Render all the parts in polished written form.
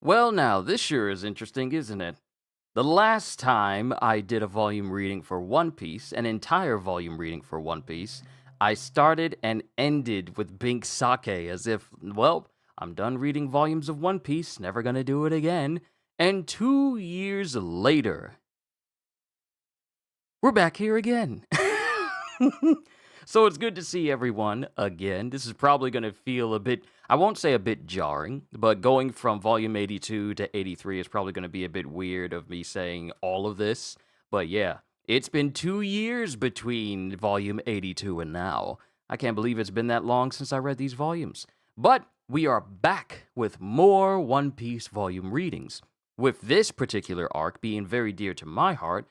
Well, now, this sure is interesting, isn't it? The last time I did a volume reading for One Piece, an entire volume reading for One Piece, I started and ended with Bink Sake as if, well, I'm done reading volumes of One Piece, never gonna do it again. And 2 years later, we're back here again. So it's good to see everyone again. This is probably going to feel a bit, I won't say a bit jarring, but going from volume 82 to 83 is probably going to be a bit weird of me saying all of this. But yeah, it's been 2 years between volume 82 and now. I can't believe it's been that long since I read these volumes. But we are back with more One Piece volume readings. With this particular arc being very dear to my heart,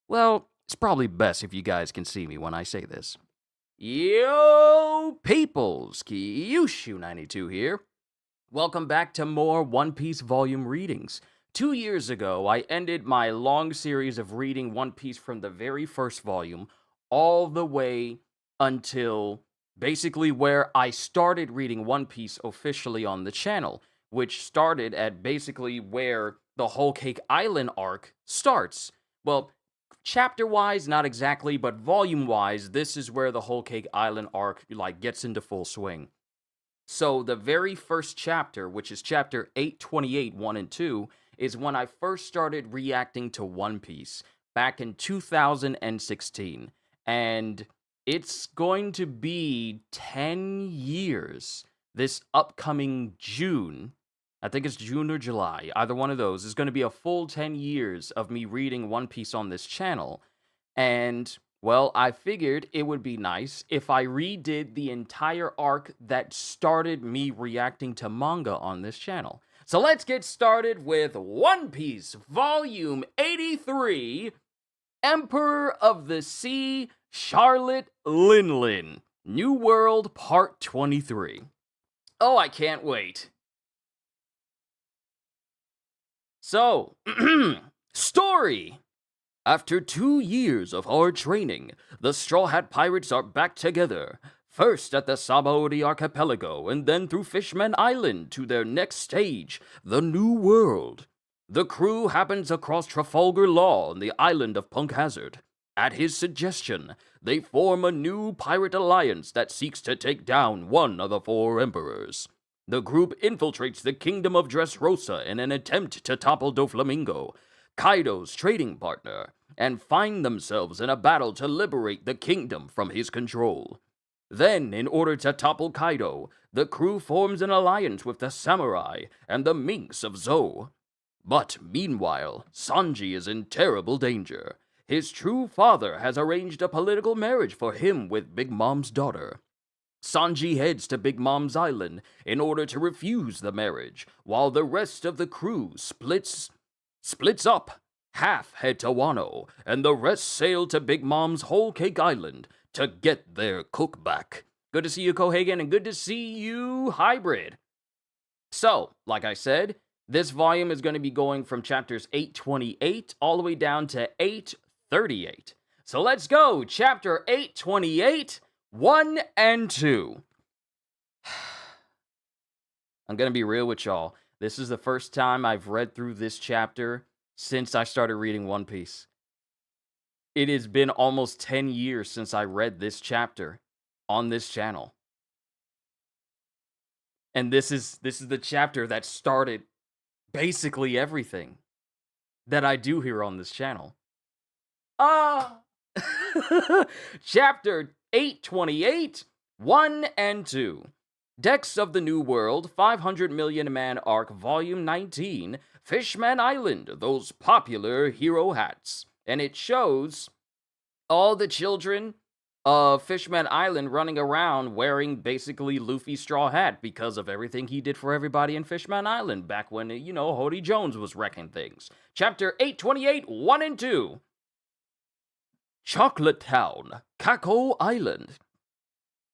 well, it's probably best if you guys can see me when I say this. Yo, peoples, Kyushu92 here. Welcome back to more One Piece volume readings. 2 years ago, I ended my long series of reading One Piece from the very first volume all the way until basically where I started reading One Piece officially on the channel, which started at basically where the Whole Cake Island arc starts. Well, chapter-wise, not exactly, but volume-wise, this is where the Whole Cake Island arc, gets into full swing. So, the very first chapter, which is chapter 828, 1 and 2, is when I first started reacting to One Piece, back in 2016. And it's going to be 10 years this upcoming June. I think it's June or July, either one of those, is going to be a full 10 years of me reading One Piece on this channel. And, well, I figured it would be nice if I redid the entire arc that started me reacting to manga on this channel. So let's get started with One Piece Volume 83, Emperor of the Sea, Charlotte Linlin, New World Part 23. Oh, I can't wait. So, story! After 2 years of hard training, the Straw Hat Pirates are back together. First at the Sabaody Archipelago, and then through Fishman Island to their next stage, the New World. The crew happens across Trafalgar Law on the island of Punk Hazard. At his suggestion, they form a new pirate alliance that seeks to take down one of the four emperors. The group infiltrates the kingdom of Dressrosa in an attempt to topple Doflamingo, Kaido's trading partner, and find themselves in a battle to liberate the kingdom from his control. Then, in order to topple Kaido, the crew forms an alliance with the samurai and the minks of Zou. But meanwhile, Sanji is in terrible danger. His true father has arranged a political marriage for him with Big Mom's daughter. Sanji heads to Big Mom's island in order to refuse the marriage, while the rest of the crew splits up. Half head to Wano, and the rest sail to Big Mom's Whole Cake Island to get their cook back. Good to see you, Kohagen, and good to see you, Hybrid. So, like I said, this volume is going to be going from chapters 828 all the way down to 838. So let's go, chapter 828, 1 and 2. I'm going to be real with y'all. This is the first time I've read through this chapter since I started reading One Piece. It has been almost 10 years since I read this chapter on this channel. And this is the chapter that started basically everything that I do here on this channel. Chapter 828, 1 and 2. Decks of the New World, 500 Million Man Arc, Volume 19, Fishman Island, those popular hero hats. And it shows all the children of Fishman Island running around wearing basically Luffy's straw hat because of everything he did for everybody in Fishman Island back when, Hody Jones was wrecking things. Chapter 828, 1 and 2. Chocolate Town, Kako Island.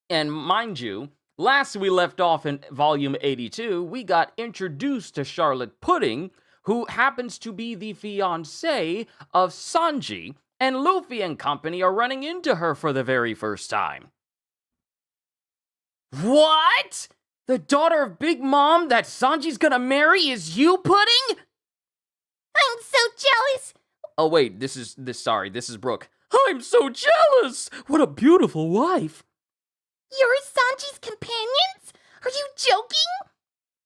And mind you, last we left off in volume 82, we got introduced to Charlotte Pudding, who happens to be the fiancée of Sanji, and Luffy and company are running into her for the very first time. What? The daughter of Big Mom that Sanji's gonna marry is you, Pudding? I'm so jealous. Oh wait, this is Brooke. I'm so jealous! What a beautiful wife! You're Sanji's companions? Are you joking?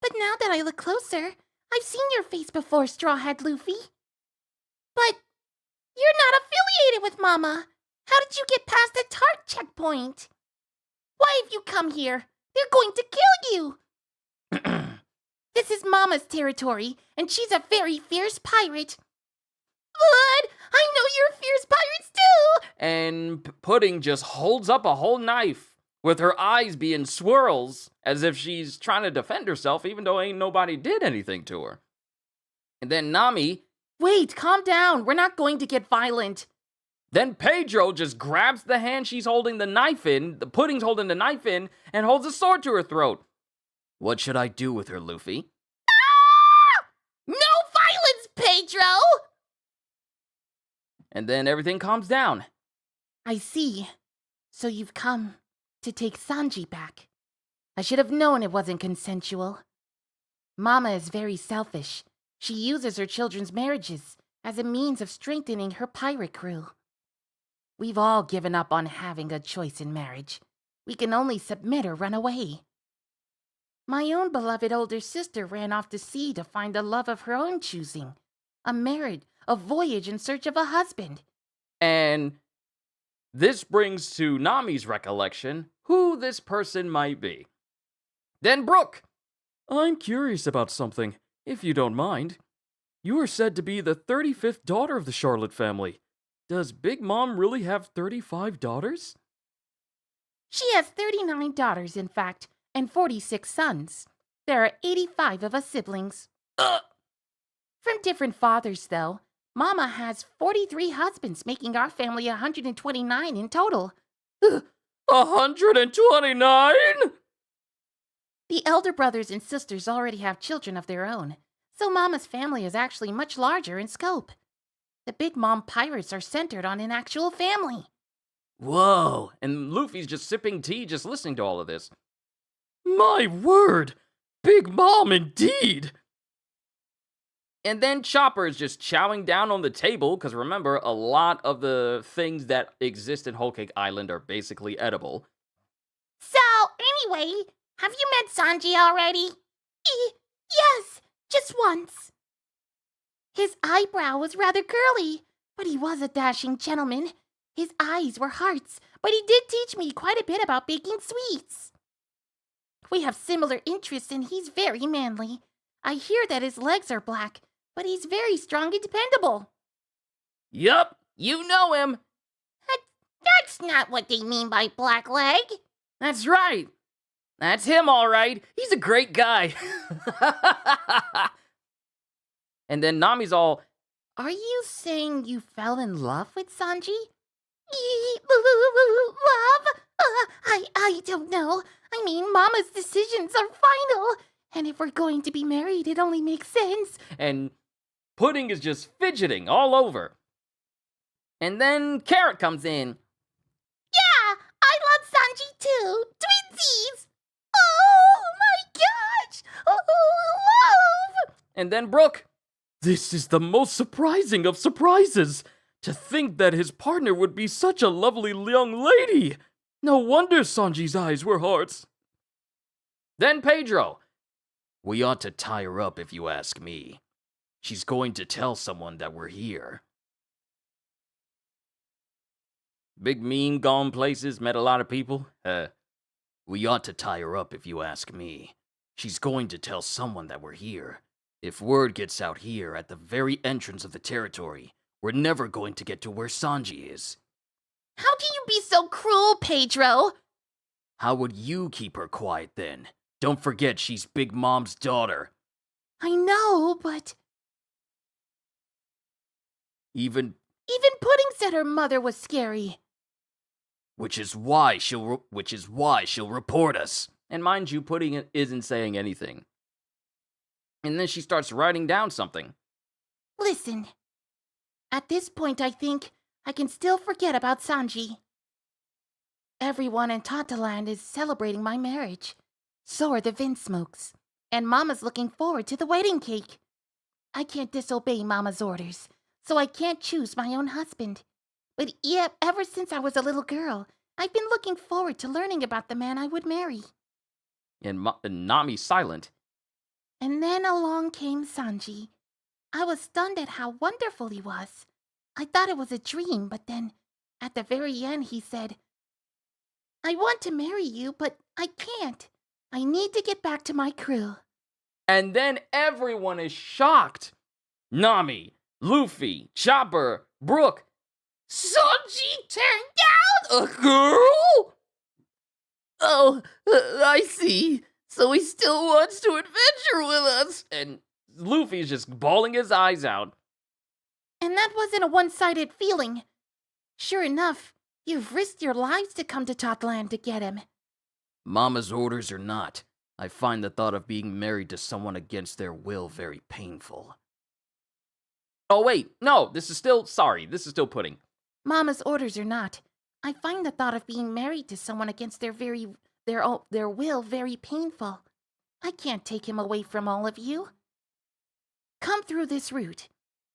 But now that I look closer, I've seen your face before, Straw Hat Luffy. But you're not affiliated with Mama. How did you get past the Tart checkpoint? Why have you come here? They're going to kill you. This is Mama's territory, and she's a very fierce pirate. But I know you're fierce pirates too. And Pudding just holds up a whole knife, with her eyes being swirls, as if she's trying to defend herself even though ain't nobody did anything to her. And then Nami... Wait, calm down. We're not going to get violent. Then Pedro just grabs the hand she's holding the knife in, the Pudding's holding the knife in, and holds a sword to her throat. What should I do with her, Luffy? Ah! No violence, Pedro! And then everything calms down. I see. So you've come to take Sanji back. I should have known it wasn't consensual. Mama is very selfish. She uses her children's marriages as a means of strengthening her pirate crew. We've all given up on having a choice in marriage. We can only submit or run away. My own beloved older sister ran off to sea to find a love of her own choosing. A voyage in search of a husband. And this brings to Nami's recollection who this person might be. Then Brooke. I'm curious about something, if you don't mind. You are said to be the 35th daughter of the Charlotte family. Does Big Mom really have 35 daughters? She has 39 daughters, in fact, and 46 sons. There are 85 of us siblings. From different fathers, though. Mama has 43 husbands, making our family 129 in total. 129? The elder brothers and sisters already have children of their own, so Mama's family is actually much larger in scope. The Big Mom pirates are centered on an actual family. Whoa, and Luffy's just sipping tea just listening to all of this. My word! Big Mom indeed! And then Chopper is just chowing down on the table, because remember, a lot of the things that exist in Whole Cake Island are basically edible. So, anyway, have you met Sanji already? Yes, just once. His eyebrow was rather curly, but he was a dashing gentleman. His eyes were hearts, but he did teach me quite a bit about baking sweets. We have similar interests, and he's very manly. I hear that his legs are black, but he's very strong and dependable. Yup, you know him. That's not what they mean by black leg. That's right. That's him, all right. He's a great guy. And then Nami's all, Are you saying you fell in love with Sanji? Love? I don't know. I mean, Mama's decisions are final. And if we're going to be married, it only makes sense. And Pudding is just fidgeting all over. And then Carrot comes in. Yeah, I love Sanji too. Twinsies. Oh my gosh. Oh, love. And then Brooke. This is the most surprising of surprises. To think that his partner would be such a lovely young lady. No wonder Sanji's eyes were hearts. Then Pedro. We ought to tie her up if you ask me. She's going to tell someone that we're here. Big mean gone places, met a lot of people. We ought to tie her up if you ask me. She's going to tell someone that we're here. If word gets out here at the very entrance of the territory, we're never going to get to where Sanji is. How can you be so cruel, Pedro? How would you keep her quiet then? Don't forget she's Big Mom's daughter. I know, but... Even Pudding said her mother was scary. Which is why she'll report us. And mind you, Pudding isn't saying anything. And then she starts writing down something. Listen. At this point, I think I can still forget about Sanji. Everyone in Tataland is celebrating my marriage. So are the Vinsmokes. And Mama's looking forward to the wedding cake. I can't disobey Mama's orders, so I can't choose my own husband. But ever since I was a little girl, I've been looking forward to learning about the man I would marry. And Nami's silent. And then along came Sanji. I was stunned at how wonderful he was. I thought it was a dream, but then, at the very end, he said, I want to marry you, but I can't. I need to get back to my crew. And then everyone is shocked. Nami, Luffy, Chopper, Brook. Sanji turned down a girl? Oh, I see. So he still wants to adventure with us. And Luffy's just bawling his eyes out. And that wasn't a one-sided feeling. Sure enough, you've risked your lives to come to Totland to get him. Mama's orders or not, I find the thought of being married to someone against their will very painful. Oh wait, no, this is still Pudding. Mama's orders or not, I find the thought of being married to someone against their will very painful. I can't take him away from all of you. Come through this route.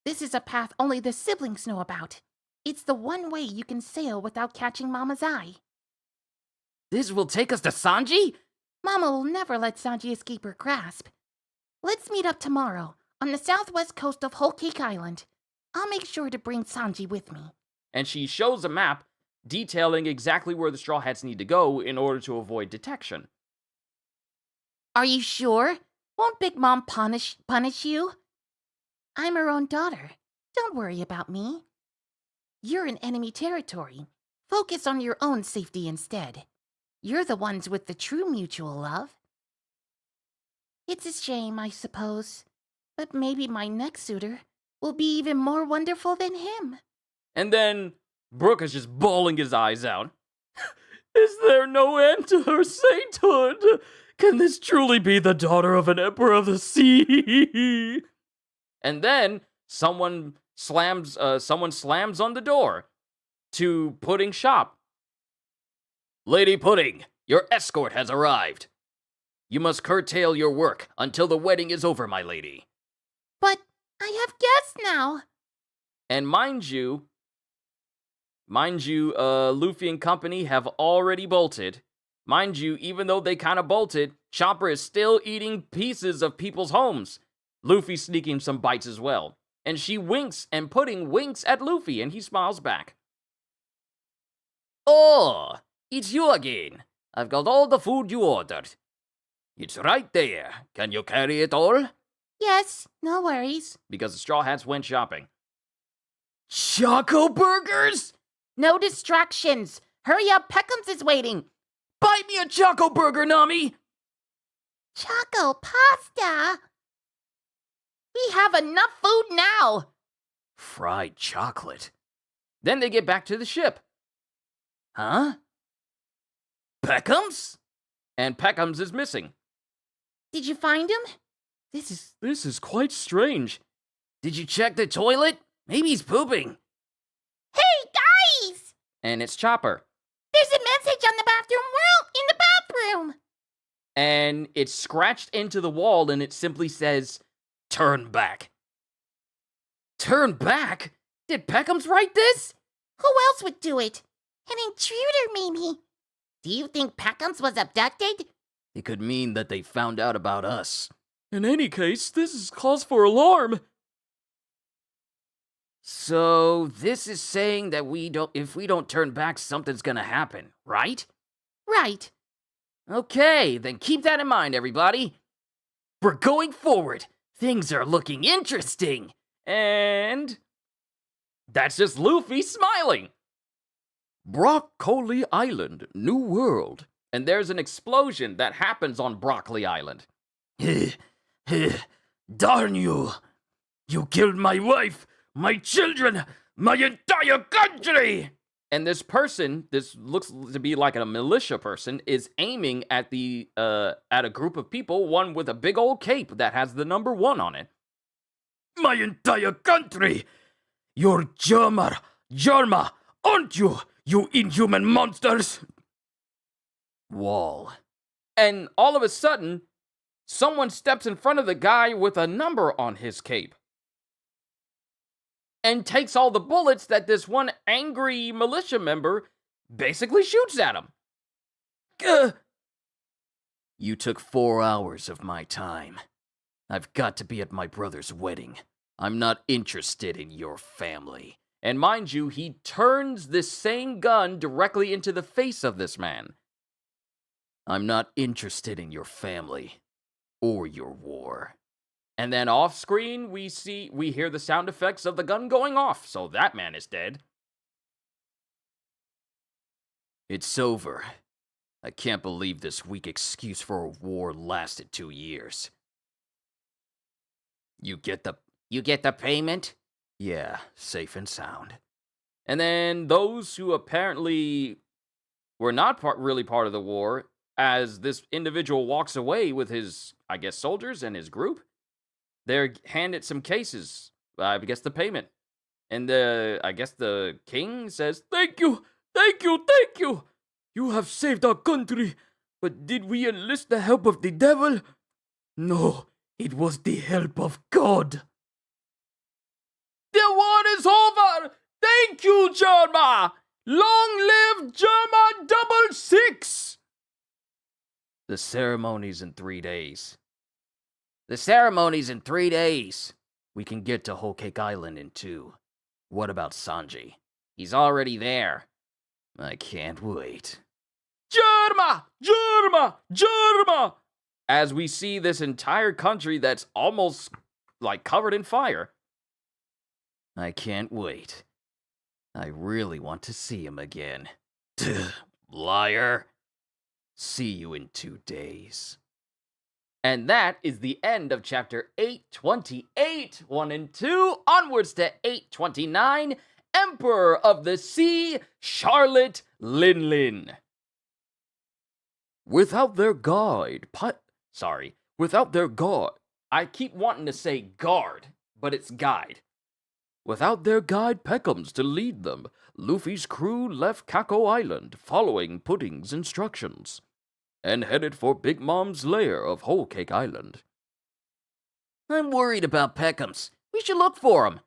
This is a path only the siblings know about. It's the one way you can sail without catching Mama's eye. This will take us to Sanji? Mama will never let Sanji escape her grasp. Let's meet up tomorrow on the southwest coast of Whole Cake Island. I'll make sure to bring Sanji with me. And she shows a map detailing exactly where the Straw Hats need to go in order to avoid detection. Are you sure? Won't Big Mom punish you? I'm her own daughter. Don't worry about me. You're in enemy territory. Focus on your own safety instead. You're the ones with the true mutual love. It's a shame, I suppose. But maybe my next suitor will be even more wonderful than him. And then Brook is just bawling his eyes out. Is there no end to her sainthood? Can this truly be the daughter of an emperor of the sea? And then someone slams on the door to Pudding's shop. Lady Pudding, your escort has arrived. You must curtail your work until the wedding is over, my lady. But I have guests now. And mind you, Luffy and company have already bolted. Mind you, even though they kind of bolted, Chopper is still eating pieces of people's homes. Luffy's sneaking some bites as well. And she winks, and Pudding winks at Luffy, and he smiles back. Oh, it's you again. I've got all the food you ordered. It's right there. Can you carry it all? Yes, no worries. Because the Straw Hats went shopping. Choco Burgers? No distractions. Hurry up, Peckham's is waiting. Buy me a Choco Burger, Nami! Choco pasta? We have enough food now. Fried chocolate. Then they get back to the ship. Huh? Peckham's? And Peckham's is missing. Did you find him? This is quite strange. Did you check the toilet? Maybe he's pooping. Hey, guys! And it's Chopper. There's a message on the bathroom wall in the bathroom. And it's scratched into the wall and it simply says, turn back. Turn back? Did Peckham's write this? Who else would do it? An intruder, maybe. Do you think Peckham's was abducted? It could mean that they found out about us. In any case, this is cause for alarm. So, this is saying that if we don't turn back, something's gonna happen, right? Right. Okay, then keep that in mind, everybody. We're going forward. Things are looking interesting. And that's just Luffy smiling. Broccoli Island, New World. And there's an explosion that happens on Broccoli Island. Darn you! You killed my wife, my children, my entire country! And this person, this looks to be like a militia person, is aiming at at a group of people, one with a big old cape that has the number 1 on it. My entire country! You're Jarma, aren't you, you inhuman monsters? Wall. And all of a sudden, someone steps in front of the guy with a number on his cape and takes all the bullets that this one angry militia member basically shoots at him. Gah! You took 4 hours of my time. I've got to be at my brother's wedding. I'm not interested in your family. And mind you, he turns this same gun directly into the face of this man. I'm not interested in your family or your war. And then off screen, we hear the sound effects of the gun going off, so that man is dead. It's over. I can't believe this weak excuse for a war lasted 2 years. You get the payment? Yeah, safe and sound. And then those who apparently were not really part of the war, as this individual walks away with his, I guess, soldiers and his group, they're handed some cases, I guess the payment. And I guess the king says, "Thank you, thank you, thank you. You have saved our country. But did we enlist the help of the devil? No, it was the help of God." The war is over! Thank you, Germa! Long live Germa 66! The ceremony's in 3 days. The ceremony's in 3 days. We can get to Whole Cake Island in 2. What about Sanji? He's already there. I can't wait. Germa! Germa! Germa! As we see this entire country that's almost, like, covered in fire. I can't wait. I really want to see him again. Liar. See you in 2 days. And that is the end of chapter 828, 1 and 2, onwards to 829, Emperor of the Sea, Charlotte Linlin. Without their guide, without their guard, I keep wanting to say guard, but it's guide. Without their guide Peckham's to lead them, Luffy's crew left Kako Island following Pudding's instructions, and headed for Big Mom's lair of Whole Cake Island. I'm worried about Peckham's. We should look for him.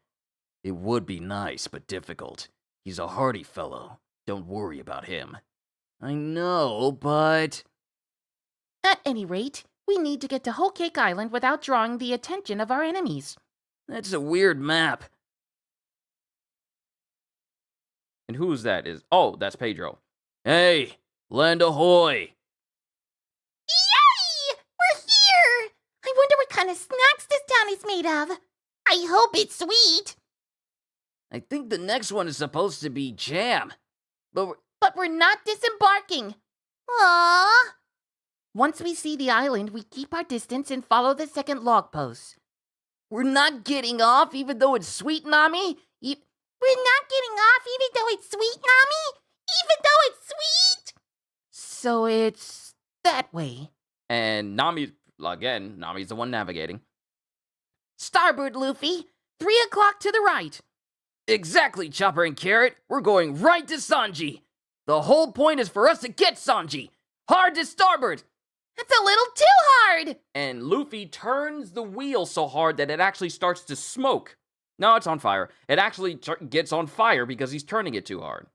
It would be nice, but difficult. He's a hardy fellow. Don't worry about him. I know, but... At any rate, we need to get to Whole Cake Island without drawing the attention of our enemies. That's a weird map. And who's that? Oh, that's Pedro. Hey, land ahoy! Yay! We're here! I wonder what kind of snacks this town is made of. I hope it's sweet. I think the next one is supposed to be jam. But we're not disembarking. Aww. Once we see the island, we keep our distance and follow the second log post. We're not getting off even though it's sweet, Nami? We're not getting off even though it's sweet, Nami? Even though it's sweet? So it's that way. And Nami's the one navigating. Starboard, Luffy. 3 o'clock to the right. Exactly, Chopper and Carrot. We're going right to Sanji. The whole point is for us to get Sanji. Hard to starboard. That's a little too hard. And Luffy turns the wheel so hard that it actually starts to smoke. No, it's on fire. It actually gets on fire because he's turning it too hard.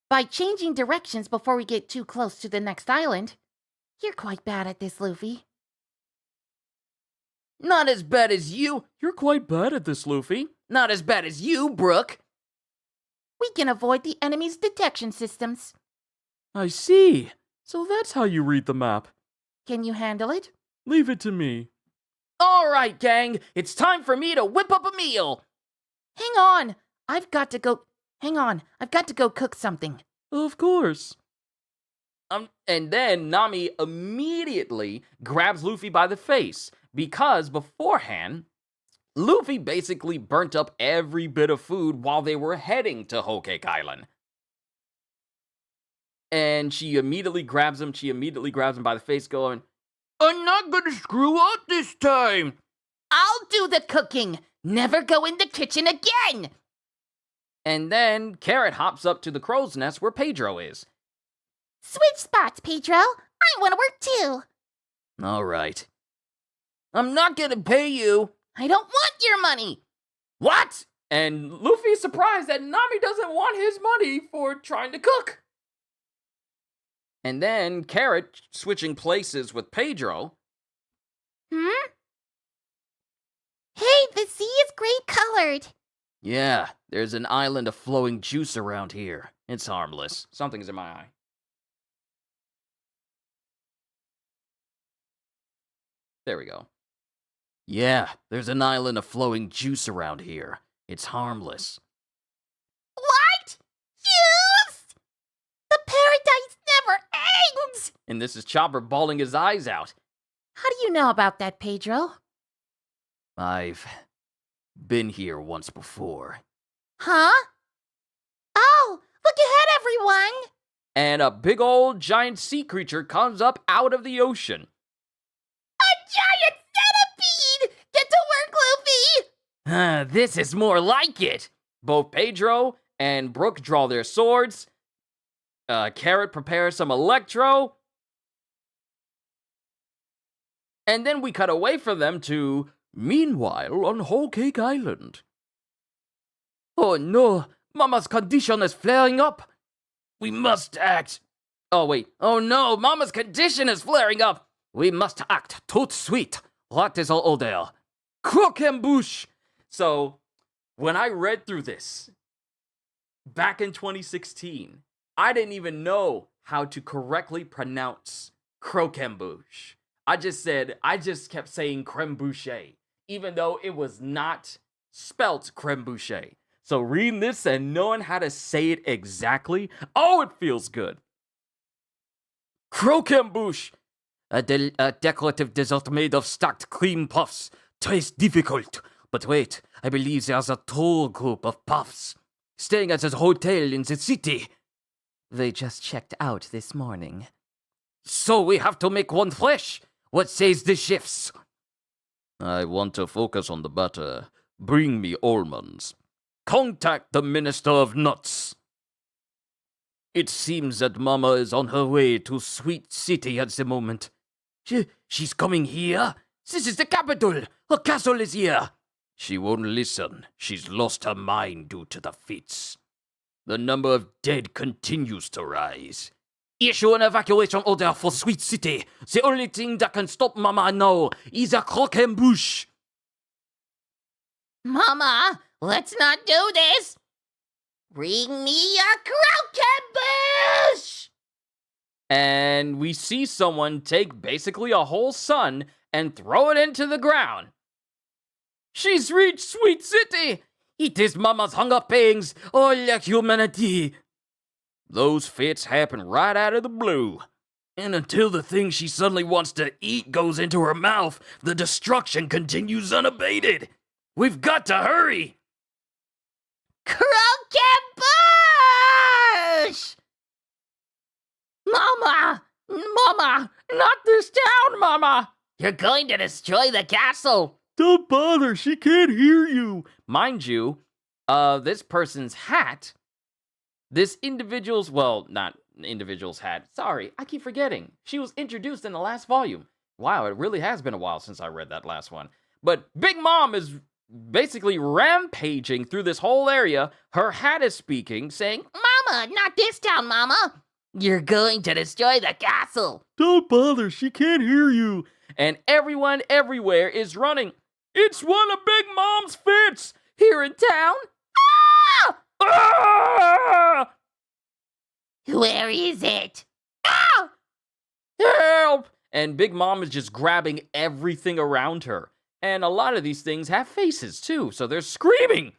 By changing directions before we get too close to the next island. You're quite bad at this, Luffy. Not as bad as you. You're quite bad at this, Luffy. Not as bad as you, Brook. We can avoid the enemy's detection systems. I see. So that's how you read the map. Can you handle it? Leave it to me. All right, gang. It's time for me to whip up a meal. Hang on. I've got to go cook something. Of course. And then Nami immediately grabs Luffy by the face because beforehand, Luffy basically burnt up every bit of food while they were heading to Whole Cake Island. And she immediately grabs him by the face going, I'm not gonna screw up this time. I'll do the cooking. Never go in the kitchen again. And then Carrot hops up to the crow's nest where Pedro is. Switch spots, Pedro. I want to work too. All right. I'm not gonna pay you. I don't want your money. What? And Luffy's surprised that Nami doesn't want his money for trying to cook. And then Carrot switching places with Pedro. Hey, the sea is gray-colored. Yeah, there's an island of flowing juice around here. It's harmless. Something's in my eye. There we go. Yeah, there's an island of flowing juice around here. It's harmless. What? Juice? The paradise never ends! And this is Chopper bawling his eyes out. How do you know about that, Pedro? I've been here once before. Huh? Oh, look ahead, everyone! And a big old giant sea creature comes up out of the ocean. A giant centipede! Get to work, Luffy! This is more like it. Both Pedro and Brook draw their swords. Carrot prepares some electro. And then we cut away from them to, meanwhile, on Whole Cake Island. Oh no, Mama's condition is flaring up. We must act. Oh wait, oh no, Mama's condition is flaring up. We must act tout suite. What is our order? Croquembouche. So, when I read through this, back in 2016, I didn't even know how to correctly pronounce croquembouche. I just kept saying creme brulee, even though it was not spelt creme brulee. So reading this and knowing how to say it exactly, oh, it feels good. Croquembouche, a decorative dessert made of stacked cream puffs. Tastes difficult, but wait, I believe there's a tour group of puffs staying at a hotel in the city. They just checked out this morning. So we have to make one fresh. What says the chefs? I want to focus on the butter. Bring me almonds. Contact the Minister of Nuts. It seems that Mama is on her way to Sweet City at the moment. She's coming here? This is the capital. Her castle is here. She won't listen. She's lost her mind due to the fits. The number of dead continues to rise. Issue an evacuation order for Sweet City. The only thing that can stop Mama now is a croquembouche. Mama, let's not do this! Bring me a croquembouche! And we see someone take basically a whole sun and throw it into the ground. She's reached Sweet City! It is Mama's hunger pangs, all like humanity. Those fits happen right out of the blue. And until the thing she suddenly wants to eat goes into her mouth, the destruction continues unabated. We've got to hurry! Croquembouche! Mama! Mama! Not this town, Mama! You're going to destroy the castle! Don't bother, she can't hear you. Mind you, this person's hat, this individual's, well, not individual's hat. Sorry, I keep forgetting. She was introduced in the last volume. Wow, it really has been a while since I read that last one. But Big Mom is basically rampaging through this whole area. Her hat is speaking, saying, Mama, not this town, Mama! You're going to destroy the castle! Don't bother, she can't hear you. And everyone everywhere is running. It's one of Big Mom's fits here in town. Ah! Ah! Where is it? Ah! Help! And Big Mom is just grabbing everything around her. And a lot of these things have faces too, so they're screaming.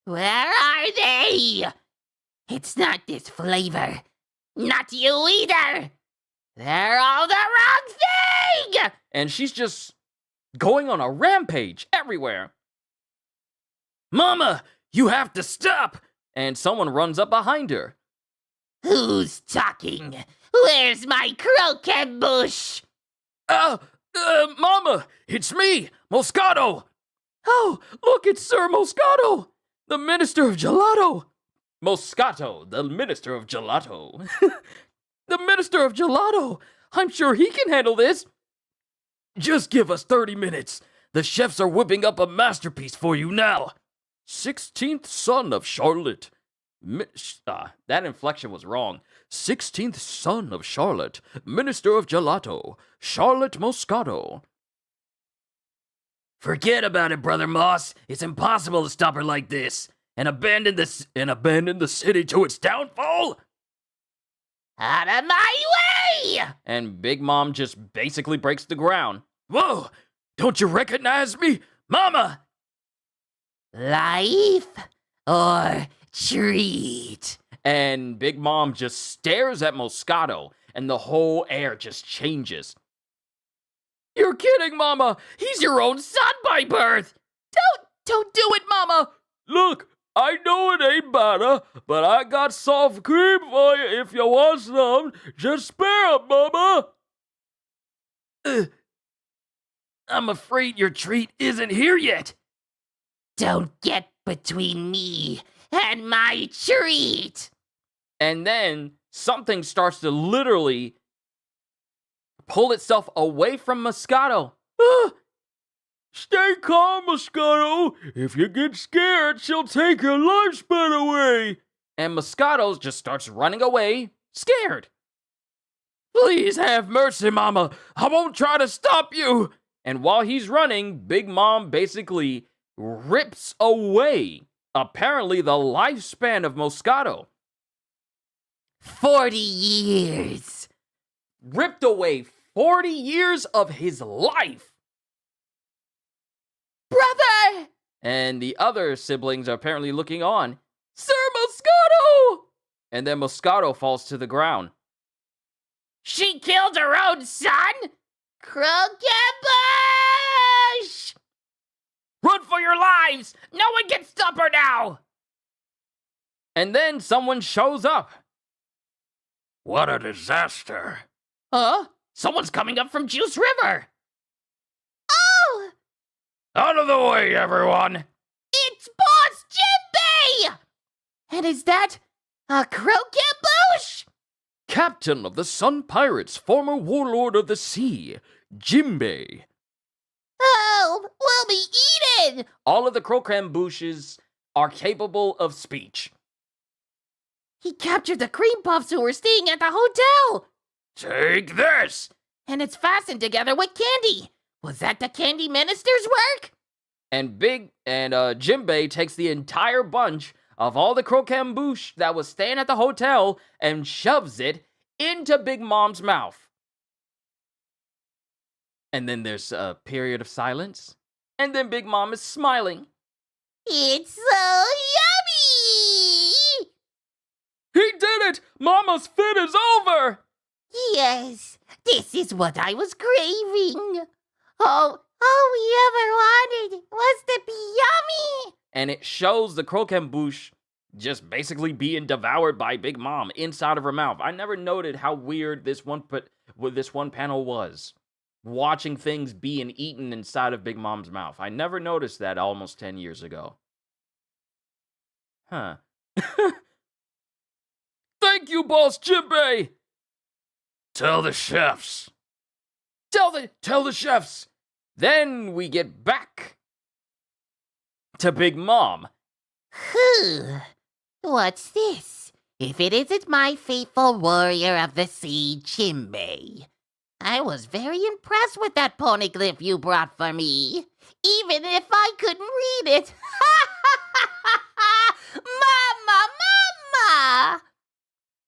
Where are they? It's not this flavor. Not you either. They're all the wrong thing! And she's just going on a rampage everywhere. Mama, you have to stop! And someone runs up behind her. Who's talking? Where's my croquembouche? Mama, it's me, Moscato. Oh, look, it's Sir Moscato, the Minister of Gelato. Moscato, the Minister of Gelato. The Minister of Gelato! I'm sure he can handle this! Just give us 30 minutes. The chefs are whipping up a masterpiece for you now. 16th son of Charlotte. That inflection was wrong. 16th son of Charlotte, Minister of Gelato, Charlotte Moscato. Forget about it, Brother Moss. It's impossible to stop her like this. And abandon the city to its downfall? Out of my way! And Big Mom just basically breaks the ground. Whoa! Don't you recognize me? Mama! Life or treat? And Big Mom just stares at Moscato, and the whole air just changes. You're kidding, Mama! He's your own son by birth! Don't do it, Mama! Look, I know it ain't butter, but I got soft cream for you if you want some. Just spare 'em, Mama! I'm afraid your treat isn't here yet. Don't get between me and my treat! And then something starts to literally pull itself away from Moscato. Stay calm, Moscato. If you get scared, she'll take your lifespan away. And Moscato just starts running away, scared. Please have mercy, Mama. I won't try to stop you. And while he's running, Big Mom basically rips away, apparently, the lifespan of Moscato. 40 years. Ripped away 40 years of his life. Brother! And the other siblings are apparently looking on. Sir Moscato! And then Moscato falls to the ground. She killed her own son? Croquet Bush! Run for your lives! No one can stop her now! And then someone shows up. What a disaster. Huh? Someone's coming up from Juice River! Oh! Out of the way, everyone! It's Boss Jimbei! And is that a Croquet Bush? Captain of the Sun Pirates, former warlord of the sea, Jimbei. Oh, we'll be eaten! All of the Crocambouches are capable of speech. He captured the cream puffs who were staying at the hotel! Take this! And it's fastened together with candy! Was that the candy minister's work? And Jimbei takes the entire bunch of all the Crocambouche that was staying at the hotel and shoves it into Big Mom's mouth. And then there's a period of silence. And then Big Mom is smiling. It's so yummy! He did it! Mama's fit is over! Yes, this is what I was craving. All we ever wanted was to be yummy! And it shows the Crocambouche just basically being devoured by Big Mom inside of her mouth. I never noted how weird this one panel was. Watching things being eaten inside of Big Mom's mouth. I never noticed that almost 10 years ago. Huh. Thank you, Boss Jimbei! Tell the chefs. Tell the chefs! Then we get back to Big Mom. What's this? If it isn't my faithful warrior of the sea, Jimbei. I was very impressed with that poneglyph you brought for me, even if I couldn't read it. Mama!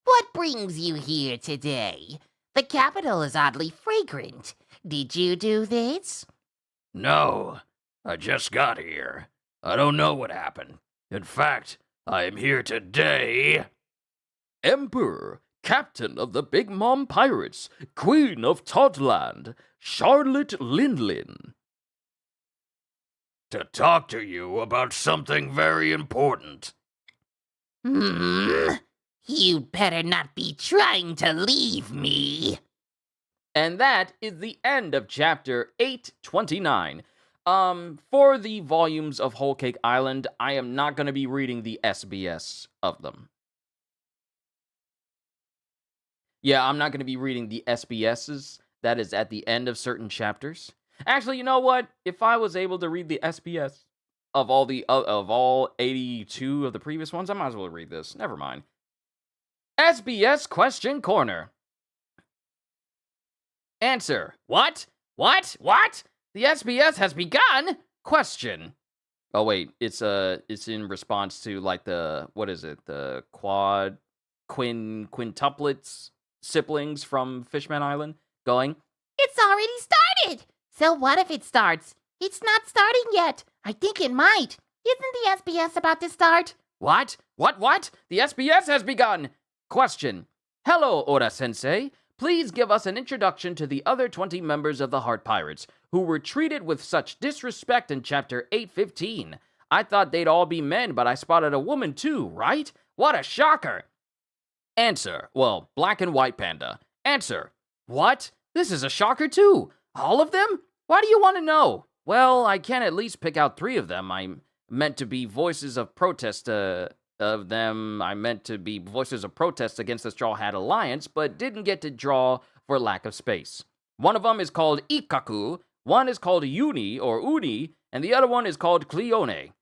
What brings you here today? The capital is oddly fragrant. Did you do this? No, I just got here. I don't know what happened. In fact, I am here today. Emperor, Captain of the Big Mom Pirates, Queen of Toddland, Charlotte Linlin. To talk to you about something very important. You'd better not be trying to leave me. And that is the end of chapter 829. For the volumes of Whole Cake Island, I am not going to be reading the SBS of them. Yeah, I'm not going to be reading the SBSs. That is at the end of certain chapters. Actually, you know what? If I was able to read the SBS of all 82 of the previous ones, I might as well read this. Never mind. SBS Question Corner. Answer. What? What? What? The SBS has begun? Question. Oh wait, it's in response to like the what is it? The quintuplets siblings from Fishman Island going, It's already started! So what if it starts? It's not starting yet. I think it might. Isn't the SBS about to start? What? What? The SBS has begun! Question. Hello, Oda-sensei. Please give us an introduction to the other 20 members of the Heart Pirates, who were treated with such disrespect in Chapter 815. I thought they'd all be men, but I spotted a woman too, right? What a shocker! Answer. Well, Black and White Panda. Answer. What? This is a shocker too. All of them? Why do you want to know? Well, I can at least pick out 3 of them. I'm meant to be voices of protest of them. I meant to be voices of protest against the Straw Hat Alliance, but didn't get to draw for lack of space. One of them is called Ikaku, one is called Uni or Uni, and the other one is called Cleone.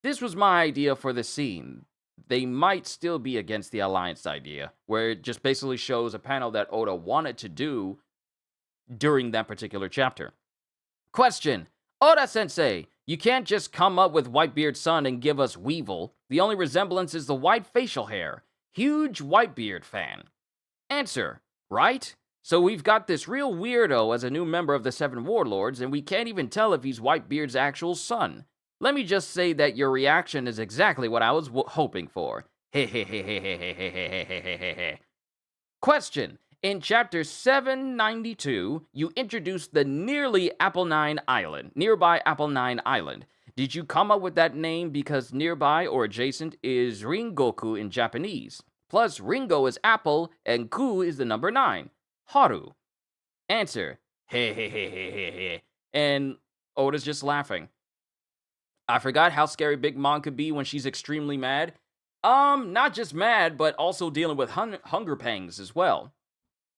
This was my idea for the scene. They might still be against the Alliance idea, where it just basically shows a panel that Oda wanted to do during that particular chapter. Question. Oda-sensei, you can't just come up with Whitebeard's son and give us Weevil. The only resemblance is the white facial hair. Huge Whitebeard fan. Answer. Right? So we've got this real weirdo as a new member of the 7 Warlords, and we can't even tell if he's Whitebeard's actual son. Let me just say that your reaction is exactly what I was hoping for. Question. In Chapter 792, you introduced the nearby Apple 9 Island. Did you come up with that name because nearby or adjacent is Ringoku in Japanese? Plus, Ringo is apple, and ku is the number 9. Haru. Answer. And Oda's just laughing. I forgot how scary Big Mom could be when she's extremely mad. Not just mad, but also dealing with hunger pangs as well.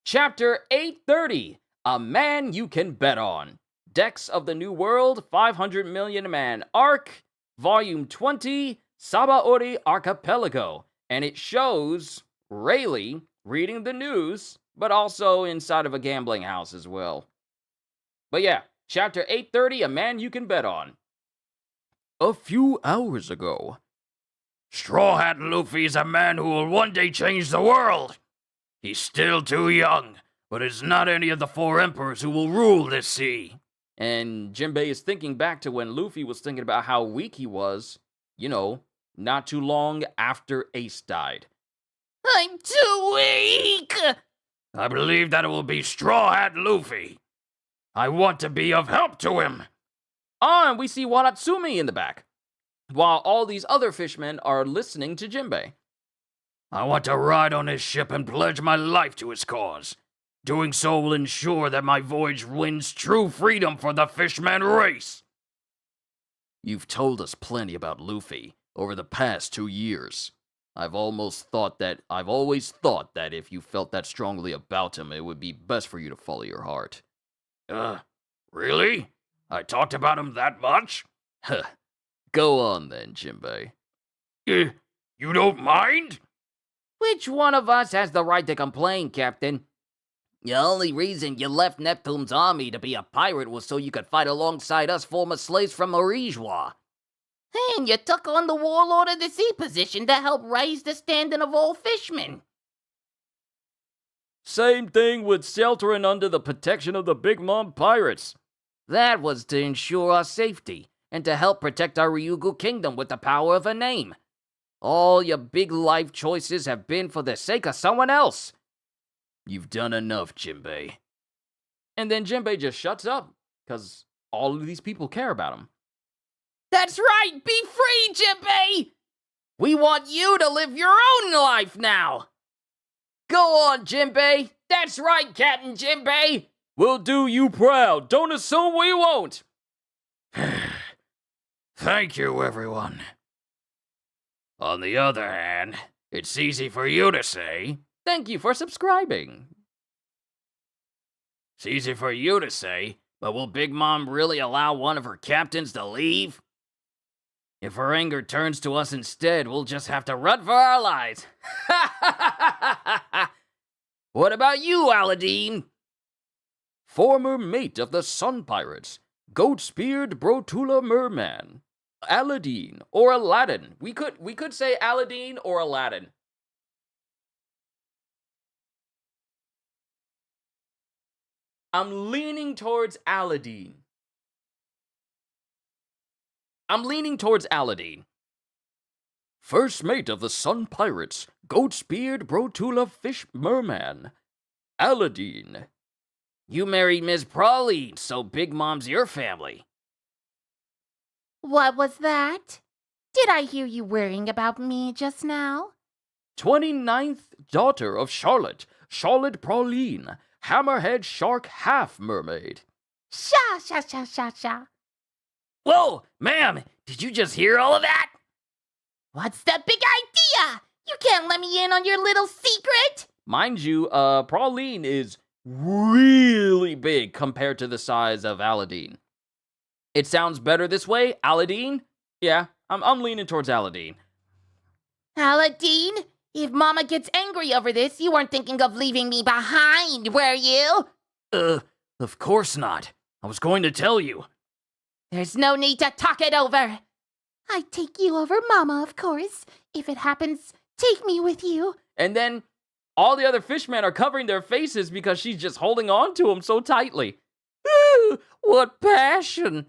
Chapter 830, A Man You Can Bet On. Decks of the New World, 500 Million Man Arc, Volume 20, Sabaori Archipelago. And it shows Rayleigh reading the news, but also inside of a gambling house as well. But yeah, Chapter 830, A Man You Can Bet On. A few hours ago. Straw Hat Luffy's a man who will one day change the world. He's still too young, but it's not any of the 4 emperors who will rule this sea. And Jinbei is thinking back to when Luffy was thinking about how weak he was, not too long after Ace died. I'm too weak! I believe that it will be Straw Hat Luffy. I want to be of help to him. And we see Waratsumi in the back, while all these other fishmen are listening to Jinbei. I want to ride on his ship and pledge my life to his cause. Doing so will ensure that my voyage wins true freedom for the fishman race. You've told us plenty about Luffy over the past 2 years. I've always thought that if you felt that strongly about him, it would be best for you to follow your heart. Really? I talked about him that much? Huh. Go on then, Jinbei. You don't mind? Which one of us has the right to complain, Captain? The only reason you left Neptune's army to be a pirate was so you could fight alongside us former slaves from Marijois. And you took on the warlord of the sea position to help raise the standing of all fishmen. Same thing with sheltering under the protection of the Big Mom pirates. That was to ensure our safety, and to help protect our Ryugu kingdom with the power of a name. All your big life choices have been for the sake of someone else. You've done enough, Jinbei. And then Jinbei just shuts up, because all of these people care about him. That's right! Be free, Jinbei! We want you to live your own life now! Go on, Jinbei! That's right, Captain Jinbei! We'll do you proud. Don't assume we won't. Thank you, everyone. On the other hand, it's easy for you to say, Thank you for subscribing. It's easy for you to say, but will Big Mom really allow one of her captains to leave? If her anger turns to us instead, we'll just have to run for our lives. What about you, Aladdin? Former mate of the Sun Pirates, goat-speared Brotula Merman, Aladdin or Aladdin. We could say Aladdin or Aladdin. I'm leaning towards Aladdin. First mate of the Sun Pirates, goat-speared Brotula Fish Merman, Aladdin. You married Miss Praline, so Big Mom's your family. What was that? Did I hear you worrying about me just now? 29th daughter of Charlotte Praline, hammerhead shark half mermaid. Sha, sha, sha, sha, sha. Whoa, ma'am, did you just hear all of that? What's the big idea? You can't let me in on your little secret. Mind you, Praline is really big compared to the size of Aladdin. It sounds better this way, Aladdin? Yeah, I'm leaning towards Aladdin. Aladdin, if Mama gets angry over this, you weren't thinking of leaving me behind, were you? Of course not. I was going to tell you. There's no need to talk it over. I'd take you over Mama, of course. If it happens, take me with you. And then all the other fishmen are covering their faces because she's just holding on to him so tightly. Ooh, what passion!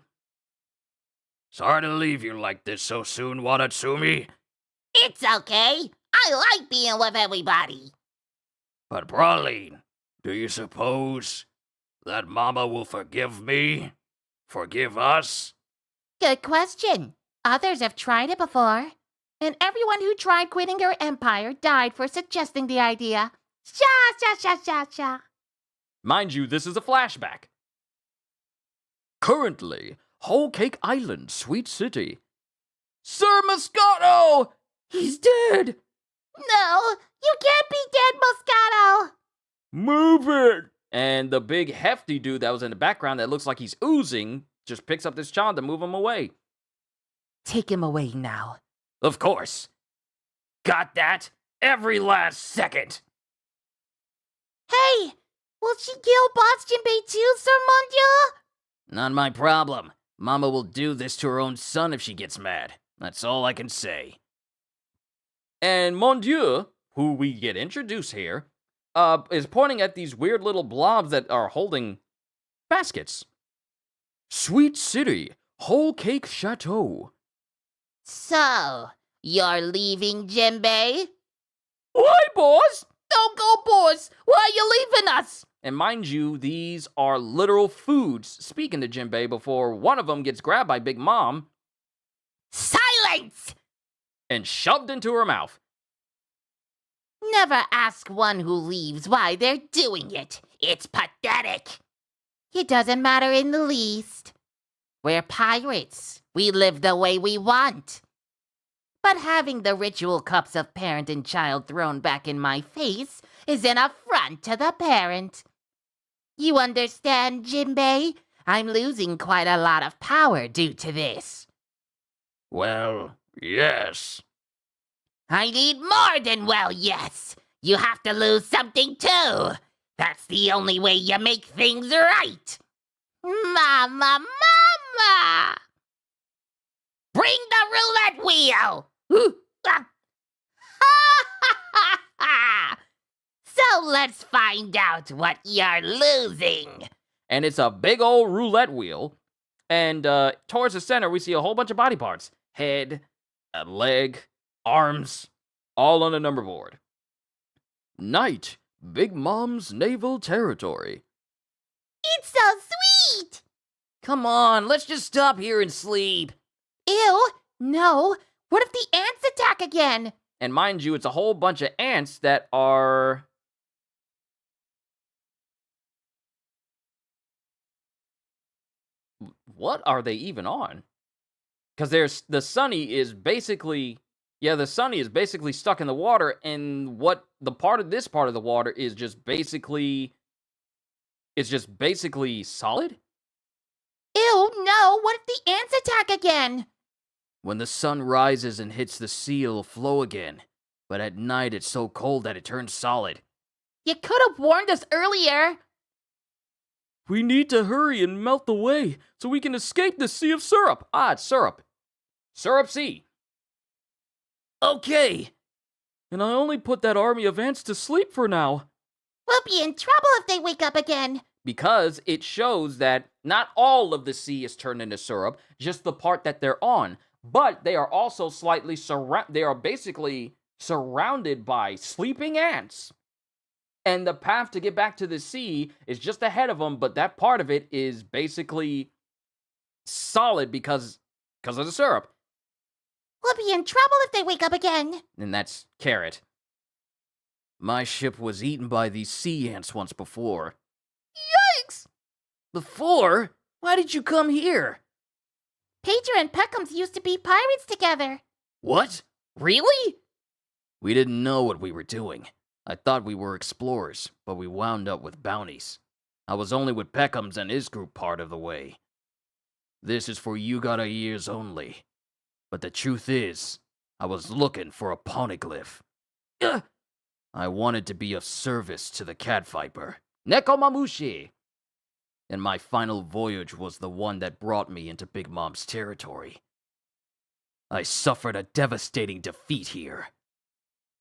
Sorry to leave you like this so soon, Wadatsumi. It's okay. I like being with everybody. But Praline, do you suppose that Mama will forgive me? Forgive us? Good question. Others have tried it before. And everyone who tried quitting her empire died for suggesting the idea. Sha, sha, sha, sha, sha. Mind you, this is a flashback. Currently, Whole Cake Island, Sweet City. Sir Moscato! He's dead! No, you can't be dead, Moscato. Move it! And the big hefty dude that was in the background that looks like he's oozing just picks up this child to move him away. Take him away now. Of course. Got that? Every last second. Hey, will she kill Boss Jinbei too, Sir Monsieur? Not my problem. Mama will do this to her own son if she gets mad. That's all I can say. And Mon Dieu, who we get introduced here, is pointing at these weird little blobs that are holding baskets. Sweet City, Whole Cake Chateau. So, you're leaving Jinbei? Why, boss? Don't go, boss. Why are you leaving us? And mind you, these are literal foods, speaking to Jinbei before one of them gets grabbed by Big Mom Silence! and shoved into her mouth. Never ask one who leaves why they're doing it. It's pathetic. It doesn't matter in the least. We're pirates. We live the way we want. But having the ritual cups of parent and child thrown back in my face is an affront to the parent. You understand, Jinbei? I'm losing quite a lot of power due to this. Well, yes. I need more than well, yes. You have to lose something too. That's the only way you make things right. Mama, Mama! Bring the roulette wheel! So let's find out what you're losing. And it's a big old roulette wheel. And towards the center, we see a whole bunch of body parts. Head, a leg, arms, all on a number board. Night, Big Mom's naval territory. It's so sweet! Come on, let's just stop here and sleep. Ew, no. What if the ants attack again? And mind you, it's a whole bunch of ants that are... What are they even on? Because the Sunny is basically, Yeah, the Sunny is basically stuck in the water, and what the part of this part of the water is just basically solid? Ew, no! What if the ants attack again? When the sun rises and hits the sea, it'll flow again. But at night, it's so cold that it turns solid. You could have warned us earlier. We need to hurry and melt away so we can escape the sea of syrup. Ah, it's syrup. Syrup sea. Okay. And I only put that army of ants to sleep for now. We'll be in trouble if they wake up again. Because it shows that not all of the sea is turned into syrup, just the part that they're on. But they are also they are basically surrounded by sleeping ants. And the path to get back to the sea is just ahead of them, but that part of it is basically solid because of the syrup. We'll be in trouble if they wake up again. And that's Carrot. My ship was eaten by these sea ants once before. Yikes! Before? Why did you come here? Pedro and Peckhams used to be pirates together. What? Really? We didn't know what we were doing. I thought we were explorers, but we wound up with bounties. I was only with Peckhams and his group part of the way. This is for Yugara ears only. But the truth is, I was looking for a poneglyph. I wanted to be of service to the cat viper, Nekomamushi. And my final voyage was the one that brought me into Big Mom's territory. I suffered a devastating defeat here.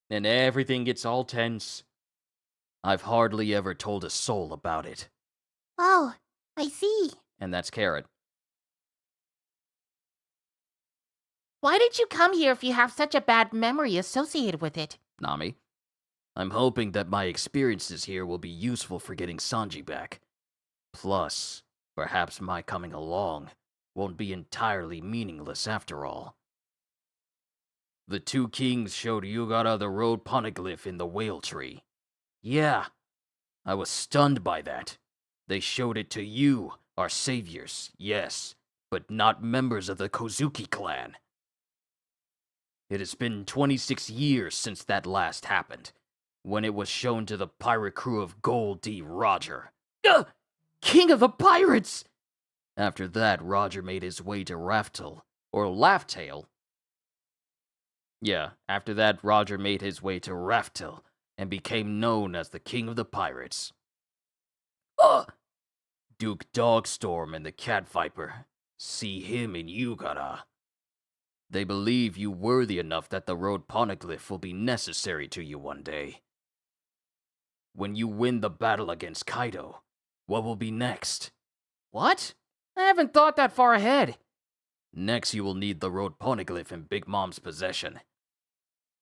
And everything gets all tense. I've hardly ever told a soul about it. Oh, I see. And that's Carrot. Why did you come here if you have such a bad memory associated with it? Nami. I'm hoping that my experiences here will be useful for getting Sanji back. Plus, perhaps my coming along won't be entirely meaningless after all. The two kings showed Yugara the road poneglyph in the whale tree. Yeah, I was stunned by that. They showed it to you, our saviors, yes, but not members of the Kozuki clan. It has been 26 years since that last happened, when it was shown to the pirate crew of Gold D. Roger. King of the Pirates! After that, Roger made his way to Raftel, Or Laugh-Tail. Yeah, after that, Roger made his way to Raftel and became known as the King of the Pirates. Duke Dogstorm and the Cat Viper see him in Yugara. They believe you worthy enough that the road poneglyph will be necessary to you one day. When you win the battle against Kaido, what will be next? What? I haven't thought that far ahead. Next, you will need the road poneglyph in Big Mom's possession.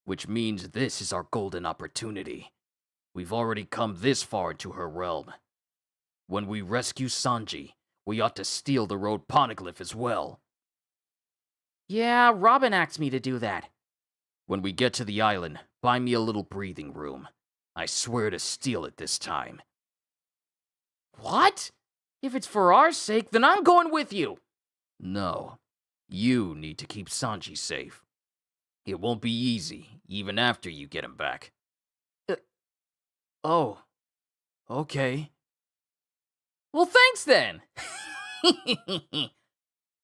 Which means this is our golden opportunity. We've already come this far into her realm. When we rescue Sanji, we ought to steal the road poneglyph as well. Yeah, Robin asked me to do that. When we get to the island, buy me a little breathing room. I swear to steal it this time. What? If it's for our sake, then I'm going with you. No, you need to keep Sanji safe. It won't be easy, even after you get him back. Oh, okay. Well, thanks then.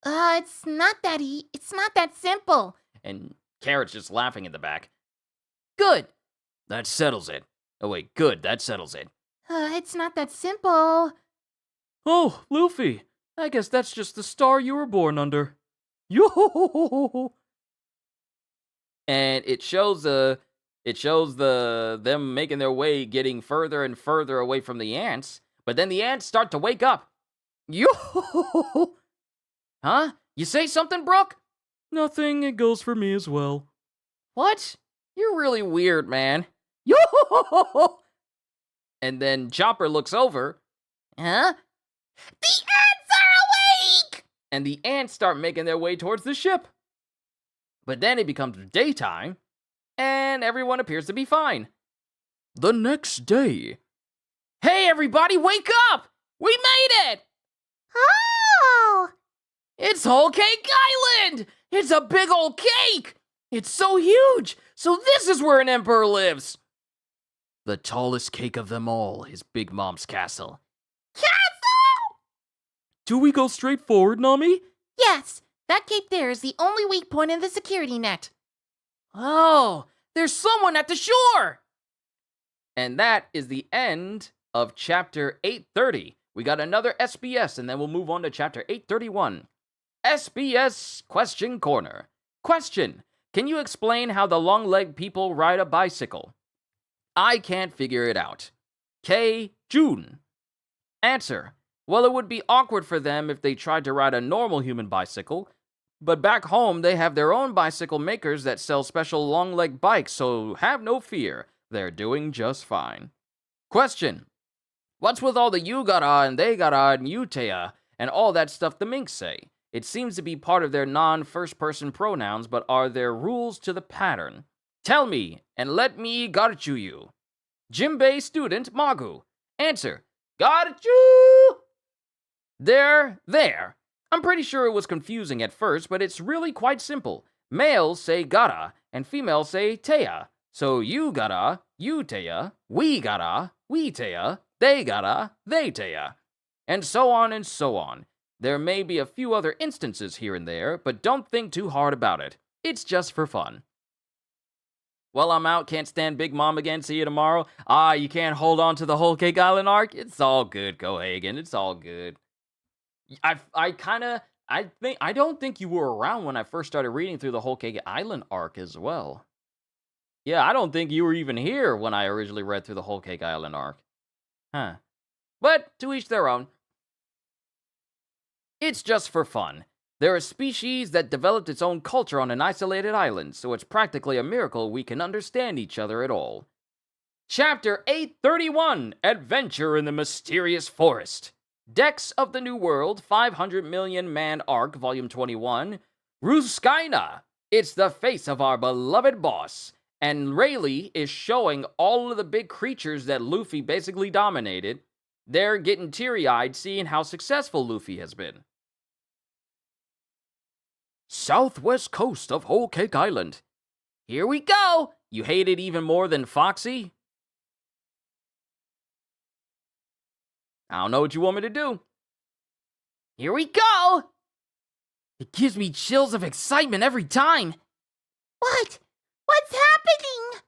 It's not that simple. And Carrot's just laughing in the back. Good. That settles it. Oh wait, good, that settles it. It's not that simple. Oh, Luffy. I guess that's just the star you were born under. Yo! And it shows them making their way, getting further and further away from the ants. But then the ants start to wake up. Yo! Huh? You say something, Brooke? Nothing, it goes for me as well. What? You're really weird, man. Yo! And then Chopper looks over. Huh? The ants are awake! And the ants start making their way towards the ship. But then it becomes daytime, and everyone appears to be fine. The next day. Hey, everybody, wake up! We made it! Oh! It's Whole Cake Island! It's a big old cake! It's so huge! So this is where an emperor lives! The tallest cake of them all is Big Mom's castle. Do we go straight forward, Nami? Yes, that cape there is the only weak point in the security net. Oh, there's someone at the shore! And that is the end of chapter 830. We got another SBS, and then we'll move on to chapter 831. SBS Question Corner. Question: can you explain how the long-legged people ride a bicycle? I can't figure it out. K. June. Answer: well, it would be awkward for them if they tried to ride a normal human bicycle, but back home they have their own bicycle makers that sell special long-leg bikes, so have no fear. They're doing just fine. Question: what's with all the you gotta and they gotta and you teya and all that stuff the minks say? It seems to be part of their non-first-person pronouns, but are there rules to the pattern? Tell me, and let me garchu you. Jimbei student Magu. Answer: garchu! There. I'm pretty sure it was confusing at first, but it's really quite simple. Males say gara, and females say teya. So you gotta, you teya, we gotta, we teya, they gotta, they teya. And so on and so on. There may be a few other instances here and there, but don't think too hard about it. It's just for fun. Well, I'm out. Can't stand Big Mom again. See you tomorrow. You can't hold on to the Whole Cake Island arc? It's all good, Cohagen. It's all good. I don't think you were around when I first started reading through the Whole Cake Island arc as well. Yeah, I don't think you were even here when I originally read through the Whole Cake Island arc. Huh. But to each their own. It's just for fun. They're a species that developed its own culture on an isolated island, so it's practically a miracle we can understand each other at all. Chapter 831, Adventure in the Mysterious Forest. Decks of the New World, 500 Million Man Arc, Volume 21. Ruskaina. It's the face of our beloved boss. And Rayleigh is showing all of the big creatures that Luffy basically dominated. They're getting teary-eyed seeing how successful Luffy has been. Southwest coast of Whole Cake Island. Here we go! You hate it even more than Foxy? I don't know what you want me to do. Here we go! It gives me chills of excitement every time. What? What's happening?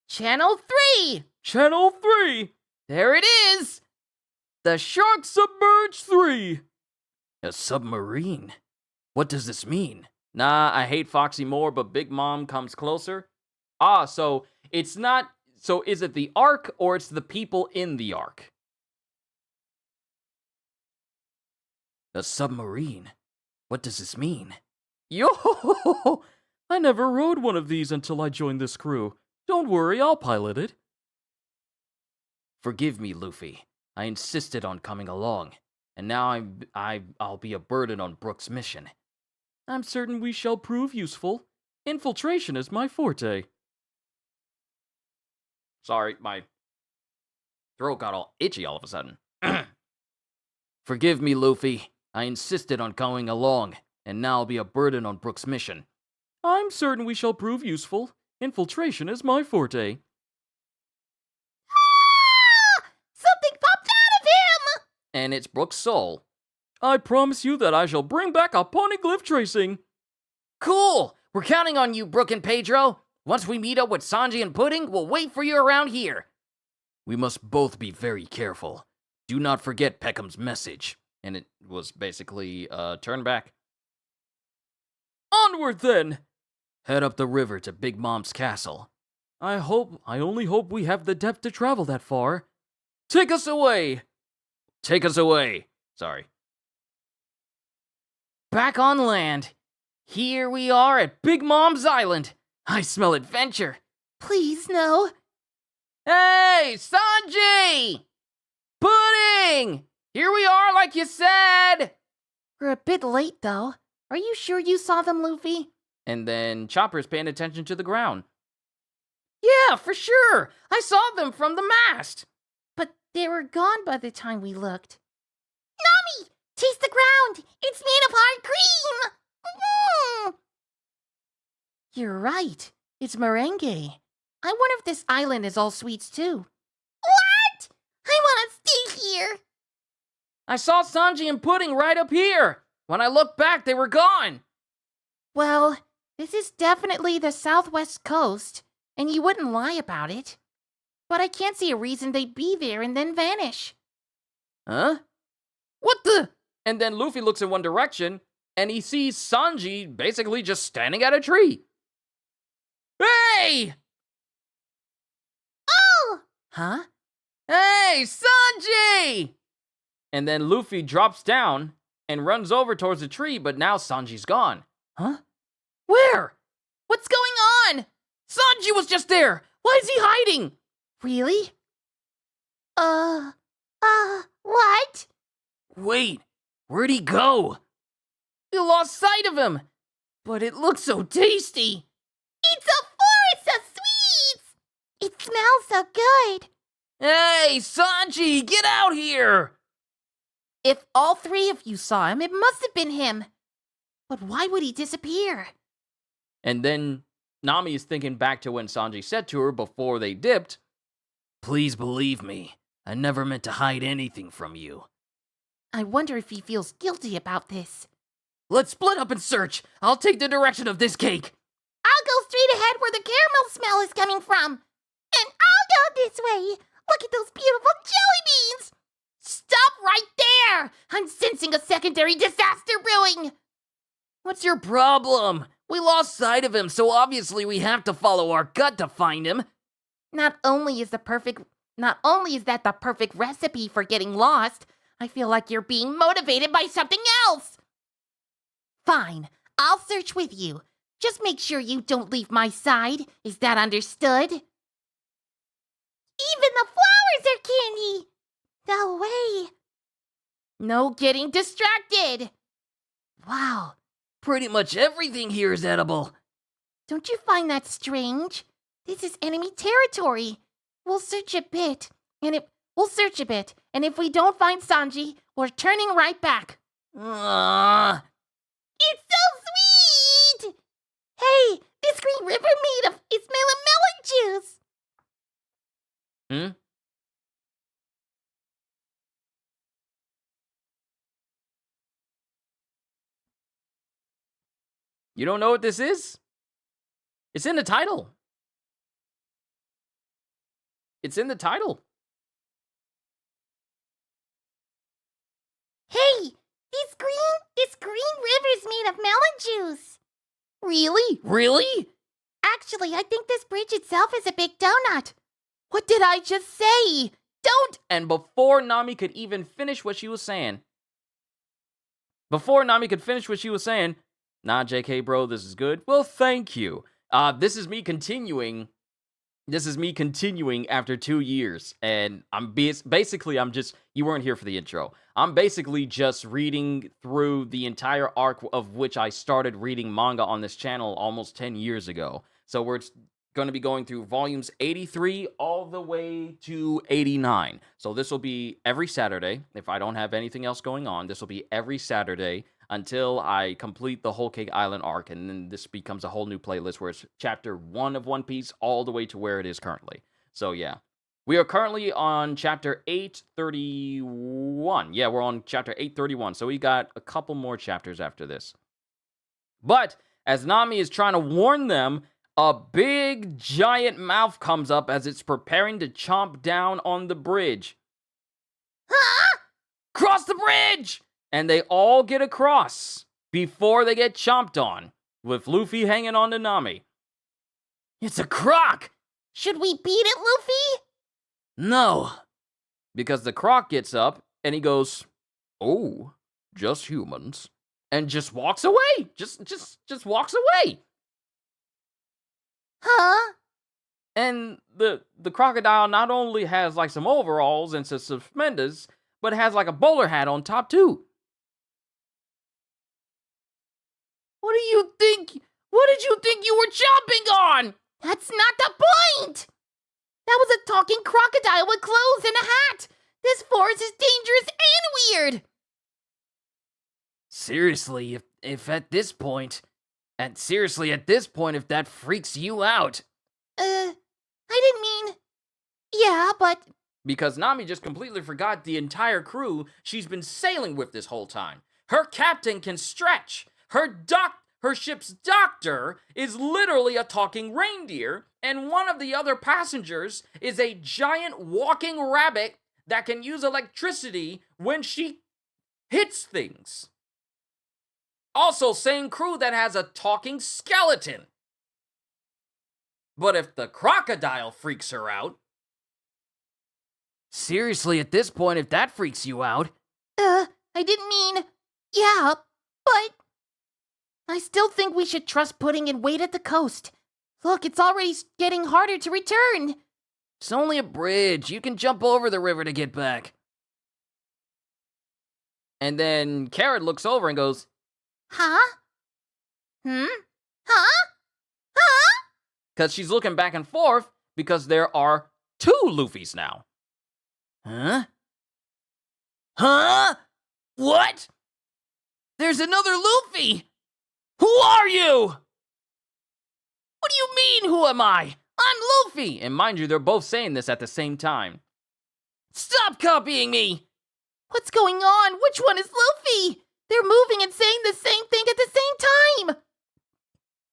Channel 3! Channel 3! There it is! The Shark Submerged 3! A submarine? What does this mean? Nah, I hate Foxy more, but Big Mom comes closer. So it's not... So is it the arc, or it's the people in the arc? A submarine? What does this mean? Yo! I never rode one of these until I joined this crew. Don't worry, I'll pilot it. Forgive me, Luffy. I insisted on coming along, and now I'll be a burden on Brook's mission. I'm certain we shall prove useful. Infiltration is my forte. Sorry, my throat got all itchy all of a sudden. Forgive me, Luffy. I insisted on going along, and now I'll be a burden on Brook's mission. I'm certain we shall prove useful. Infiltration is my forte. Something popped out of him! And it's Brook's soul. I promise you that I shall bring back a poneglyph tracing. Cool! We're counting on you, Brook and Pedro. Once we meet up with Sanji and Pudding, we'll wait for you around here. We must both be very careful. Do not forget Peckham's message. And it was basically, turn back. Onward, then! Head up the river to Big Mom's castle. I only hope we have the depth to travel that far. Take us away! Take us away. Sorry. Back on land. Here we are at Big Mom's Island. I smell adventure. Please, no. Hey, Sanji! Pudding! Here we are, like you said! We're a bit late, though. Are you sure you saw them, Luffy? And then Chopper's paying attention to the ground. Yeah, for sure! I saw them from the mast! But they were gone by the time we looked. Nami! Taste the ground! It's made of hard cream! You're right. It's merengue. I wonder if this island is all sweets too. What? I want to stay here. I saw Sanji and Pudding right up here. When I looked back, they were gone. Well, this is definitely the southwest coast, and you wouldn't lie about it. But I can't see a reason they'd be there and then vanish. Huh? What the? And then Luffy looks in one direction, and he sees Sanji basically just standing at a tree. Hey! Oh! Huh? Hey, Sanji! And then Luffy drops down and runs over towards the tree, but now Sanji's gone. Huh? Where? What's going on? Sanji was just there. Why is he hiding? Really? What? Wait, where'd he go? We lost sight of him. But it looks so tasty. It's a forest of sweets! It smells so good. Hey, Sanji, get out here! If all three of you saw him, it must have been him. But why would he disappear? And then Nami is thinking back to when Sanji said to her before they dipped, "Please believe me, I never meant to hide anything from you." I wonder if he feels guilty about this. Let's split up and search. I'll take the direction of this cake. I'll go straight ahead where the caramel smell is coming from. And I'll go this way. Look at those beautiful jelly beans. Stop right there! I'm sensing a secondary disaster brewing! What's your problem? We lost sight of him, so obviously we have to follow our gut to find him. Not only is that the perfect recipe for getting lost, I feel like you're being motivated by something else. Fine, I'll search with you. Just make sure you don't leave my side. Is that understood? Even the flowers are candy. No way. No getting distracted. Wow, Pretty much everything here is edible. don't you find that strange? This is enemy territory. We'll search a bit, and if we don't find Sanji, we're turning right back. It's so sweet. Hey, this green river made of is melon juice. You don't know what this is? It's in the title. It's in the title. Hey, this green river's made of melon juice. Really? Really? Actually, I think this bridge itself is a big donut. What did I just say? Don't! And before Nami could even finish what she was saying, nah, JK, bro, this is good. Well, thank you. This is me continuing after 2 years, and I'm just, you weren't here for the intro. I'm basically just reading through the entire arc of which I started reading manga on this channel almost 10 years ago. So we're going to be going through volumes 83 all the way to 89. So this will be every Saturday. If I don't have anything else going on, this will be every Saturday until I complete the Whole Cake Island arc, and then this becomes a whole new playlist where it's chapter 1 of One Piece all the way to where it is currently. So yeah, we are currently on chapter 831. Yeah, we're on chapter 831, so we got a couple more chapters after this. But as Nami is trying to warn them, a big giant mouth comes up as it's preparing to chomp down on the bridge. Huh? Cross the bridge! And they all get across before they get chomped on, with Luffy hanging on to Nami. It's a croc! Should we beat it, Luffy? No. Because the croc gets up and he goes, "Oh, just humans." And just walks away. Just walks away. Huh? And the crocodile not only has like some overalls and some suspenders, but has like a bowler hat on top too. What do you think? What did you think you were chomping on? That's not the point! That was a talking crocodile with clothes and a hat! This forest is dangerous and weird! Seriously, if at this point, And seriously, at this point, if that freaks you out. I didn't mean... Yeah, but... Because Nami just completely forgot the entire crew she's been sailing with this whole time. Her captain can stretch. Her ship's doctor is literally a talking reindeer, and one of the other passengers is a giant walking rabbit that can use electricity when she hits things. Also, same crew that has a talking skeleton. But if the crocodile freaks her out... Seriously, at this point, if that freaks you out. I didn't mean... Yeah, but... I still think we should trust Pudding and wait at the coast. Look, it's already getting harder to return. It's only a bridge. You can jump over the river to get back. And then Carrot looks over and goes, Huh? Hmm? Huh? Huh? because she's looking back and forth because there are 2 Luffys now. Huh? Huh? What? There's another Luffy! Who are you? What do you mean, who am I? I'm Luffy! And mind you, they're both saying this at the same time. Stop copying me! What's going on? Which one is Luffy? They're moving and saying the same thing at the same time.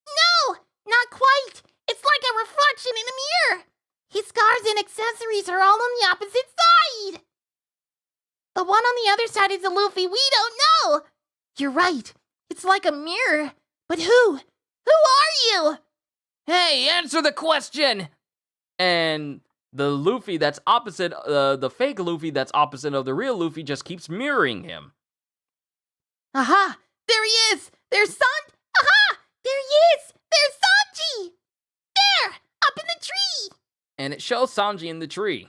No, not quite. It's like a reflection in a mirror. His scars and accessories are all on the opposite side. The one on the other side is a Luffy we don't know. You're right. It's like a mirror. But who? Who are you? Hey, answer the question! And the Luffy that's opposite, the fake Luffy that's opposite of the real Luffy just keeps mirroring him. Aha! There he is! There's Aha! There he is! There's Sanji! There! Up in the tree! And it shows Sanji in the tree.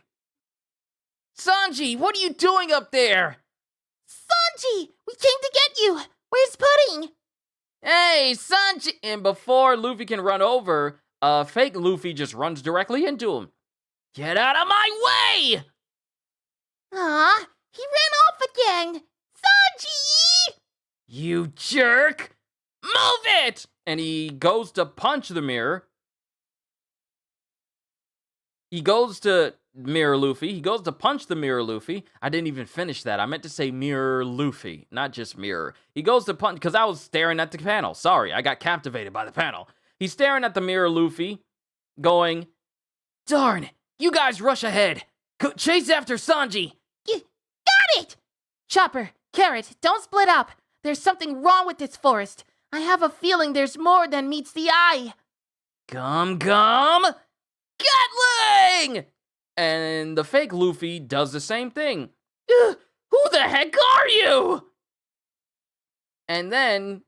Sanji, what are you doing up there? Sanji! We came to get you! Where's Pudding? Hey, Sanji! And before Luffy can run over, fake Luffy just runs directly into him. Get out of my way! Aw, he ran off again! Sanji! You jerk! Move it! And he goes to punch the mirror. He goes to mirror Luffy. He goes to punch the mirror Luffy. I didn't even finish that. I meant to say mirror Luffy, not just mirror. He goes to punch, because I was staring at the panel. Sorry, I got captivated by the panel. He's staring at the mirror Luffy, going, Darn, you guys rush ahead. Chase after Sanji. Got it! Chopper, Carrot, don't split up. There's something wrong with this forest. I have a feeling there's more than meets the eye. Gum Gum! Gatling! and the fake Luffy does the same thing. Who the heck are you? And then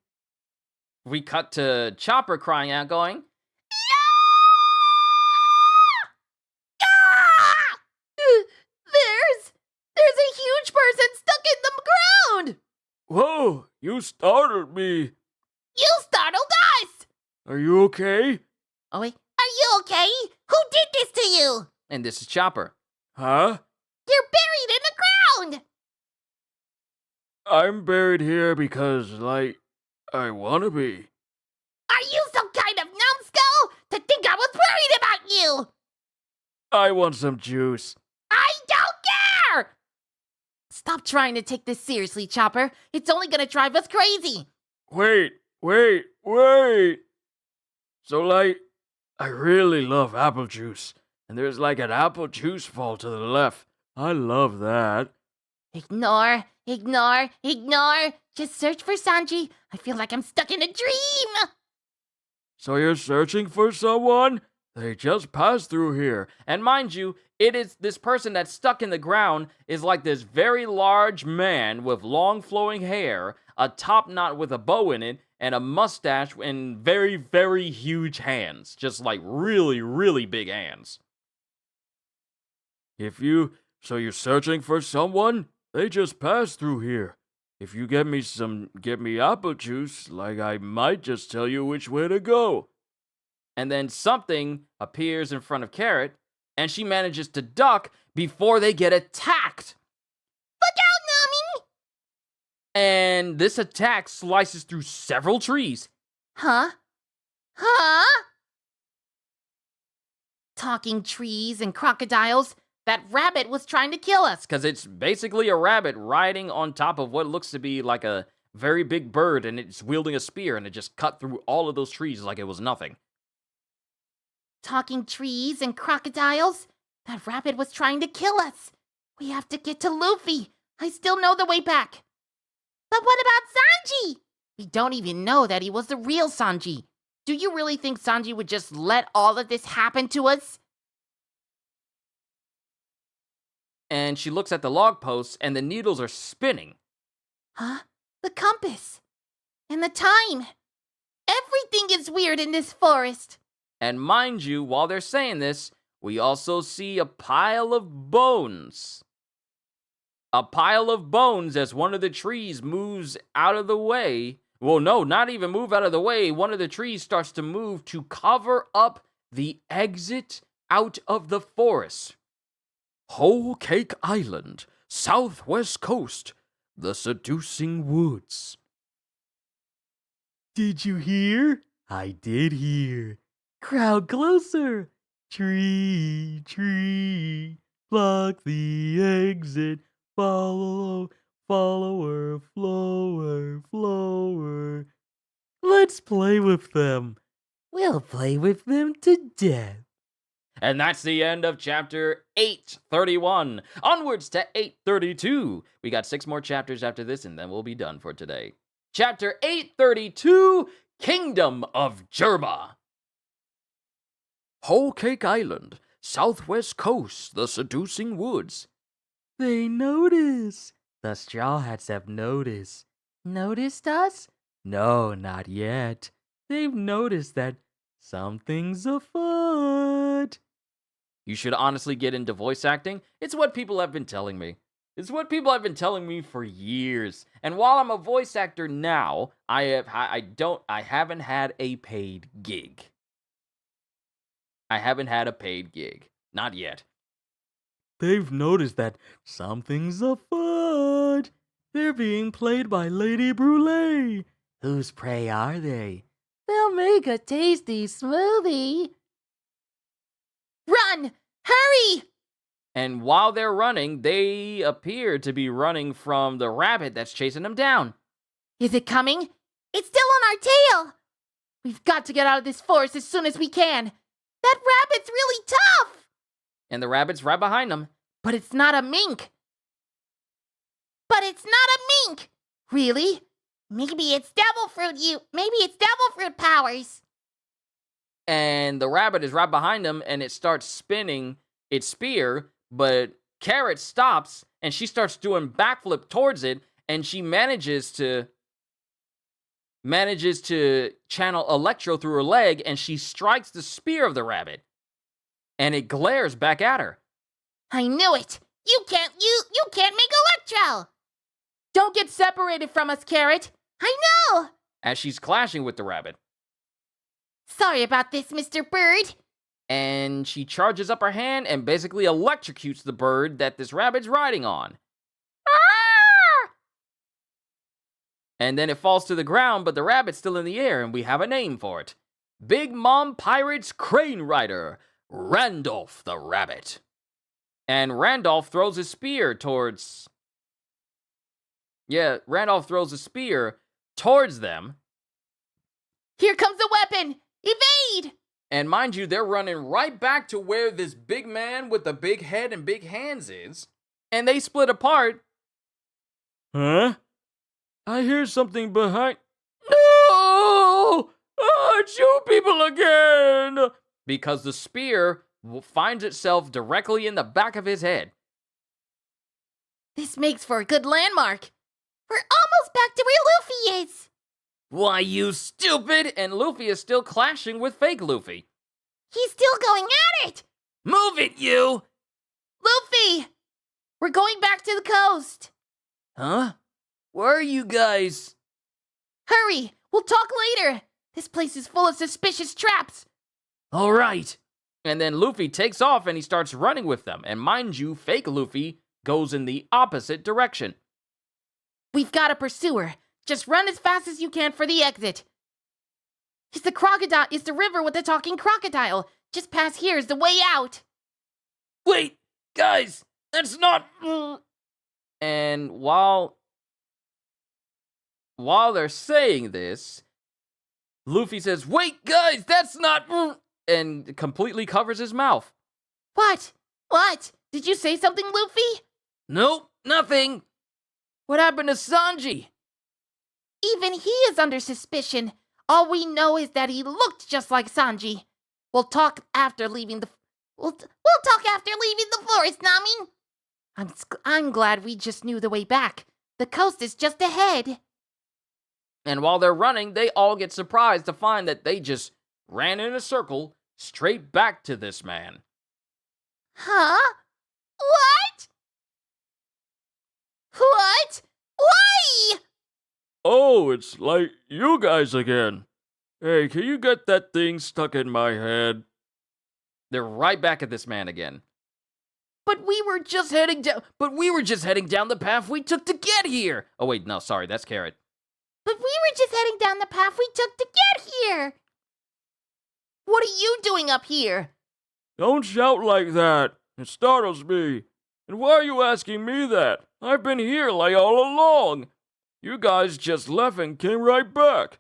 we cut to Chopper crying out, going, There's a huge person stuck in the ground! Whoa, you startled me. You startled us! Are you okay? Oh, wait. Are you okay? Who did this to you? and this is Chopper. Huh? You're buried in the ground! I'm buried here because, I wanna be. Are you some kind of numbskull to think I was worried about you? I want some juice. I don't care! Stop trying to take this seriously, Chopper. It's only gonna drive us crazy. Wait. So, I really love apple juice. And there's an apple juice fall to the left. I love that. Ignore. Just search for Sanji. I feel like I'm stuck in a dream. So you're searching for someone? They just passed through here. And mind you, it is this person that's stuck in the ground is like this very large man with long flowing hair, a top knot with a bow in it, and a mustache and very, very huge hands. Just really, really big hands. So you're searching for someone? They just passed through here. If you get me apple juice, I might just tell you which way to go. And then something appears in front of Carrot, and she manages to duck before they get attacked. Look out, Nami! And this attack slices through several trees. Huh? Huh? Talking trees and crocodiles. That rabbit was trying to kill us. Because it's basically a rabbit riding on top of what looks to be like a very big bird, and it's wielding a spear, and it just cut through all of those trees like it was nothing. Talking trees and crocodiles. That rabbit was trying to kill us. We have to get to Luffy. I still know the way back. But what about Sanji? We don't even know that he was the real Sanji. Do you really think Sanji would just let all of this happen to us? And she looks at the log posts, and the needles are spinning. Huh? The compass. And the time. Everything is weird in this forest. And mind you, while they're saying this, we also see a pile of bones. A pile of bones as one of the trees moves out of the way. Well, no, not even move out of the way. One of the trees starts to move to cover up the exit out of the forest. Whole Cake Island, southwest coast, the seducing woods. Did you hear? I did hear. Crowd closer. Tree, tree, block the exit. Follow, follower, flower, flower. Let's play with them. We'll play with them to death. And that's the end of chapter 831. Onwards to 832. We got 6 more chapters after this, and then we'll be done for today. Chapter 832, Kingdom of Germa. Whole Cake Island, southwest coast, the seducing woods. They notice. The Straw Hats have noticed. Noticed us? No, not yet. They've noticed that something's afoot. You should honestly get into voice acting. It's what people have been telling me. It's what people have been telling me for years. And while I'm a voice actor now, I haven't had a paid gig. I haven't had a paid gig. Not yet. They've noticed that something's afoot. They're being played by Lady Brûlée. Whose prey are they? They'll make a tasty smoothie. Run! Hurry! And while they're running, they appear to be running from the rabbit that's chasing them down. Is it coming? It's still on our tail. We've got to get out of this forest as soon as we can. That rabbit's really tough. And the rabbit's right behind them. But it's not a mink. But it's not a mink. Really? Maybe it's devil fruit powers. And the rabbit is right behind them, and it starts spinning its spear, but Carrot stops, and she starts doing backflip towards it, and she manages to channel Electro through her leg, and she strikes the spear of the rabbit, and it glares back at her. I knew it. You can't make Electro. Don't get separated from us, Carrot. I know. As she's clashing with the rabbit. Sorry about this, Mr. Bird. And she charges up her hand and basically electrocutes the bird that this rabbit's riding on. Ah! And then it falls to the ground, but the rabbit's still in the air, and we have a name for it. Big Mom Pirate's Crane Rider, Randolph the Rabbit. And Randolph throws his spear towards... Yeah, Randolph throws a spear towards them. Here comes the weapon! Evade! And mind you, they're running right back to where this big man with the big head and big hands is. And they split apart. Huh? I hear something behind... No! It's you people again! Because the spear finds itself directly in the back of his head. This makes for a good landmark. We're almost back to where Luffy is. Why, you stupid! And Luffy is still clashing with fake Luffy. He's still going at it. Move it, you! Luffy! We're going back to the coast. Huh? Where are you guys? Hurry! We'll talk later. This place is full of suspicious traps. All right. And then Luffy takes off and he starts running with them. And mind you, fake Luffy goes in the opposite direction. We've got a pursuer. Just run as fast as you can for the exit. It's the crocodile. It's the river with the talking crocodile. Just past here is the way out. Wait, guys, that's not. And while they're saying this, Luffy says, "Wait, guys, that's not," and completely covers his mouth. What? What? Did you say something, Luffy? Nope, nothing. What happened to Sanji? Even he is under suspicion. All we know is that he looked just like Sanji. We'll talk after leaving the. We'll talk after leaving the forest, Nami. I'm glad we just knew the way back. The coast is just ahead. And while they're running, they all get surprised to find that they just ran in a circle straight back to this man. Huh? What? What? Why? Oh, it's like you guys again. Hey, can you get that thing stuck in my head? They're right back at this man again. But we were just heading down the path we took to get here. Oh wait, no, sorry, that's Carrot. But we were just heading down the path we took to get here. What are you doing up here? Don't shout like that. It startles me. And why are you asking me that? I've been here like all along. You guys just left and came right back.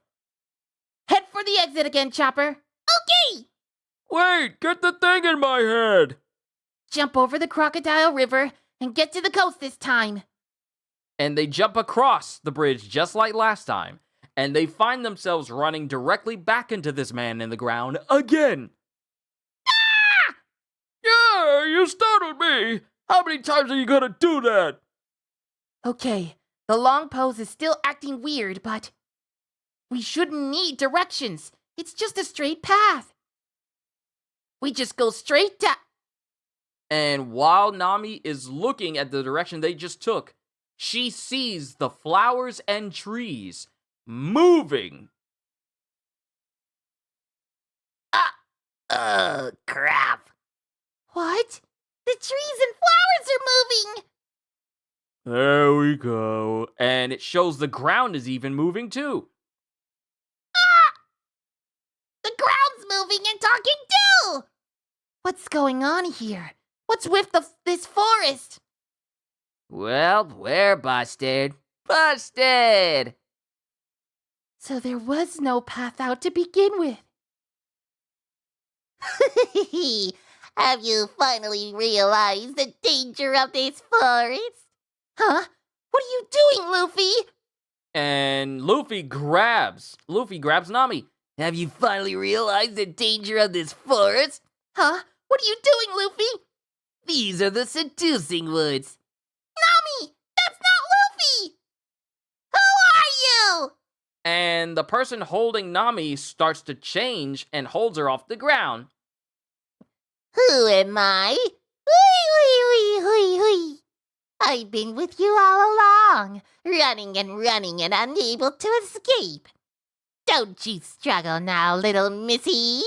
Head for the exit again, Chopper. Okay. Wait, get the thing in my head. Jump over the Crocodile River and get to the coast this time. And they jump across the bridge just like last time. And they find themselves running directly back into this man in the ground again. Ah! Yeah, you startled me. How many times are you gonna do that? Okay, the long pose is still acting weird, but we shouldn't need directions. It's just a straight path. We just go straight down. And while Nami is looking at the direction they just took, she sees the flowers and trees moving. Oh, crap. What? The trees and flowers are moving. There we go. And it shows the ground is even moving too. The ground's moving and talking too. What's going on here? What's with this forest? Well, we're busted. Busted! So there was no path out to begin with. Have you finally realized the danger of this forest? Huh? What are you doing, Luffy? And Luffy grabs Nami. Have you finally realized the danger of this forest? Huh? What are you doing, Luffy? These are the seducing woods. Nami, that's not Luffy. Who are you? And the person holding Nami starts to change and holds her off the ground. Who am I? Hui. I've been with you all along, running and unable to escape. Don't you struggle now, little missy.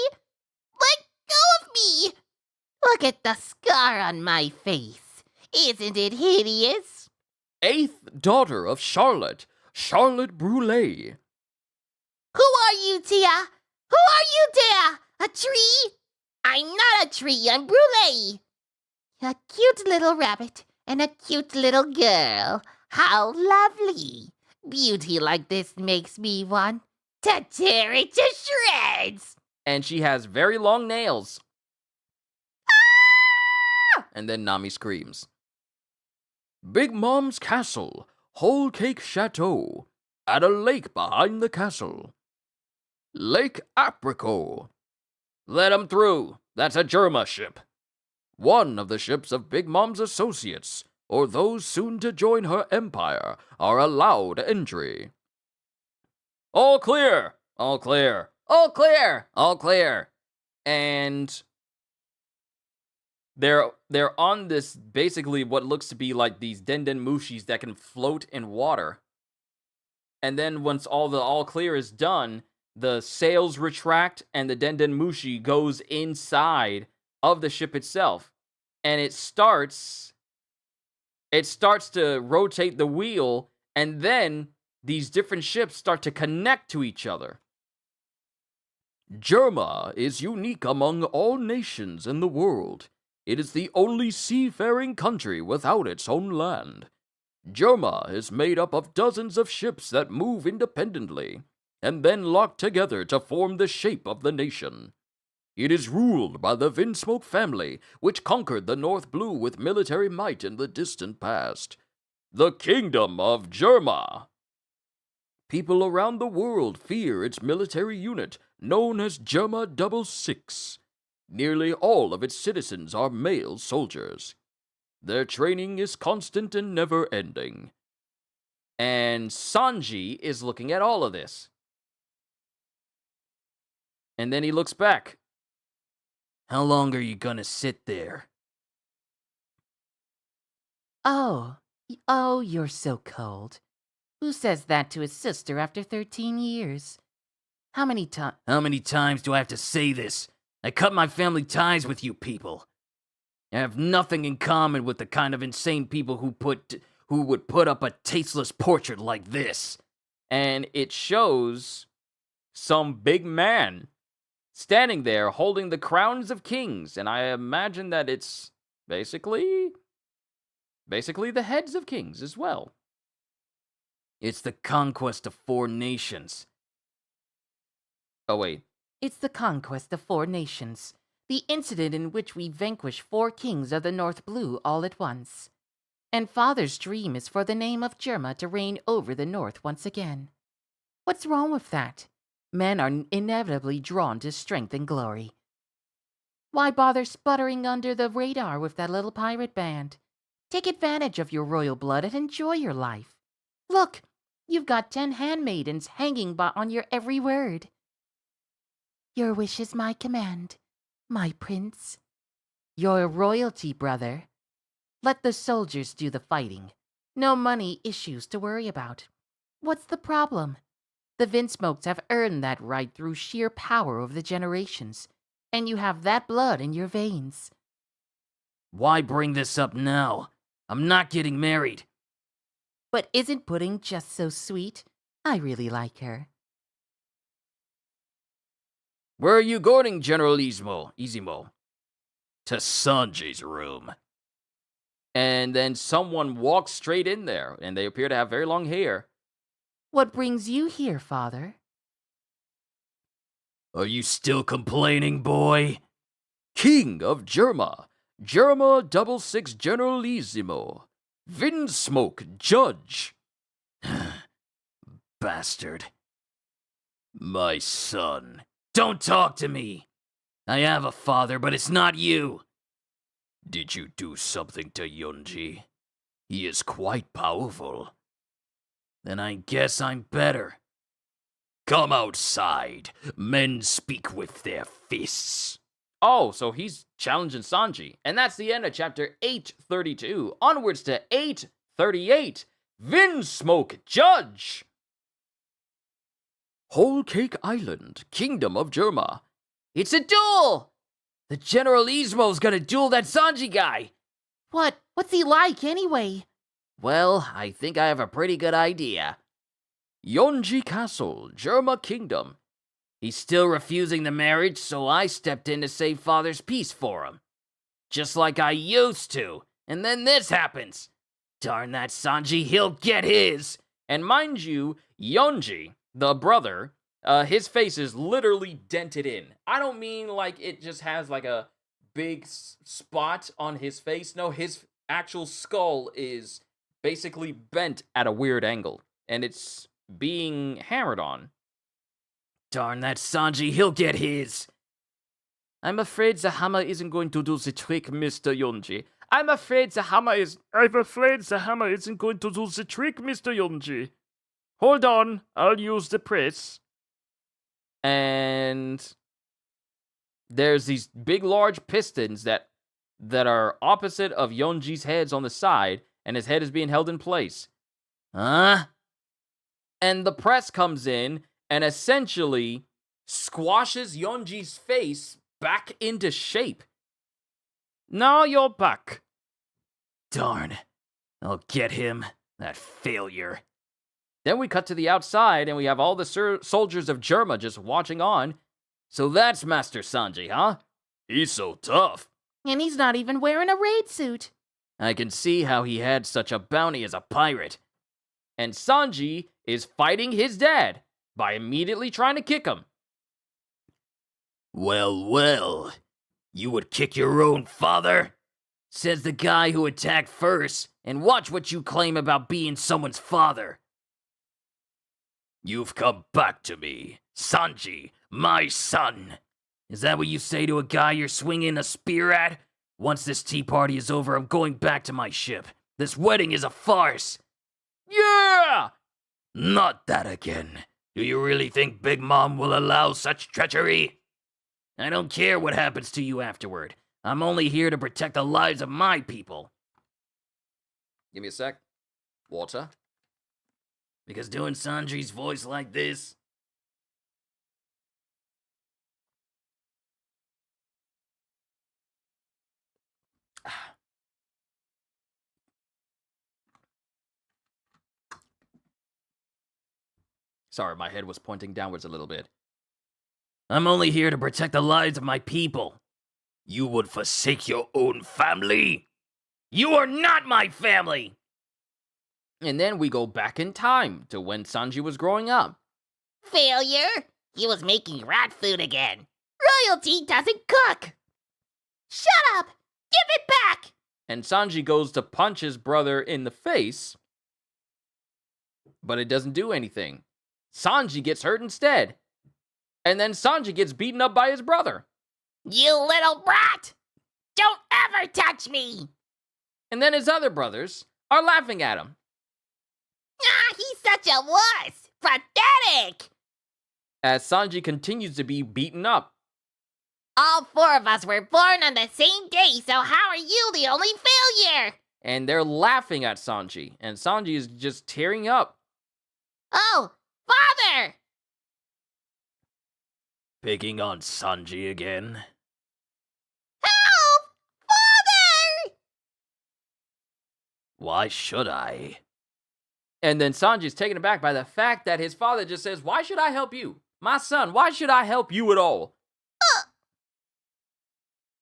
Let go of me. Look at the scar on my face. Isn't it hideous? 8th daughter of Charlotte Brule. Who are you, Tia? Who are you, Tia? A tree? I'm not a tree, I'm Brule. A cute little rabbit and a cute little girl. How lovely. Beauty like this makes me want to tear it to shreds. And she has very long nails. And then Nami screams. Big Mom's Castle, Whole Cake Chateau, at a lake behind the castle. Lake Apricot. Let 'em through. That's a Germa ship. One of the ships of Big Mom's associates, or those soon to join her empire, are allowed entry. All clear! All clear! All clear! All clear! And they're on this, basically what looks to be like these denden mushis that can float in water. And then once all clear is done, the sails retract and the denden mushi goes inside of the ship itself. And it starts to rotate the wheel, and then these different ships start to connect to each other. Germa is unique among all nations in the world. It is the only seafaring country without its own land. Germa is made up of dozens of ships that move independently, and then lock together to form the shape of the nation. It is ruled by the Vinsmoke family, which conquered the North Blue with military might in the distant past. The Kingdom of Germa. People around the world fear its military unit, known as Germa 66. Nearly all of its citizens are male soldiers. Their training is constant and never-ending. And Sanji is looking at all of this. And then he looks back. How long are you gonna sit there? Oh, you're so cold. Who says that to his sister after 13 years? How many times do I have to say this? I cut my family ties with you people. I have nothing in common with the kind of insane people who would put up a tasteless portrait like this. And it shows some big man standing there holding the crowns of kings. And I imagine that it's basically the heads of kings as well. It's the conquest of 4 nations. Oh, wait. It's the conquest of 4 nations. The incident in which we vanquish 4 kings of the North Blue all at once. And Father's dream is for the name of Germa to reign over the North once again. What's wrong with that? Men are inevitably drawn to strength and glory. Why bother sputtering under the radar with that little pirate band? Take advantage of your royal blood and enjoy your life. Look, you've got 10 handmaidens hanging on your every word. Your wish is my command, my prince. Your royalty, brother. Let the soldiers do the fighting. No money issues to worry about. What's the problem? The Vinsmokes have earned that right through sheer power over the generations, and you have that blood in your veins. Why bring this up now? I'm not getting married. But isn't Pudding just so sweet? I really like her. Where are you going, General Izimo? To Sanji's room. And then someone walks straight in there, and they appear to have very long hair. What brings you here, Father? Are you still complaining, boy? King of Germa, Germa 66 Generalissimo, Vinsmoke Judge. Bastard. My son. Don't talk to me. I have a father, but it's not you. Did you do something to Yonji? He is quite powerful. Then I guess I'm better. Come outside. Men speak with their fists. Oh, so he's challenging Sanji. And that's the end of chapter 832. Onwards to 838. Vinsmoke Judge. Whole Cake Island, Kingdom of Germa. It's a duel! The General Izmo's gonna duel that Sanji guy. What's he like, anyway? Well, I think I have a pretty good idea. Yonji Castle, Germa Kingdom. He's still refusing the marriage, so I stepped in to save Father's peace for him. Just like I used to. And then this happens. Darn that Sanji, he'll get his. And mind you, Yonji, the brother, his face is literally dented in. I don't mean like it just has like a big spot on his face. No, his actual skull is basically bent at a weird angle. And it's being hammered on. Darn that Sanji, he'll get his. I'm afraid the hammer isn't going to do the trick, Mr. Yonji. I'm afraid the hammer isn't going to do the trick, Mr. Yonji. Hold on, I'll use the press. And there's these big, large pistons that are opposite of Yonji's heads on the side, and his head is being held in place. Huh? And the press comes in and essentially squashes Yonji's face back into shape. Now you're back. Darn. I'll get him. That failure. Then we cut to the outside, and we have all the soldiers of Germa just watching on. So that's Master Sanji, huh? He's so tough. And he's not even wearing a raid suit. I can see how he had such a bounty as a pirate. And Sanji is fighting his dad by immediately trying to kick him. Well, well. You would kick your own father? Says the guy who attacked first, and watch what you claim about being someone's father. You've come back to me, Sanji, my son. Is that what you say to a guy you're swinging a spear at? Once this tea party is over, I'm going back to my ship. This wedding is a farce. Yeah! Not that again. Do you really think Big Mom will allow such treachery? I don't care what happens to you afterward. I'm only here to protect the lives of my people. Give me a sec. Water. Because doing Sanji's voice like this... Sorry, my head was pointing downwards a little bit. I'm only here to protect the lives of my people. You would forsake your own family? You are not my family! And then we go back in time to when Sanji was growing up. Failure? He was making rat food again. Royalty doesn't cook. Shut up! Give it back! And Sanji goes to punch his brother in the face, but it doesn't do anything. Sanji gets hurt instead. And then Sanji gets beaten up by his brother. You little brat! Don't ever touch me! And then his other brothers are laughing at him. Ah, he's such a wuss! Pathetic! As Sanji continues to be beaten up. All four of us were born on the same day, so how are you the only failure? And they're laughing at Sanji. And Sanji is just tearing up. Oh, father! Picking on Sanji again? Help! Father! Why should I? And then Sanji's taken aback by the fact that his father just says, "Why should I help you? My son, why should I help you at all?"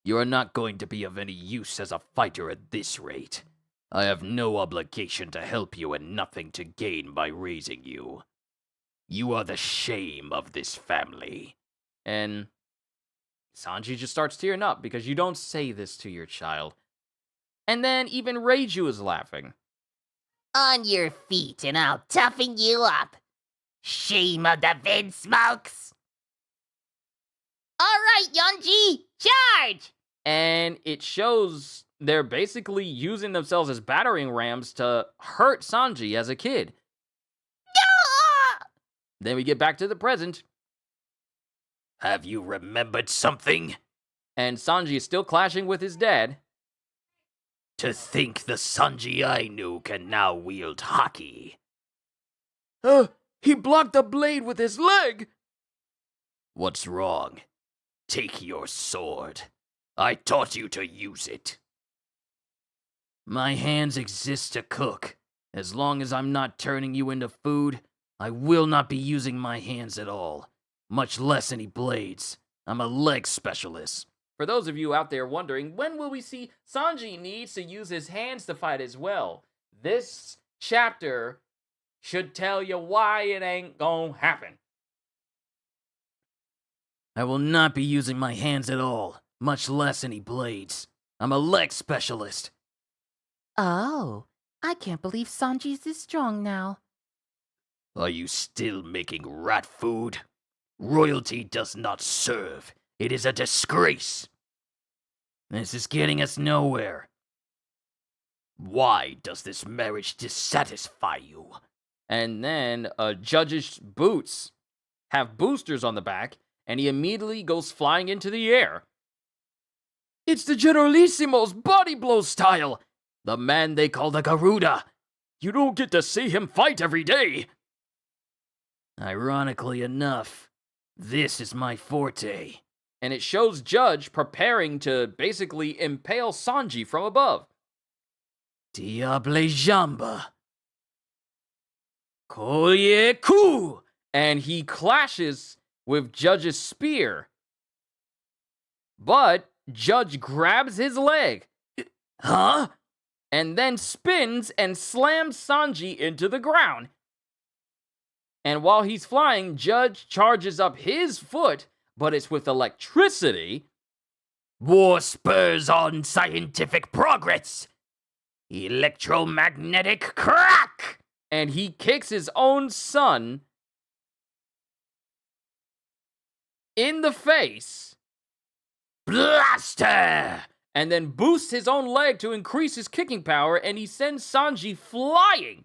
You are not going to be of any use as a fighter at this rate. I have no obligation to help you and nothing to gain by raising you. You are the shame of this family. And Sanji just starts tearing up because you don't say this to your child. And then even Reiju is laughing. On your feet and I'll toughen you up. Shame of the Vid Smokes. All right, Yonji, charge! And it shows they're basically using themselves as battering rams to hurt Sanji as a kid. Ah! Then we get back to the present. Have you remembered something? And Sanji is still clashing with his dad. To think the Sanji I knew can now wield haki. He blocked the blade with his leg. What's wrong? Take your sword. I taught you to use it. My hands exist to cook. As long as I'm not turning you into food, I will not be using my hands at all, much less any blades. I'm a leg specialist. For those of you out there wondering, when will we see Sanji needs to use his hands to fight as well? This chapter should tell you why it ain't gonna happen. I will not be using my hands at all, much less any blades. I'm a leg specialist. Oh, I can't believe Sanji's this strong now. Are you still making rat food? Royalty does not serve. It is a disgrace. This is getting us nowhere. Why does this marriage dissatisfy you? And then Judge's boots have boosters on the back, and he immediately goes flying into the air. It's the Generalissimo's body blow style. The man they call the Garuda. You don't get to see him fight every day. Ironically enough, this is my forte. And it shows Judge preparing to basically impale Sanji from above. Diable Jamba. Kolye Ku! And he clashes with Judge's spear But Judge grabs his leg. Huh? And then spins and slams Sanji into the ground. And while he's flying, Judge charges up his foot, but it's with electricity. War spurs on scientific progress. Electromagnetic crack! And he kicks his own son in the face. Blaster! And then boosts his own leg to increase his kicking power, and he sends Sanji flying.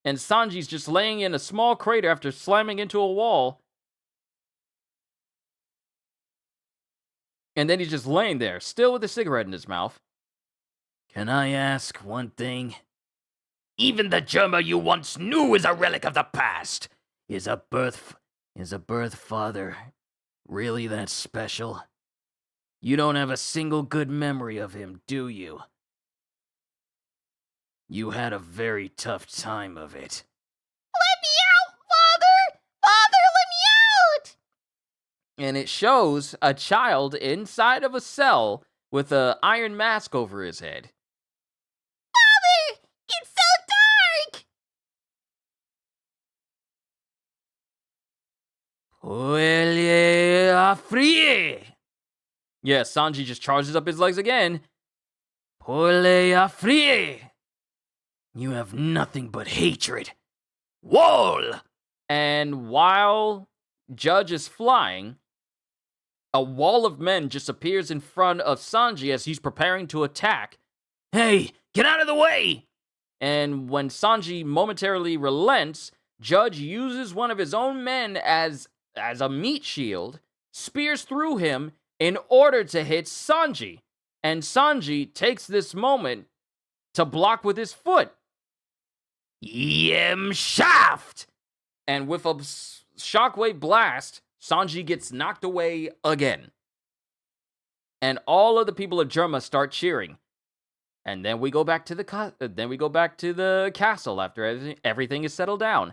And Sanji's just laying in a small crater after slamming into a wall. And then he's just laying there, still with a cigarette in his mouth. Can I ask one thing? Even the Germa you once knew is a relic of the past. Is a birth father really that special? You don't have a single good memory of him, do you? You had a very tough time of it. Let me out, Father! Father, let me out! And it shows a child inside of a cell with an iron mask over his head. Father! It's so dark! Frie! Yeah, Sanji just charges up his legs again. Frie! You have nothing but hatred. Wall! And while Judge is flying, a wall of men just appears in front of Sanji as he's preparing to attack. Hey, get out of the way! And when Sanji momentarily relents, Judge uses one of his own men as a meat shield, spears through him in order to hit Sanji. And Sanji takes this moment to block with his foot. Yem shaft! And with a shockwave blast, Sanji gets knocked away again. And all of the people of Germa start cheering. And then we go back to the castle after everything is settled down.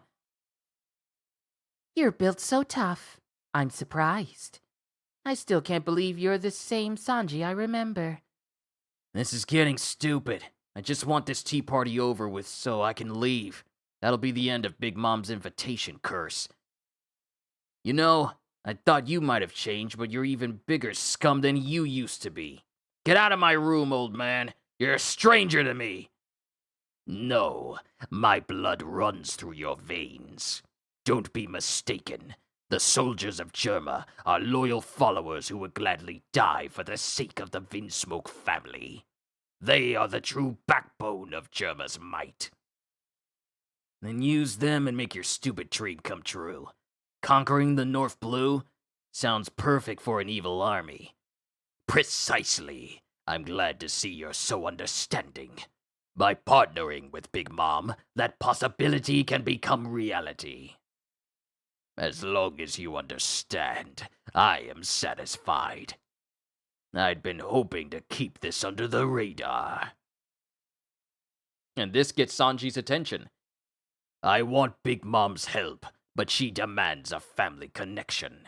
You're built so tough. I'm surprised. I still can't believe you're the same Sanji I remember. This is getting stupid. I just want this tea party over with so I can leave. That'll be the end of Big Mom's invitation curse. You know, I thought you might have changed, but you're even bigger scum than you used to be. Get out of my room, old man. You're a stranger to me. No, my blood runs through your veins. Don't be mistaken. The soldiers of Germa are loyal followers who would gladly die for the sake of the Vinsmoke family. They are the true backbone of Germa's might. Then use them and make your stupid dream come true. Conquering the North Blue sounds perfect for an evil army. Precisely. I'm glad to see you're so understanding. By partnering with Big Mom, that possibility can become reality. As long as you understand, I am satisfied. I'd been hoping to keep this under the radar. And this gets Sanji's attention. I want Big Mom's help, but she demands a family connection.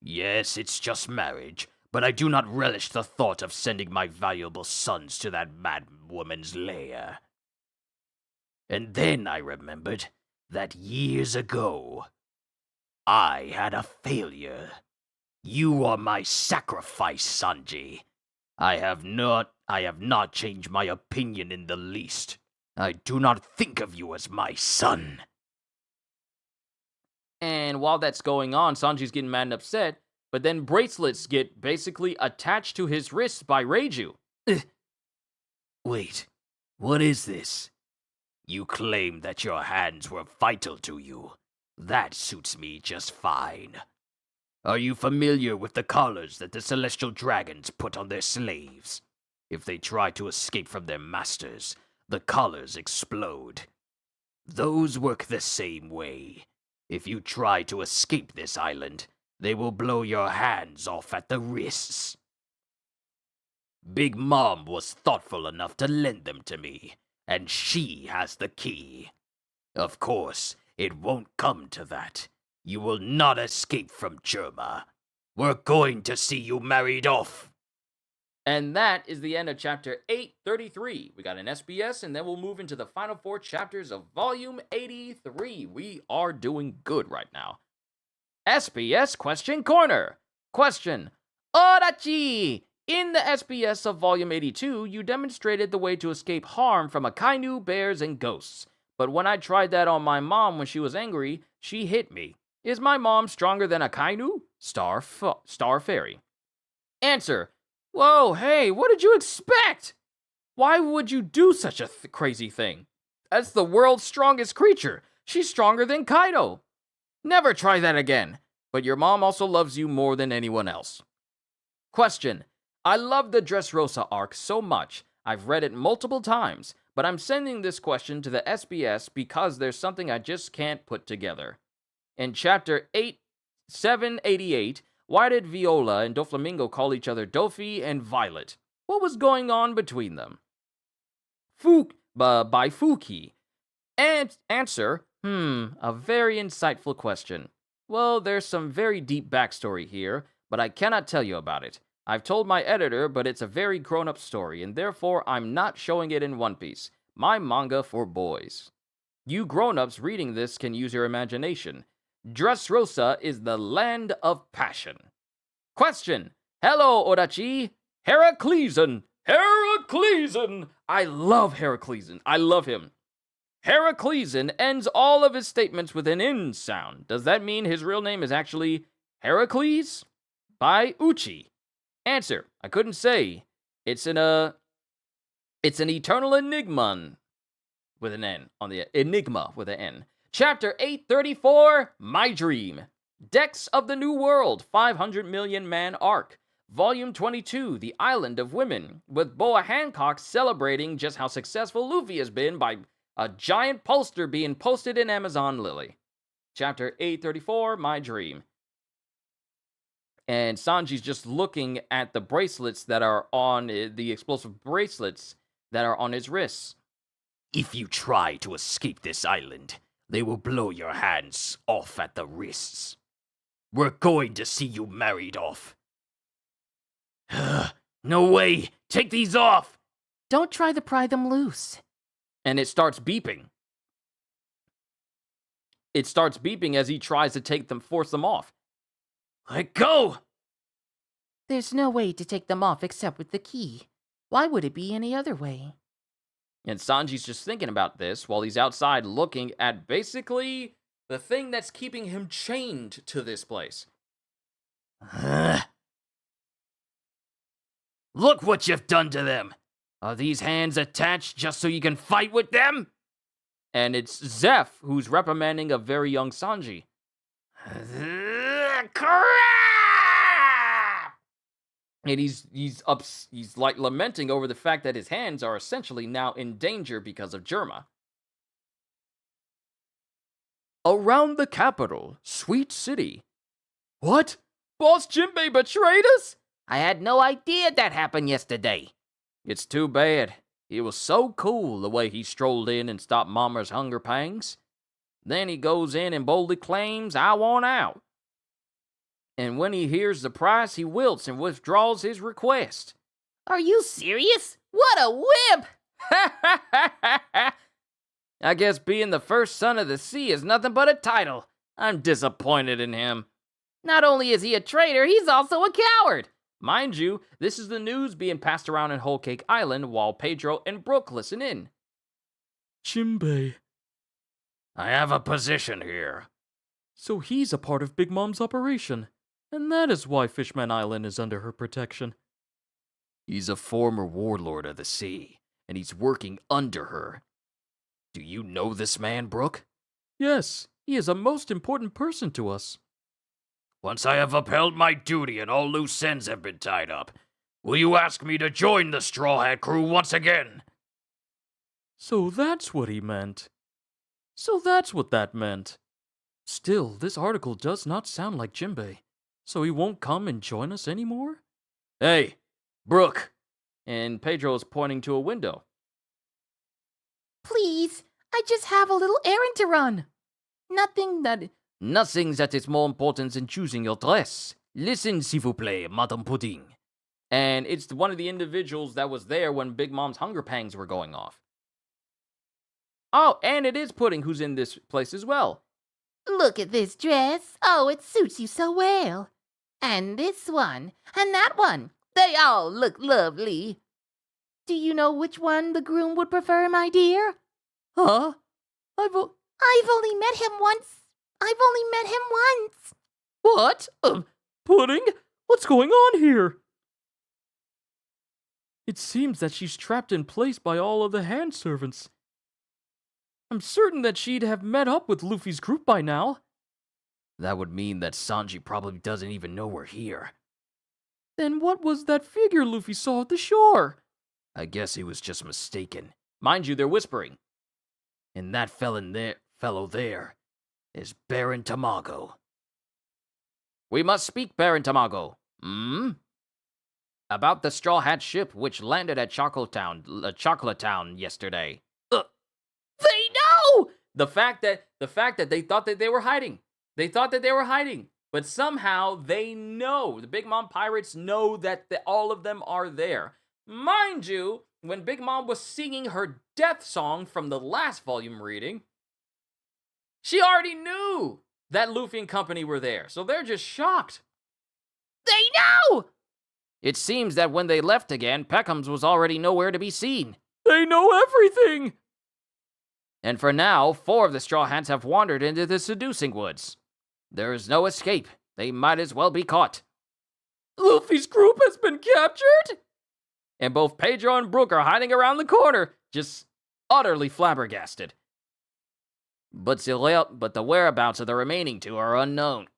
Yes, it's just marriage, but I do not relish the thought of sending my valuable sons to that mad woman's lair. And then I remembered that years ago, I had a failure. You are my sacrifice, Sanji. I have not changed my opinion in the least. I do not think of you as my son. And while that's going on, Sanji's getting mad and upset, but then bracelets get basically attached to his wrists by Reiju. Wait, what is this? You claim that your hands were vital to you. That suits me just fine. Are you familiar with the collars that the celestial dragons put on their slaves? If they try to escape from their masters, the collars explode. Those work the same way. If you try to escape this island, they will blow your hands off at the wrists. Big Mom was thoughtful enough to lend them to me, and she has the key. Of course, it won't come to that. You will not escape from Germa. We're going to see you married off. And that is the end of chapter 833. We got an SBS, and then we'll move into the final 4 chapters of volume 83. We are doing good right now. SBS Question Corner. Question. Orachi! In the SBS of volume 82, you demonstrated the way to escape harm from Akainu, bears, and ghosts. But when I tried that on my mom when she was angry, she hit me. Is my mom stronger than Akainu? Star Fairy. Answer. Whoa, hey, what did you expect? Why would you do such a crazy thing? That's the world's strongest creature. She's stronger than Kaido. Never try that again. But your mom also loves you more than anyone else. Question. I love the Dressrosa arc so much. I've read it multiple times, but I'm sending this question to the SBS because there's something I just can't put together. In chapter 788, why did Viola and Doflamingo call each other Dofi and Violet? What was going on between them? By Fuki. And answer, a very insightful question. Well, there's some very deep backstory here, but I cannot tell you about it. I've told my editor, but it's a very grown-up story, and therefore I'm not showing it in One Piece. My manga for boys. You grown-ups reading this can use your imagination. Dressrosa is the land of passion. Question. Hello, Orachi. Heracleson. Heracleson. I love Heracleson. I love him. Heracleson ends all of his statements with an N sound. Does that mean his real name is actually Heracles? By Uchi. Answer. I couldn't say. It's an eternal enigma with an N on the enigma with an N. Chapter 834, My Dream. Decks of the New World, 500 Million Man Arc. Volume 22, The Island of Women, with Boa Hancock celebrating just how successful Luffy has been by a giant poster being posted in Amazon Lily. Chapter 834, My Dream. And Sanji's just looking at the bracelets that are on, the explosive bracelets that are on his wrists. If you try to escape this island, they will blow your hands off at the wrists. We're going to see you married off. No way! Take these off! Don't try to pry them loose. And it starts beeping. It starts beeping as he tries to force them off. Let go! There's no way to take them off except with the key. Why would it be any other way? And Sanji's just thinking about this while he's outside looking at basically the thing that's keeping him chained to this place. Look what you've done to them! Are these hands attached just so you can fight with them? And it's Zeph who's reprimanding a very young Sanji. Crap! And he's like lamenting over the fact that his hands are essentially now in danger because of Germa. Around the capital, Sweet City. What? Boss Jinbei betrayed us? I had no idea that happened yesterday. It's too bad. It was so cool the way he strolled in and stopped Mama's hunger pangs. Then he goes in and boldly claims, I want out. And when he hears the price, he wilts and withdraws his request. Are you serious? What a whip! I guess being the first son of the sea is nothing but a title. I'm disappointed in him. Not only is he a traitor, he's also a coward. Mind you, this is the news being passed around in Whole Cake Island while Pedro and Brooke listen in. Jinbei. I have a position here. So he's a part of Big Mom's operation, and that is why Fishman Island is under her protection. He's a former warlord of the sea, and he's working under her. Do you know this man, Brooke? Yes, he is a most important person to us. Once I have upheld my duty and all loose ends have been tied up, will you ask me to join the Straw Hat crew once again? So that's what he meant. So that's what that meant. Still, this article does not sound like Jinbei. So he won't come and join us anymore? Hey, Brooke. And Pedro is pointing to a window. Please, I just have a little errand to run. Nothing that Nothing that is more important than choosing your dress. Listen, s'il vous plaît, Madame Pudding. And it's one of the individuals that was there when Big Mom's hunger pangs were going off. Oh, and it is Pudding who's in this place as well. Look at this dress. Oh, it suits you so well. And this one, and that one. They all look lovely. Do you know which one the groom would prefer, my dear? Huh? I've only met him once. What? Pudding? What's going on here? It seems that she's trapped in place by all of the hand servants. I'm certain that she'd have met up with Luffy's group by now. That would mean that Sanji probably doesn't even know we're here. Then what was that figure Luffy saw at the shore? I guess he was just mistaken. Mind you, they're whispering. And that fellow there is Baron Tamago. We must speak, Baron Tamago. About the Straw Hat ship which landed at Chocolate Town yesterday. They know! The fact that they thought that they were hiding. But somehow they know. The Big Mom pirates know that all of them are there. Mind you, when Big Mom was singing her death song from the last volume reading, she already knew that Luffy and company were there. So they're just shocked. They know! It seems that when they left again, Peckham's was already nowhere to be seen. They know everything! And for now, 4 of the Straw Hats have wandered into the Seducing Woods. There is no escape. They might as well be caught. Luffy's group has been captured? And both Pedro and Brook are hiding around the corner, just utterly flabbergasted. But the whereabouts of the remaining 2 are unknown.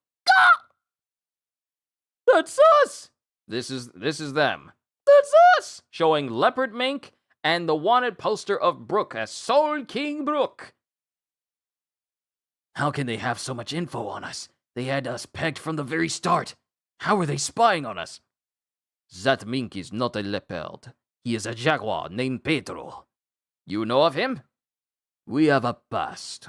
That's us! This is them. That's us! Showing Leopard Mink and the wanted poster of Brook as Soul King Brook. How can they have so much info on us? They had us pegged from the very start. How are they spying on us? That mink is not a leopard. He is a jaguar named Pedro. You know of him? We have a past.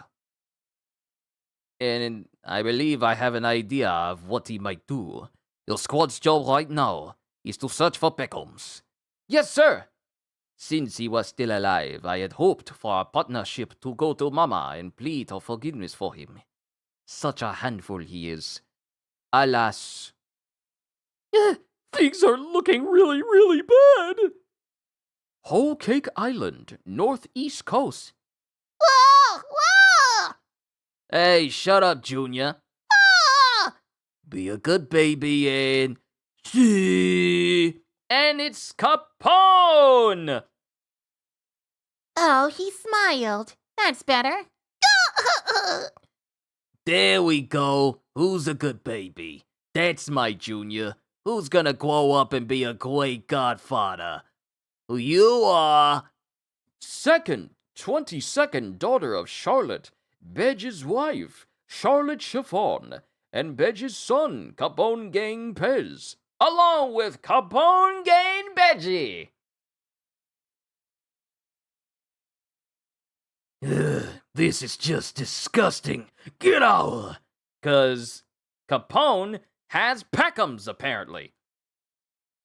And I believe I have an idea of what he might do. Your squad's job right now is to search for Peckham's. Yes, sir! Since he was still alive, I had hoped for a partnership to go to Mama and plead for forgiveness for him. Such a handful he is. Alas. Things are looking really, really bad. Whole Cake Island, northeast coast. Whoa! Whoa! Hey, shut up, Junior. Ah! Be a good baby and... See? And it's Capone! Oh, he smiled. That's better. There we go. Who's a good baby? That's my Junior. Who's gonna grow up and be a great godfather? Who you are? 22nd daughter of Charlotte, Bedge's wife, Charlotte Chiffon, and Bedge's son, Capone Gang Pez, along with Capone Gang Bedgie. This is just disgusting. Get out! 'Cause Capone has Peckham's, apparently.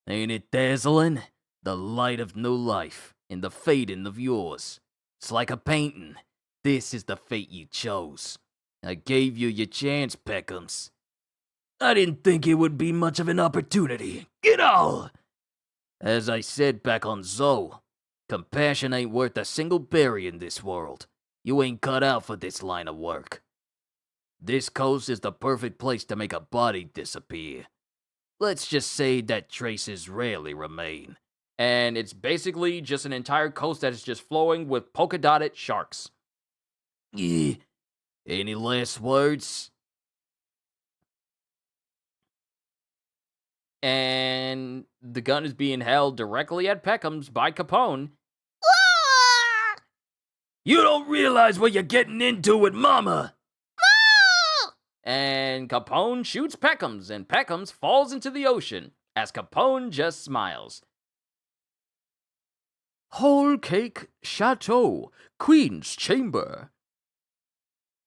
Ain't it dazzling? The light of new life and the fading of yours. It's like a painting. This is the fate you chose. I gave you your chance, Peckham's. I didn't think it would be much of an opportunity. Get out! As I said back on Zoe, compassion ain't worth a single berry in this world. You ain't cut out for this line of work. This coast is the perfect place to make a body disappear. Let's just say that traces rarely remain. And it's basically just an entire coast that is just flowing with polka-dotted sharks. Any last words? And the gun is being held directly at Peckham's by Capone. Ah! You don't realize what you're getting into with Mama! And Capone shoots Peckham's, and Peckham's falls into the ocean, as Capone just smiles. Whole Cake Chateau, Queen's Chamber.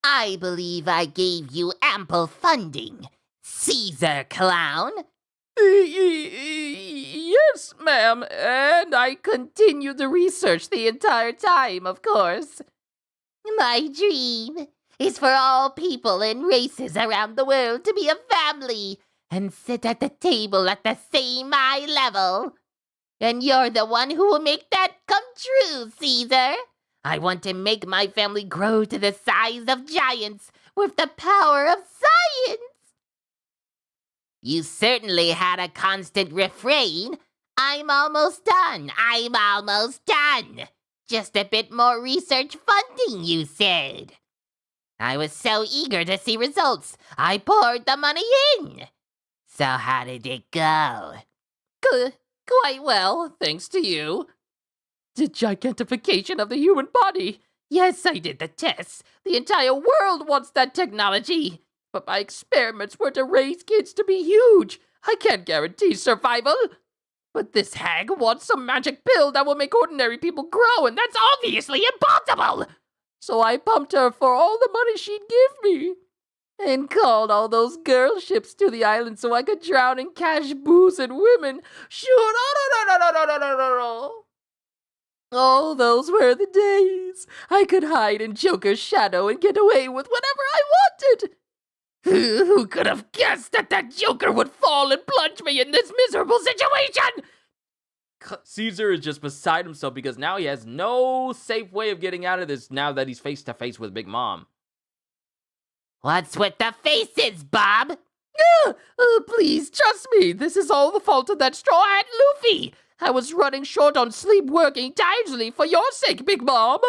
I believe I gave you ample funding. Caesar clown? Yes, ma'am, and I continued the research the entire time, of course. My dream is for all people and races around the world to be a family and sit at the table at the same eye level. And you're the one who will make that come true, Caesar. I want to make my family grow to the size of giants with the power of science. You certainly had a constant refrain. I'm almost done. I'm almost done. Just a bit more research funding, you said. I was so eager to see results, I poured the money in. So how did it go? Quite well, thanks to you. The gigantification of the human body. Yes, I did the tests. The entire world wants that technology. But my experiments were to raise kids to be huge. I can't guarantee survival. But this hag wants some magic pill that will make ordinary people grow, and that's obviously impossible. So I pumped her for all the money she'd give me. And called all those girl ships to the island so I could drown in cash, booze, and women. Oh, those were the days. I could hide in Joker's shadow and get away with whatever I wanted. Who could have guessed that Joker would fall and plunge me in this miserable situation? Caesar is just beside himself because now he has no safe way of getting out of this now that he's face to face with Big Mom. What's with the faces, Bob? Please, trust me. This is all the fault of that Straw Hat Luffy. I was running short on sleep working tirelessly for your sake, Big Mom.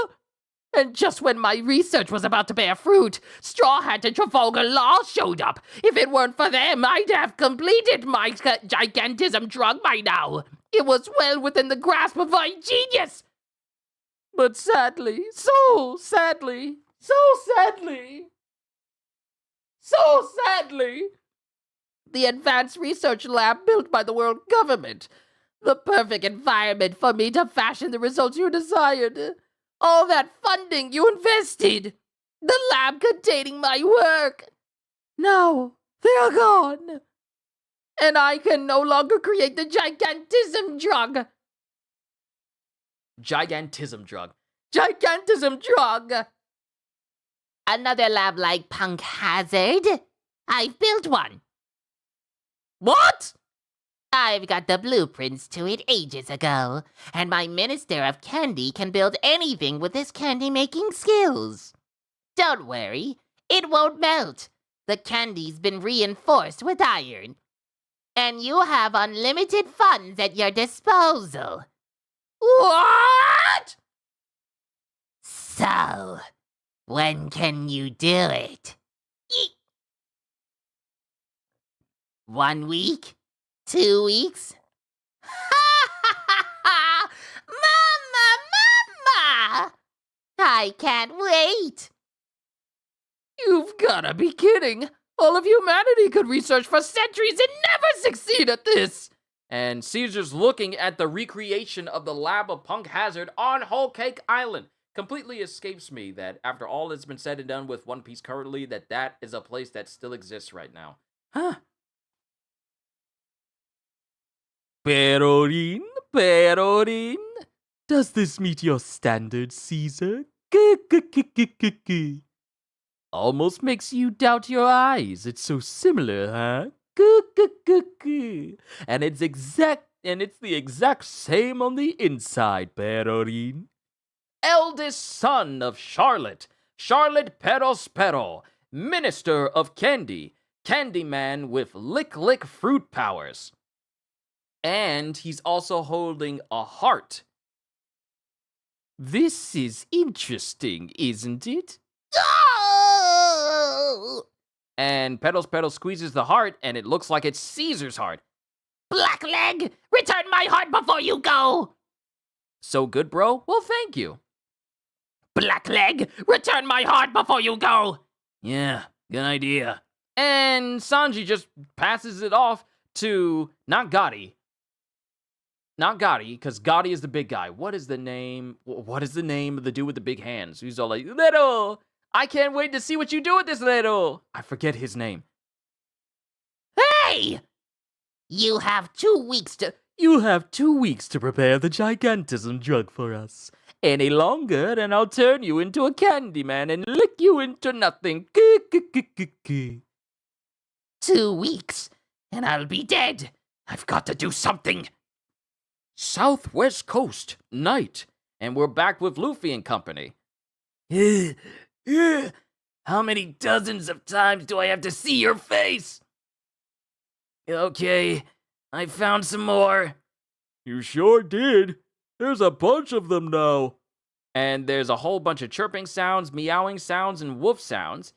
And just when my research was about to bear fruit, Straw Hat and Trafalgar Law showed up. If it weren't for them, I'd have completed my gigantism drug by now. It was well within the grasp of my genius. But sadly, so sadly, the advanced research lab built by the world government, the perfect environment for me to fashion the results you desired. All that funding you invested, the lab containing my work. Now, they are gone. And I can no longer create the gigantism drug. Gigantism drug. Gigantism drug! Another lab like Punk Hazard? I've built one. What? I've got the blueprints to it ages ago, and my Minister of Candy can build anything with his candy-making skills. Don't worry, it won't melt. The candy's been reinforced with iron. And you have unlimited funds at your disposal. What? So, when can you do it? 1 week? 2 weeks? Mama! I can't wait! You've gotta be kidding! All of humanity could research for centuries and never succeed at this! And Caesar's looking at the recreation of the lab of Punk Hazard on Whole Cake Island. Completely escapes me that after all that's been said and done with One Piece currently, that is a place that still exists right now. Huh? Perorin, does this meet your standards, Caesar? Almost makes you doubt your eyes. It's so similar, huh? And it's the exact same on the inside, Perorin. Eldest son of Charlotte Perospero, Minister of Candy, Candyman with lick fruit powers. And he's also holding a heart. This is interesting, isn't it? Oh! And Pedal squeezes the heart, and it looks like it's Caesar's heart. Blackleg, return my heart before you go! So good, bro? Well, thank you. Blackleg, return my heart before you go! Yeah, good idea. And Sanji just passes it off to not Gotti, because Gotti is the big guy. What is the name of the dude with the big hands? He's all like, Little, I can't wait to see what you do with this, Little. I forget his name. way! You have 2 weeks to... You have 2 weeks to prepare the gigantism drug for us. Any longer, and I'll turn you into a Candyman and lick you into nothing. 2 weeks, and I'll be dead. I've got to do something. Southwest Coast, night. And we're back with Luffy and company. How many dozens of times do I have to see your face? Okay, I found some more. You sure did. There's a bunch of them now. And there's a whole bunch of chirping sounds, meowing sounds, and woof sounds.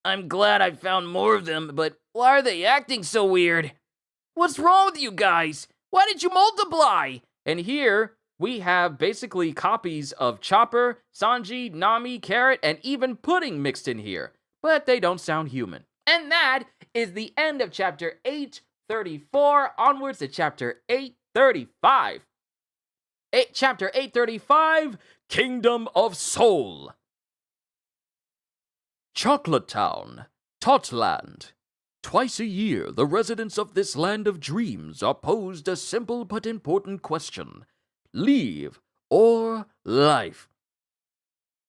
I'm glad I found more of them, but why are they acting so weird? What's wrong with you guys? Why did you multiply? And here we have basically copies of Chopper, Sanji, Nami, Carrot, and even Pudding mixed in here. But they don't sound human. And that is the end of chapter 834, onwards to chapter 835. Chapter 835, Kingdom of Soul. Chocolate Town, Totland. Twice a year, the residents of this land of dreams are posed a simple but important question. Leave or life?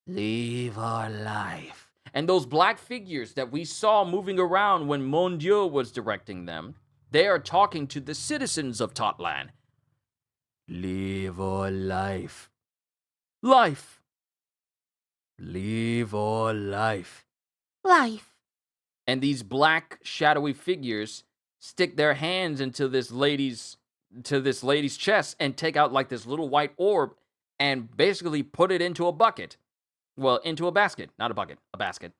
Leave or life? And those black figures that we saw moving around when Mon Dieu was directing them, they are talking to the citizens of Totland. Leave or life? Life. Leave or life? Life. And these black shadowy figures stick their hands into this lady's chest and take out like this little white orb and basically put it into a bucket. Well, into a basket, not a bucket, a basket.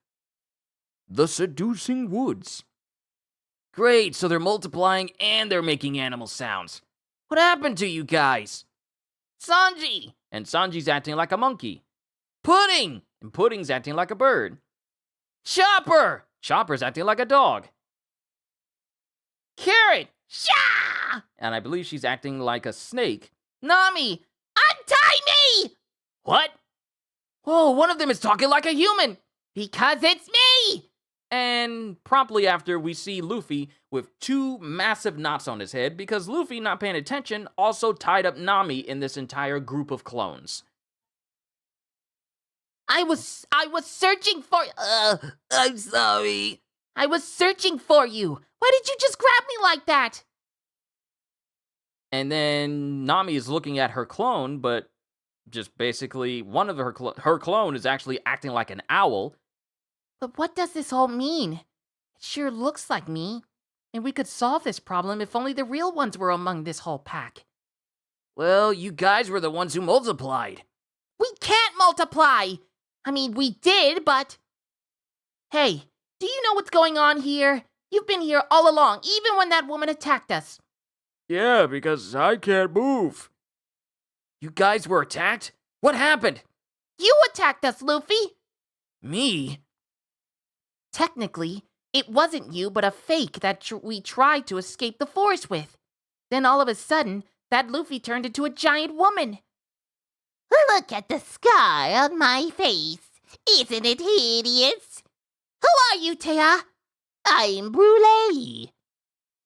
The seducing woods. Great, so they're multiplying and they're making animal sounds. What happened to you guys? Sanji! And Sanji's acting like a monkey. Pudding! And Pudding's acting like a bird. Chopper! Chopper's acting like a dog. Carrot! Sha! And I believe she's acting like a snake. Nami! Untie me! What? Whoa, one of them is talking like a human! Because it's me! And promptly after, we see Luffy with 2 massive knots on his head because Luffy, not paying attention, also tied up Nami in this entire group of clones. I was searching for... I'm sorry. I was searching for you. Why did you just grab me like that? And then Nami is looking at her clone, but just basically one of her clone is actually acting like an owl. But what does this all mean? It sure looks like me. And we could solve this problem if only the real ones were among this whole pack. Well, you guys were the ones who multiplied. We can't multiply! I mean, we did, but... Hey, do you know what's going on here? You've been here all along, even when that woman attacked us. Yeah, because I can't move. You guys were attacked? What happened? You attacked us, Luffy! Me? Technically, it wasn't you, but a fake that we tried to escape the forest with. Then all of a sudden, that Luffy turned into a giant woman. Look at the scar on my face. Isn't it hideous? Who are you, Taya? I'm Brûlée.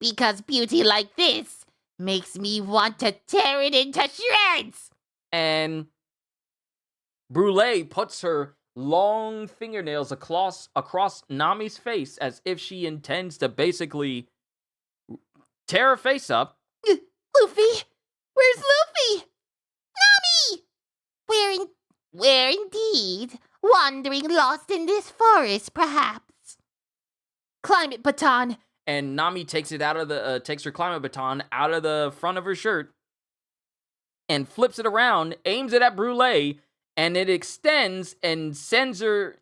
Because beauty like this makes me want to tear it into shreds. And Brûlée puts her long fingernails across Nami's face as if she intends to basically tear her face up. Luffy? Where's Luffy? Nami! Where indeed? Wandering lost in this forest, perhaps. Climate baton. And Nami takes it out of the takes her climate baton out of the front of her shirt and flips it around, aims it at Brûlée, and it extends and sends her.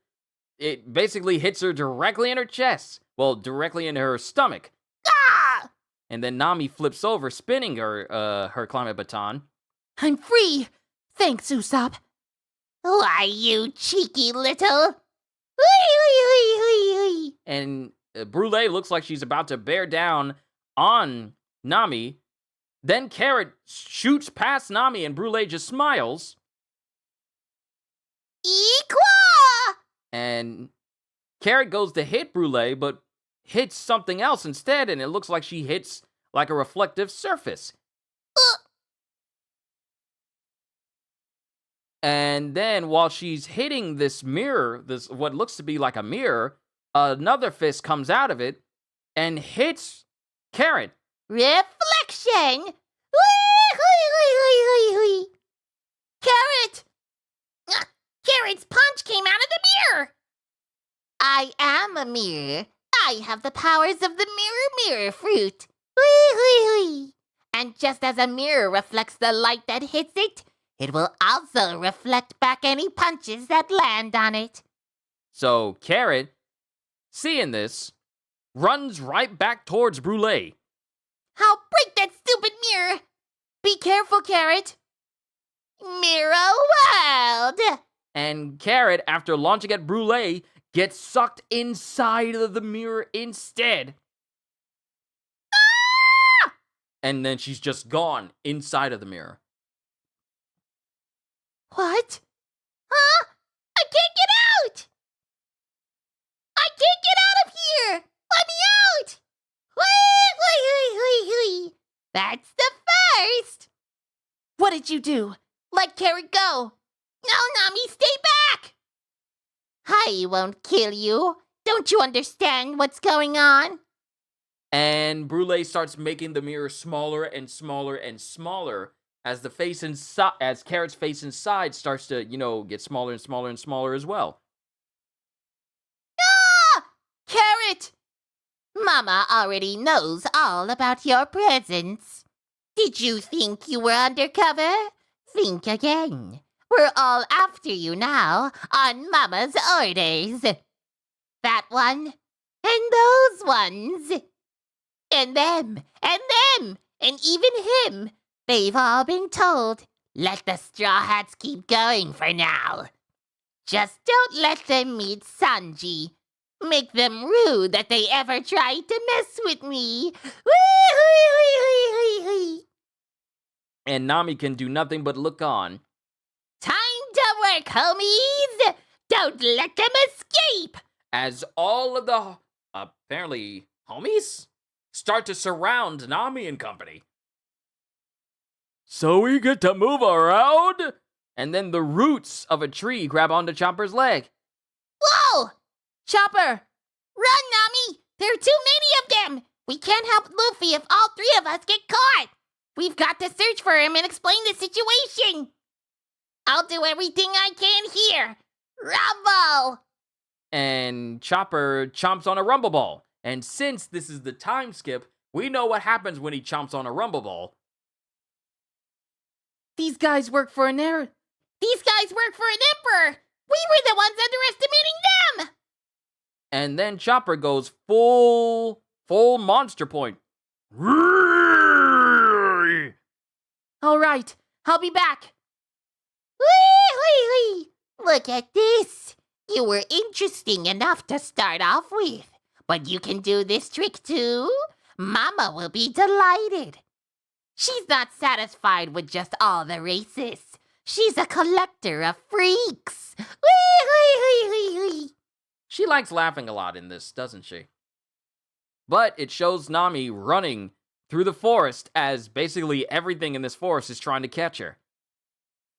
It basically hits her directly in her chest. Well, directly in her stomach. Ah! And then Nami flips over, spinning her climate baton. I'm free. Thanks, Usopp. Why, you cheeky little... Wee. And Brûlée looks like she's about to bear down on Nami. Then Carrot shoots past Nami and Brûlée just smiles. Equa! And Carrot goes to hit Brûlée, but hits something else instead, and it looks like she hits like a reflective surface. And then while she's hitting this mirror, this what looks to be like a mirror, another fist comes out of it and hits Carrot. Reflection! Wee, wee, wee, wee, wee, wee. Carrot! Carrot's punch came out of the mirror! I am a mirror. I have the powers of the mirror fruit. Wee, wee, wee. And just as a mirror reflects the light that hits it, it will also reflect back any punches that land on it. So Carrot, seeing this, runs right back towards Brûlée. I'll break that stupid mirror! Be careful, Carrot. Mirror world! And Carrot, after launching at Brûlée, gets sucked inside of the mirror instead. Ah! And then she's just gone inside of the mirror. What? Huh? I can't get out! I can't get out of here! Let me out! Whee, whee, whee, whee, whee. That's the first! What did you do? Let Carrot go. No, Nami, stay back! I won't kill you. Don't you understand what's going on? And Brûlée starts making the mirror smaller and smaller and smaller as the face inside, as Carrot's face inside starts to, get smaller and smaller and smaller as well. Ah! Carrot! Mama already knows all about your presence. Did you think you were undercover? Think again. We're all after you now, on Mama's orders. That one, and those ones. And them, and even him. They've all been told, let the Straw Hats keep going for now. Just don't let them meet Sanji. Make them rude that they ever tried to mess with me. Wee, wee, wee, wee, wee. And Nami can do nothing but look on. Time to work, homies! Don't let them escape! As all of the, apparently, homies start to surround Nami and company. So we get to move around? And then the roots of a tree grab onto Chopper's leg. Whoa! Chopper! Run, Nami! There are too many of them! We can't help Luffy if all three of us get caught! We've got to search for him and explain the situation! I'll do everything I can here! Rumble! And Chopper chomps on a Rumble Ball. And since this is the time skip, we know what happens when he chomps on a Rumble Ball. These guys work for an error. These guys work for an emperor! We were the ones underestimating them! And then Chopper goes full monster point. All right, I'll be back. Wee, wee, wee. Look at this. You were interesting enough to start off with, but you can do this trick too. Mama will be delighted. She's not satisfied with just all the races. She's a collector of freaks. Wee, wee, wee, wee, wee. She likes laughing a lot in this, doesn't she? But it shows Nami running through the forest as basically everything in this forest is trying to catch her.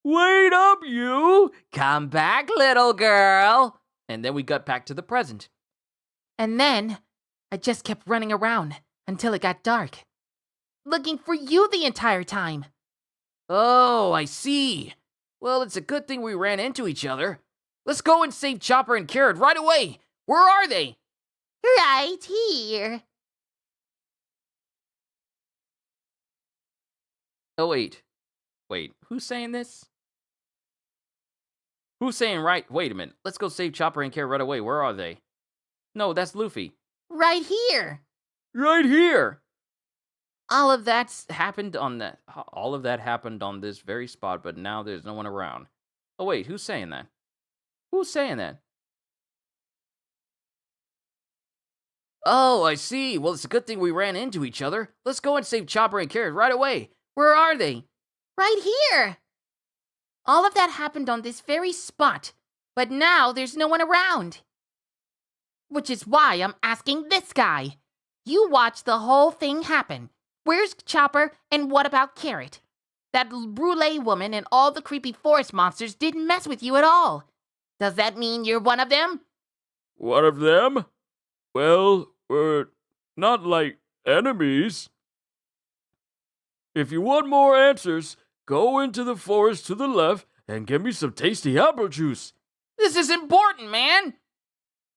Wait up, you! Come back, little girl! And then we got back to the present. And then I just kept running around until it got dark, looking for you the entire time. Oh, I see. Well, it's a good thing we ran into each other. Let's go and save Chopper and Carrot right away. Where are they? Right here. Oh, wait, who's saying this? Who's saying right? Wait a minute. Let's go save Chopper and Carrot right away. Where are they? No, that's Luffy. Right here. Right here. All of that happened on this very spot, but now there's no one around. Oh, wait, who's saying that? Who's saying that? Oh, I see. Well, it's a good thing we ran into each other. Let's go and save Chopper and Carrot right away. Where are they? Right here. All of that happened on this very spot, but now there's no one around. Which is why I'm asking this guy. You watched the whole thing happen. Where's Chopper and what about Carrot? That brulee woman and all the creepy forest monsters didn't mess with you at all. Does that mean you're one of them? One of them? Well, we're not like enemies. If you want more answers, go into the forest to the left and get me some tasty apple juice. This is important, man!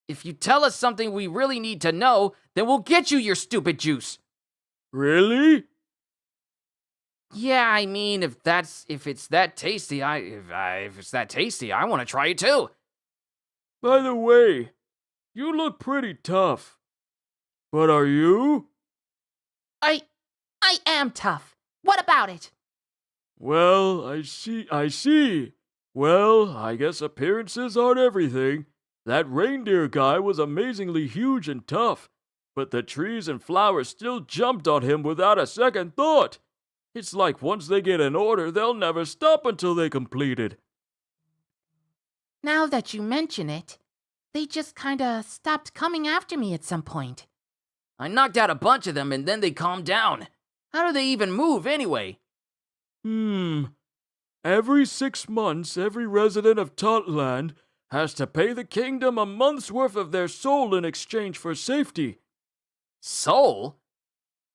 If you tell us something we really need to know, then we'll get you your stupid juice. Really? Yeah, I mean, if it's that tasty, if it's that tasty, I want to try it too. By the way, you look pretty tough. But are you? I am tough. What about it? Well, I see. Well, I guess appearances aren't everything. That reindeer guy was amazingly huge and tough, but the trees and flowers still jumped on him without a second thought. It's like once they get an order, they'll never stop until they complete it. Now that you mention it, they just kinda stopped coming after me at some point. I knocked out a bunch of them and then they calmed down. How do they even move anyway? Every 6 months, every resident of Totland has to pay the kingdom a month's worth of their soul in exchange for safety. Soul?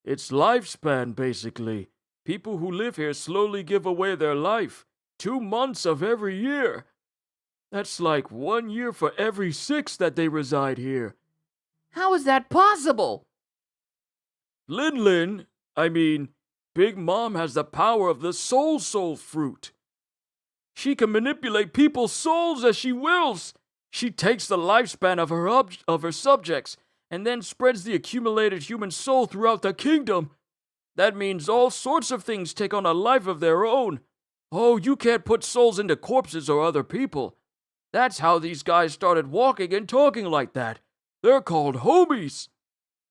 It's lifespan, basically. People who live here slowly give away their life. 2 months of every year. That's like 1 year for every 6 that they reside here. How is that possible? Linlin, Big Mom has the power of the soul fruit. She can manipulate people's souls as she wills. She takes the lifespan of her subjects and then spreads the accumulated human soul throughout the kingdom. That means all sorts of things take on a life of their own. Oh, you can't put souls into corpses or other people. That's how these guys started walking and talking like that. They're called homies.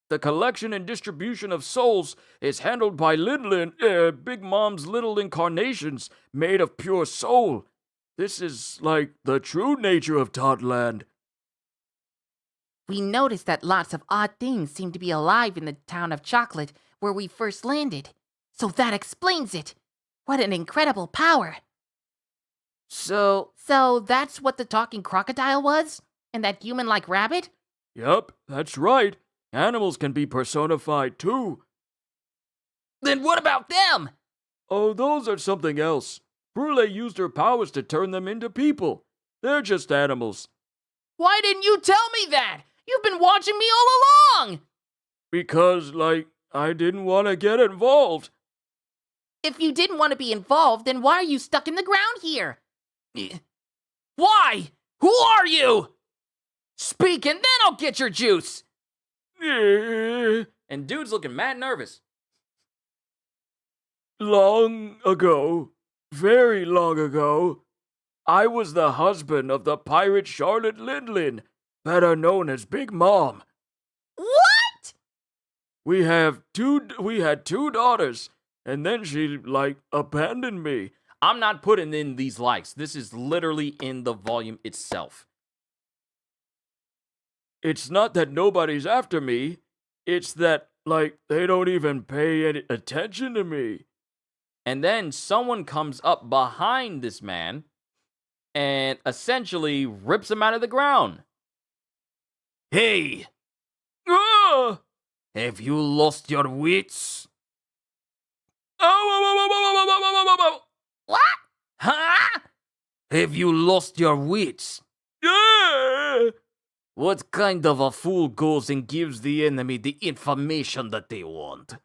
The collection and distribution of souls is handled by Linlin, Big Mom's little incarnations made of pure soul. This is like the true nature of Totland. We noticed that lots of odd things seem to be alive in the town of Chocolate where we first landed. So that explains it. What an incredible power. So that's what the talking crocodile was? And that human-like rabbit? Yup, that's right. Animals can be personified too. Then what about them? Oh, those are something else. Brule used her powers to turn them into people. They're just animals. Why didn't you tell me that? You've been watching me all along! Because, I didn't want to get involved. If you didn't want to be involved, then why are you stuck in the ground here? Why? Who are you? Speak and then I'll get your juice! And dude's looking mad nervous. Long ago, very long ago, I was the husband of the pirate Charlotte Linlin, better known as Big Mom. What? We had 2 daughters, and then she, abandoned me. I'm not putting in these likes. This is literally in the volume itself. It's not that nobody's after me. It's that, they don't even pay any attention to me. And then someone comes up behind this man and essentially rips him out of the ground. Hey! Ah! Have you lost your wits? What? Huh? Have you lost your wits? Yeah! What kind of a fool goes and gives the enemy the information that they want?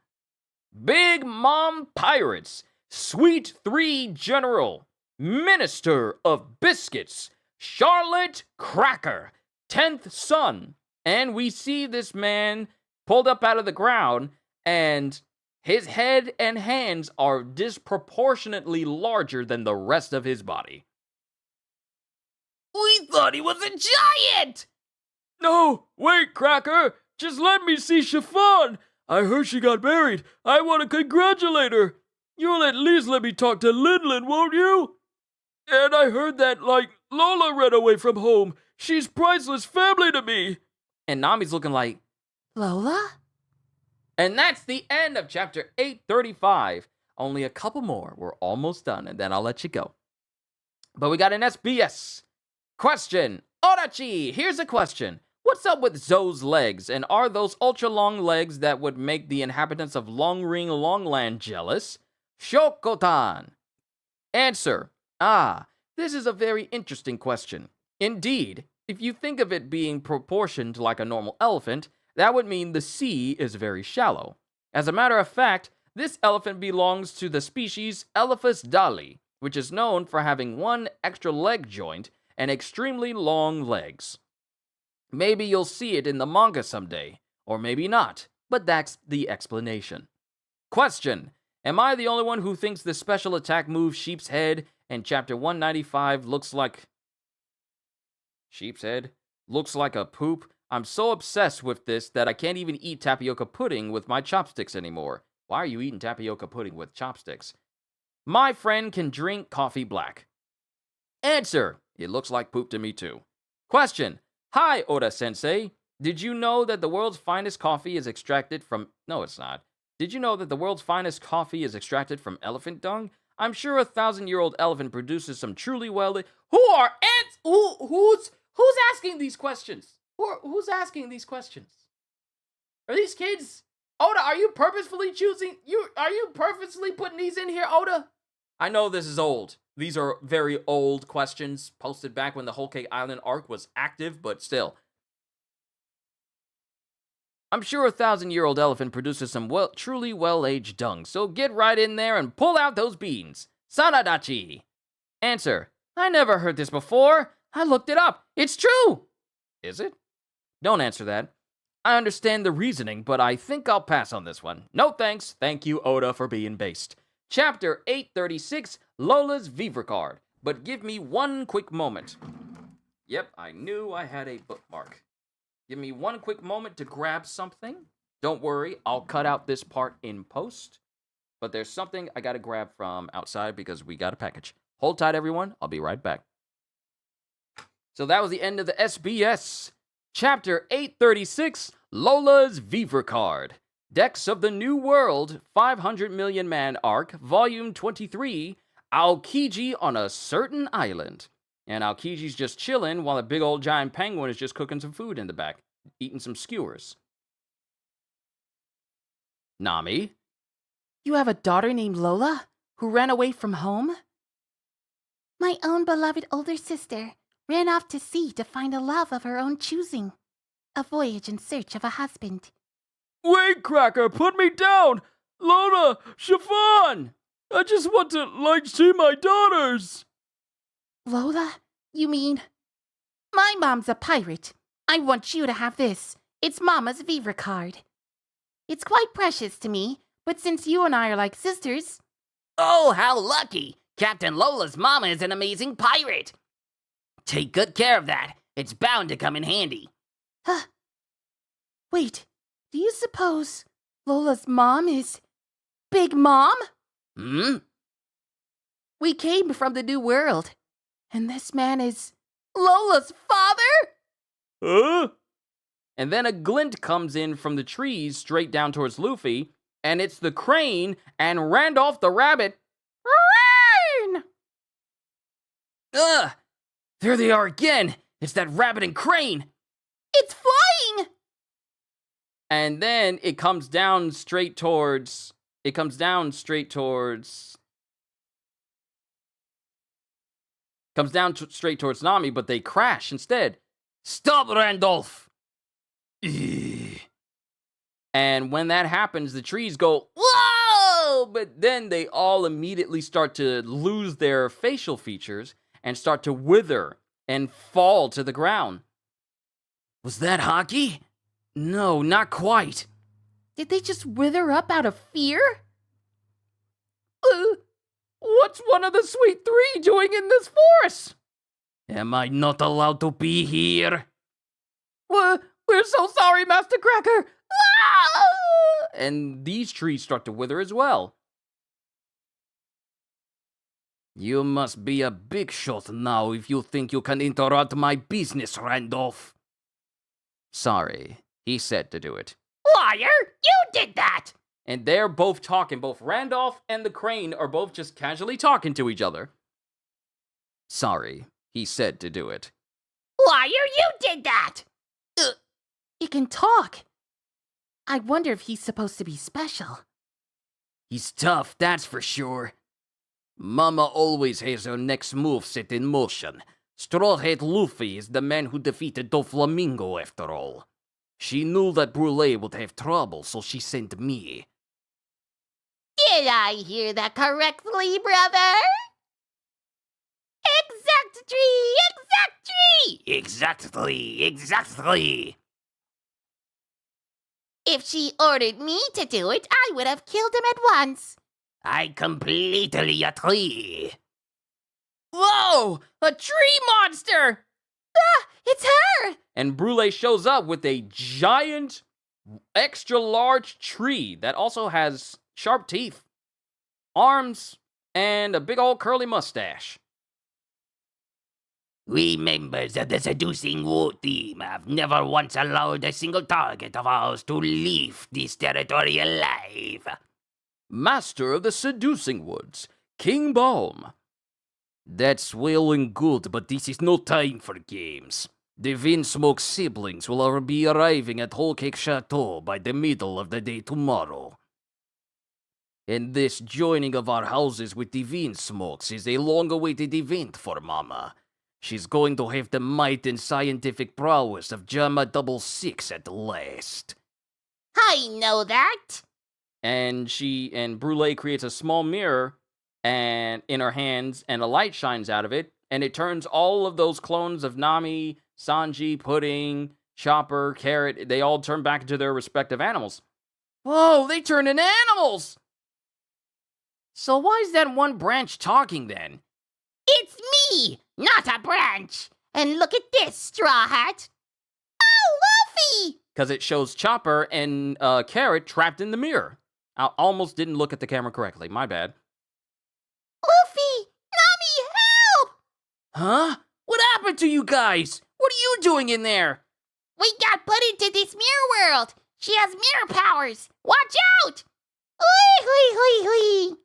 Big Mom Pirates, Sweet 3 General, Minister of Biscuits, Charlotte Cracker, 10th Son. And we see this man pulled up out of the ground, and his head and hands are disproportionately larger than the rest of his body. We thought he was a giant! No, wait, Cracker! Just let me see Chiffon! I heard she got married. I want to congratulate her. You'll at least let me talk to Linlin, won't you? And I heard that, Lola ran away from home. She's priceless family to me. And Nami's looking like, Lola? and that's the end of chapter 835. Only a couple more. We're almost done, and then I'll let you go. But we got an SBS question. Orachi, here's a question. What's up with Zoe's legs? And are those ultra-long legs that would make the inhabitants of Long Ring Longland jealous? Shokotan. Answer. This is a very interesting question. Indeed, if you think of it being proportioned like a normal elephant, that would mean the sea is very shallow. As a matter of fact, this elephant belongs to the species Elephas dali, which is known for having one extra leg joint and extremely long legs. Maybe you'll see it in the manga someday, or maybe not, but that's the explanation. Question. Am I the only one who thinks the special attack move Sheep's Head in chapter 195 looks like... Sheep's Head? Looks like a poop? I'm so obsessed with this that I can't even eat tapioca pudding with my chopsticks anymore. Why are you eating tapioca pudding with chopsticks? My friend can drink coffee black. Answer. It looks like poop to me too. Question. Hi, Oda-sensei. Did you know that the world's finest coffee is extracted from... No, it's not. Did you know that the world's finest coffee is extracted from elephant dung? I'm sure a 1,000-year-old elephant produces some truly well... Who's asking these questions? Who's asking these questions? Are these kids? Oda, are you purposefully are you purposely putting these in here, Oda? I know this is old. These are very old questions, posted back when the Whole Cake Island arc was active, but still. I'm sure a 1,000-year-old elephant produces some truly well-aged dung, so get right in there and pull out those beans. Sanadachi. Answer. I never heard this before. I looked it up. It's true. Is it? Don't answer that. I understand the reasoning, but I think I'll pass on this one. No thanks. Thank you, Oda, for being based. Chapter 836, Lola's Vivre card. But give me one quick moment. Yep, I knew I had a bookmark. Give me one quick moment to grab something. Don't worry, I'll cut out this part in post. But there's something I gotta grab from outside because we got a package. Hold tight, everyone. I'll be right back. So that was the end of the SBS. Chapter 836, Lola's Vivre card. Decks of the New World, 500 Million Man Arc, Volume 23, Aokiji on a Certain Island. And Aokiji's just chilling while a big old giant penguin is just cooking some food in the back, eating some skewers. Nami? You have a daughter named Lola who ran away from home? My own beloved older sister ran off to sea to find a love of her own choosing. A voyage in search of a husband. Wait, Cracker, put me down! Lola, Chiffon! I just want to, see my daughters! Lola? You mean... My mom's a pirate. I want you to have this. It's Mama's Vivre card. It's quite precious to me, but since you and I are like sisters... Oh, how lucky! Captain Lola's mama is an amazing pirate. Take good care of that. It's bound to come in handy. Huh. Wait, do you suppose Lola's mom is Big Mom? We came from the New World, and this man is Lola's father? Huh? And then a glint comes in from the trees straight down towards Luffy, and it's the crane and Randolph the rabbit. Rain! Ugh! There they are again! It's that rabbit and crane! It's flying! And then it comes down straight towards... Comes down straight towards Nami, but they crash instead. Stop, Randolph! And when that happens, the trees go, whoa! But then they all immediately start to lose their facial features and start to wither and fall to the ground. Was that hockey? No, not quite. Did they just wither up out of fear? What's one of the Sweet Three doing in this forest? Am I not allowed to be here? We're so sorry, Master Cracker. Ah! And these trees start to wither as well. You must be a big shot now if you think you can interrupt my business, Randolph. Sorry, he said to do it. Liar! You did that! And they're both talking. Both Randolph and the Crane are both just casually talking to each other. Sorry, he said to do it. Liar! You did that! He can talk. I wonder if he's supposed to be special. He's tough, that's for sure. Mama always has her next move set in motion. Strawhead Luffy is the man who defeated Doflamingo after all. She knew that Brule would have trouble, so she sent me. Did I hear that correctly, brother? Exactly! If she ordered me to do it, I would have killed him at once. I completely agree. Whoa! A tree monster! It's her! And Brule shows up with a giant, extra large tree that also has sharp teeth, arms, and a big old curly mustache. We members of the Seducing Wood team have never once allowed a single target of ours to leave this territory alive. Master of the Seducing Woods, King Balm. That's well and good, but this is no time for games. The Windsmoke siblings will be arriving at Whole Cake Chateau by the middle of the day tomorrow. And this joining of our houses with the Windsmokes is a long-awaited event for Mama. She's going to have the might and scientific prowess of Jamma 66 at last. I know that. And Brule creates a small mirror and in her hands, and a light shines out of it, and it turns all of those clones of Nami, Sanji, Pudding, Chopper, Carrot, they all turn back into their respective animals. Whoa, they turn into animals! So why is that one branch talking then? It's me, not a branch. And look at this, Straw Hat. Oh, Luffy! Because it shows Chopper and Carrot trapped in the mirror. I almost didn't look at the camera correctly. My bad. Luffy! Nami, help! Huh? What happened to you guys? What are you doing in there? We got put into this mirror world. She has mirror powers. Watch out! Hui.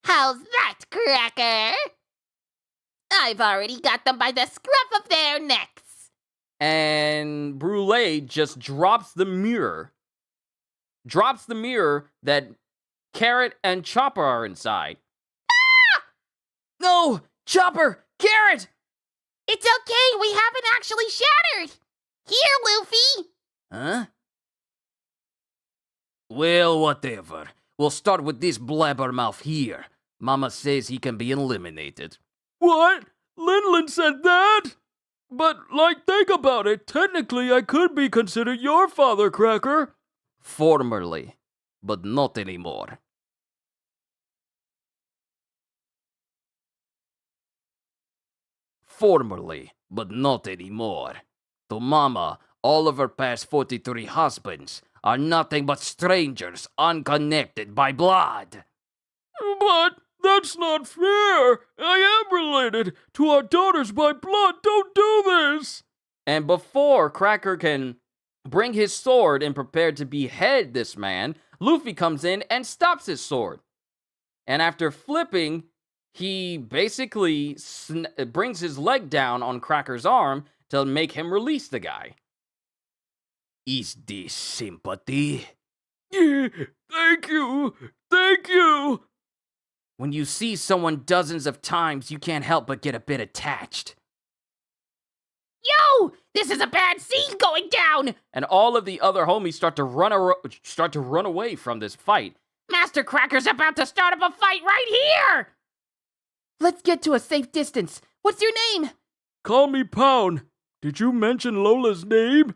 How's that, Cracker? I've already got them by the scruff of their necks. And Brule just drops the mirror. Drops the mirror that Carrot and Chopper are inside. Ah! No! Chopper! Carrot! It's okay, we haven't actually shattered. Here, Luffy. Huh? Well, whatever. We'll start with this blabbermouth here. Mama says he can be eliminated. What? Linlin said that? But, think about it. Technically, I could be considered your father, Cracker. Formerly, but not anymore. Formerly, but not anymore. To Mama, all of her past 43 husbands are nothing but strangers unconnected by blood. But that's not fair. I am related to our daughters by blood. Don't do this. And before Cracker can bring his sword and prepare to behead this man, Luffy comes in and stops his sword. And after flipping, he basically brings his leg down on Cracker's arm to make him release the guy. Is this sympathy? Thank you. When you see someone dozens of times, you can't help but get a bit attached. Yo! This is a bad scene going down! And all of the other homies start to run away from this fight. Master Cracker's about to start up a fight right here! Let's get to a safe distance. What's your name? Call me Pound. Did you mention Lola's name?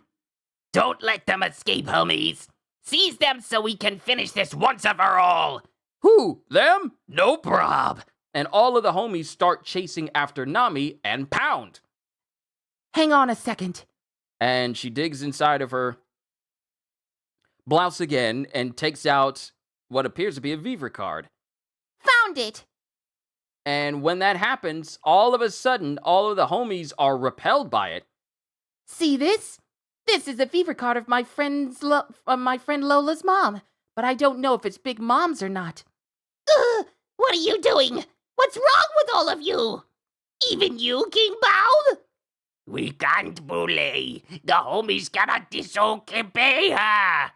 Don't let them escape, homies. Seize them so we can finish this once and for all. Who? Them? No prob. And all of the homies start chasing after Nami and Pound. Hang on a second. And she digs inside of her blouse again and takes out what appears to be a Vivre card. Found it. And when that happens, all of a sudden, all of the homies are repelled by it. See this? This is a fever card of my friend Lola's mom, but I don't know if it's Big Mom's or not. What are you doing? What's wrong with all of you? Even you, King Bao? We can't bully. The homies cannot disobey her.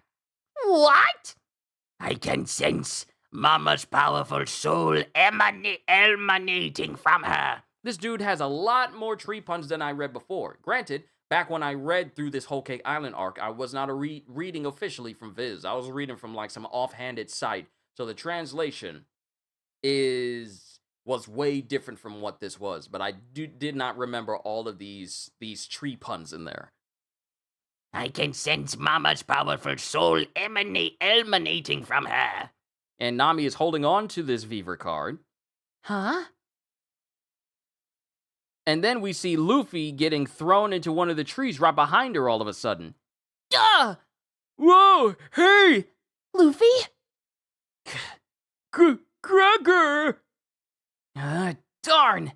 What? I can sense Mama's powerful soul emanating from her. This dude has a lot more tree puns than I read before. Granted, back when I read through this Whole Cake Island arc, I was not reading officially from Viz. I was reading from like some offhanded site. So the translation was way different from what this was. But I did not remember all of these tree puns in there. I can sense Mama's powerful soul emanating from her. And Nami is holding on to this Viver card. Huh? And then we see Luffy getting thrown into one of the trees right behind her all of a sudden. Duh! Whoa! Hey! Luffy? Cracker! Darn!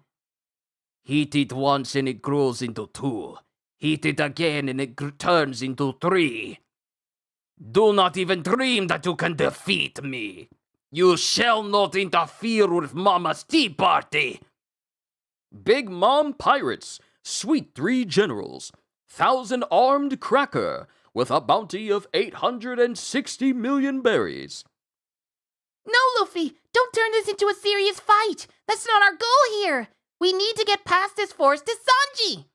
Heat it once and it grows into 2. Heat it again and it turns into 3. Do not even dream that you can defeat me. You shall not interfere with Mama's tea party. Big Mom Pirates, Sweet 3 Generals, 1,000 Armed Cracker, with a bounty of 860 million berries. No, Luffy! Don't turn this into a serious fight! That's not our goal here! We need to get past this forest to Sanji!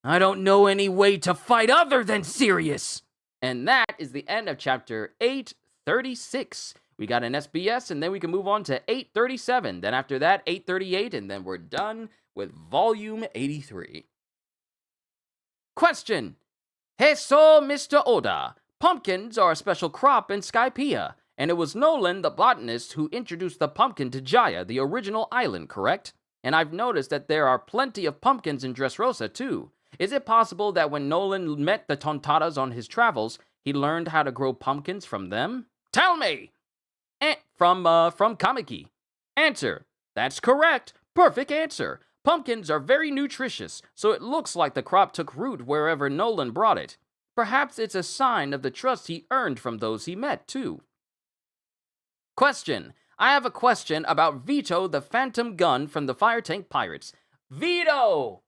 I don't know any way to fight other than serious. And that is the end of chapter 836. We got an SBS, and then we can move on to 837. Then after that, 838, and then we're done with volume 83. Question. Hey, so, Mr. Oda, pumpkins are a special crop in Skypiea, and it was Nolan, the botanist, who introduced the pumpkin to Jaya, the original island, correct? And I've noticed that there are plenty of pumpkins in Dressrosa, too. Is it possible that when Nolan met the Tontaras on his travels, he learned how to grow pumpkins from them? Tell me! From Kamiki. Answer. That's correct. Perfect answer. Pumpkins are very nutritious, so it looks like the crop took root wherever Nolan brought it. Perhaps it's a sign of the trust he earned from those he met, too. Question. I have a question about Vito the Phantom Gun from the Fire Tank Pirates. Vito!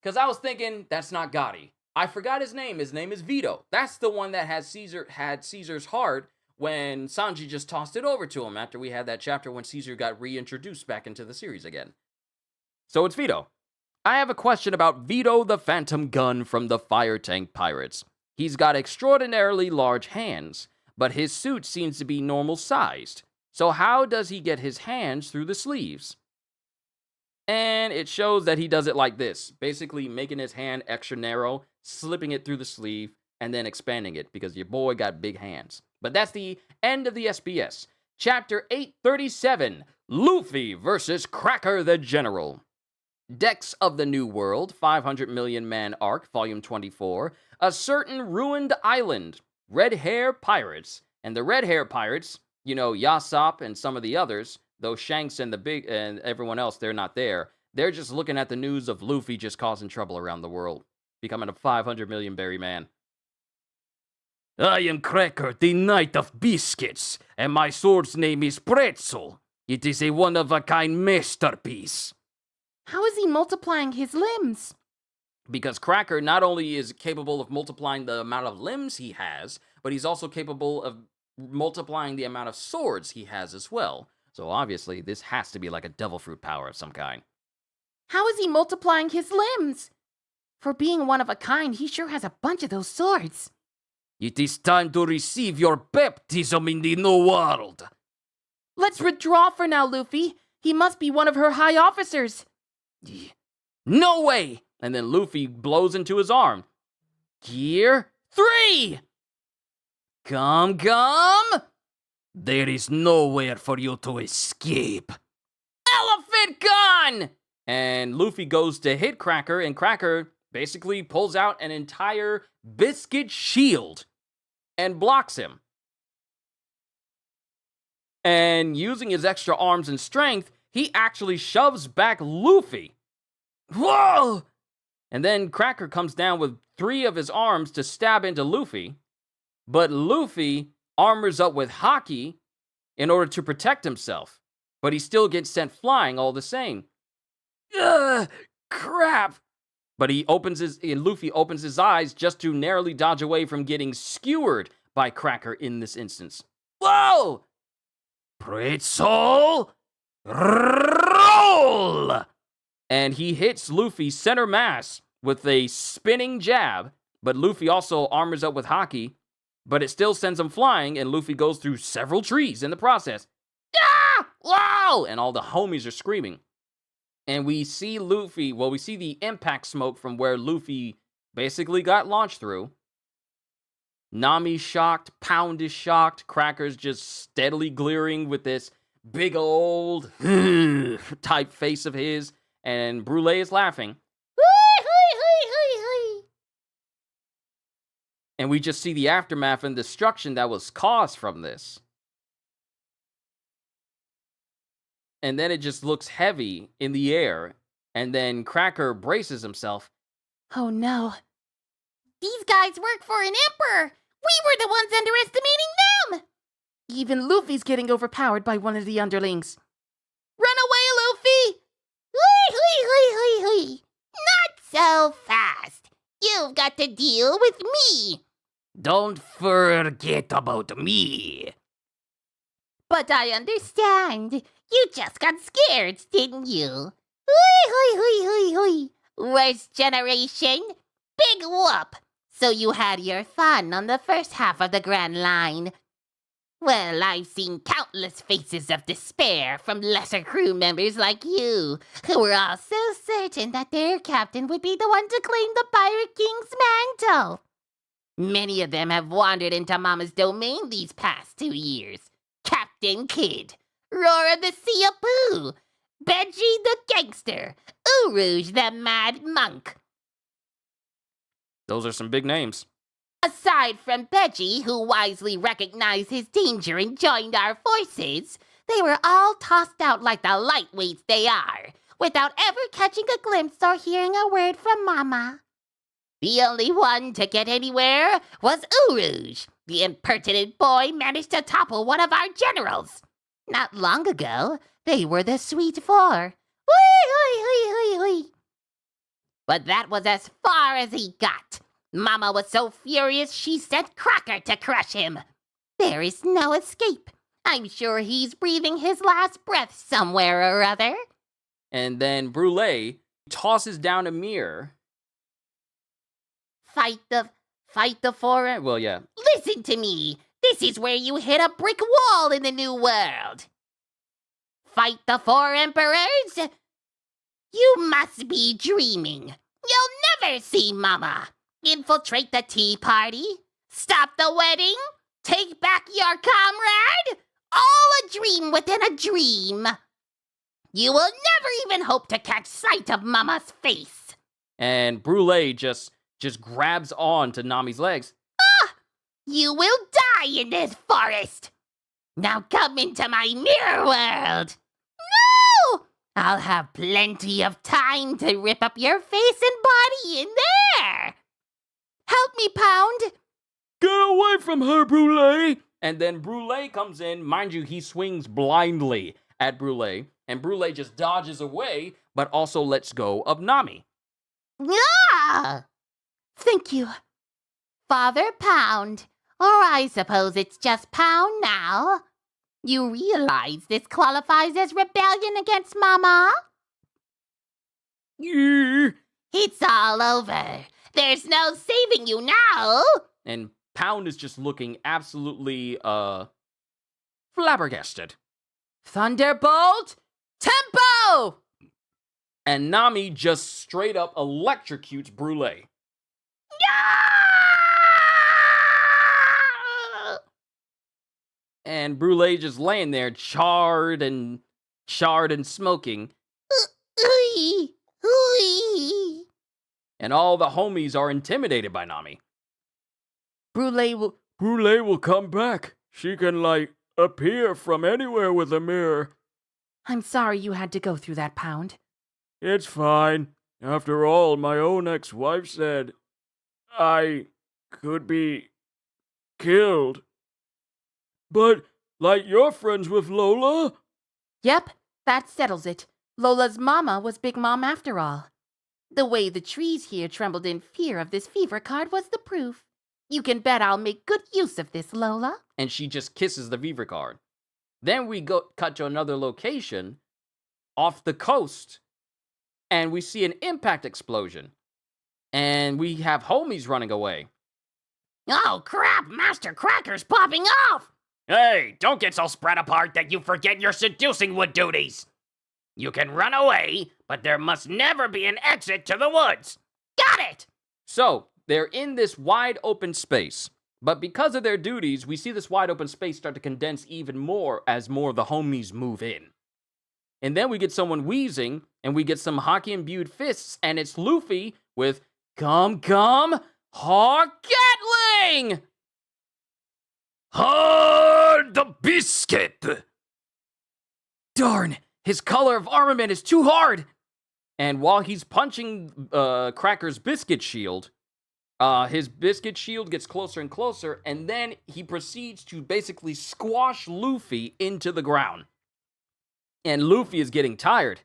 Because I was thinking, that's not Gotti. I forgot his name. His name is Vito. That's the one that had Caesar's heart when Sanji just tossed it over to him after we had that chapter when Caesar got reintroduced back into the series again. So it's Vito. I have a question about Vito the Phantom Gun from the Fire Tank Pirates. He's got extraordinarily large hands, but his suit seems to be normal sized. So how does he get his hands through the sleeves? And it shows that he does it like this, basically making his hand extra narrow, slipping it through the sleeve, and then expanding it because your boy got big hands. But that's the end of the SBS. Chapter 837, Luffy versus Cracker the General. Decks of the New World, 500 Million Man Arc, Volume 24. A certain ruined island, Red Hair Pirates. And the Red Hair Pirates, you know, Yasop and some of the others, though Shanks and the Big and everyone else, they're not there. They're just looking at the news of Luffy just causing trouble around the world, becoming a 500 million berry man. I am Cracker, the Knight of Biscuits, and my sword's name is Pretzel. It is a one-of-a-kind masterpiece. How is he multiplying his limbs? Because Cracker not only is capable of multiplying the amount of limbs he has, but he's also capable of multiplying the amount of swords he has as well. So obviously, this has to be like a devil fruit power of some kind. How is he multiplying his limbs? For being one of a kind, he sure has a bunch of those swords. It is time to receive your baptism in the new world. Let's withdraw for now, Luffy. He must be one of her high officers. No way! And then Luffy blows into his arm. Gear 3! Come! There is nowhere for you to escape. Elephant gun! And Luffy goes to hit Cracker, and Cracker basically pulls out an entire biscuit shield and blocks him. And using his extra arms and strength, he actually shoves back Luffy. Whoa! And then Cracker comes down with 3 of his arms to stab into Luffy. But Luffy armors up with Haki in order to protect himself. But he still gets sent flying all the same. Ugh, crap! But Luffy opens his eyes just to narrowly dodge away from getting skewered by Cracker in this instance. Whoa! Pretzel, roll! And he hits Luffy center mass with a spinning jab, but Luffy also armors up with Haki, but it still sends him flying, and Luffy goes through several trees in the process. Ah! Wow! And all the homies are screaming. And we see we see the impact smoke from where Luffy basically got launched through. Nami's shocked, Pound is shocked, Cracker's just steadily glaring with this big old type face of his, and Brule is laughing. And we just see the aftermath and destruction that was caused from this. And then it just looks heavy in the air, and then Cracker braces himself. Oh no. These guys work for an emperor. We were the ones underestimating them. Even Luffy's getting overpowered by one of the underlings. Run away, Luffy. Hui. Not so fast. You've got to deal with me. Don't forget about me. But I understand. You just got scared, didn't you? Hui. Worst generation. Big whoop. So you had your fun on the first half of the Grand Line. Well, I've seen countless faces of despair from lesser crew members like you, who were all so certain that their captain would be the one to claim the Pirate King's mantle. Many of them have wandered into Mama's domain these past 2 years. Captain Kidd, Roar of the Sea of Pooh, Benji the Gangster, Rouge the Mad Monk. Those are some big names. Aside from Benji, who wisely recognized his danger and joined our forces, they were all tossed out like the lightweights they are, without ever catching a glimpse or hearing a word from Mama. The only one to get anywhere was Rouge. The impertinent boy managed to topple one of our generals. Not long ago, they were the Sweet Four. Hui. But that was as far as he got. Mama was so furious she sent Cracker to crush him. There is no escape. I'm sure he's breathing his last breath somewhere or other. And then Brule tosses down a mirror. Fight the four. Well, yeah. Listen to me. This is where you hit a brick wall in the new world. Fight the 4 emperors? You must be dreaming. You'll never see Mama. Infiltrate the tea party? Stop the wedding? Take back your comrade? All a dream within a dream. You will never even hope to catch sight of Mama's face. And Brule just grabs on to Nami's legs. You will die in this forest. Now come into my mirror world. No! I'll have plenty of time to rip up your face and body in there. Help me, Pound. Get away from her, Brule! And then Brule comes in. Mind you, he swings blindly at Brule. And Brule just dodges away, but also lets go of Nami. Ah! Thank you. Father Pound. Or I suppose it's just Pound now. You realize this qualifies as rebellion against Mama? Yeah. It's all over. There's no saving you now. And Pound is just looking absolutely, flabbergasted. Thunderbolt, tempo! And Nami just straight up electrocutes Brule. And Brule just laying there, charred and smoking. And all the homies are intimidated by Nami. Brule Brule will come back. She can, appear from anywhere with a mirror. I'm sorry you had to go through that, Pound. It's fine. After all, my own ex-wife said I could be killed. But, like, you're friends with Lola? Yep, that settles it. Lola's mama was Big Mom after all. The way the trees here trembled in fear of this fever card was the proof. You can bet I'll make good use of this, Lola. And she just kisses the fever card. Then we cut to another location off the coast, and we see an impact explosion. And we have homies running away. Oh crap, Master Cracker's popping off! Hey, don't get so spread apart that you forget your seducing wood duties. You can run away, but there must never be an exit to the woods. Got it! So, they're in this wide open space. But because of their duties, we see this wide open space start to condense even more as more of the homies move in. And then we get someone wheezing, and we get some hockey-imbued fists, and it's Luffy with Come, Gatling! Hard the biscuit! Darn, his color of armament is too hard! And while he's punching Cracker's biscuit shield, his biscuit shield gets closer and closer, and then he proceeds to basically squash Luffy into the ground. And Luffy is getting tired.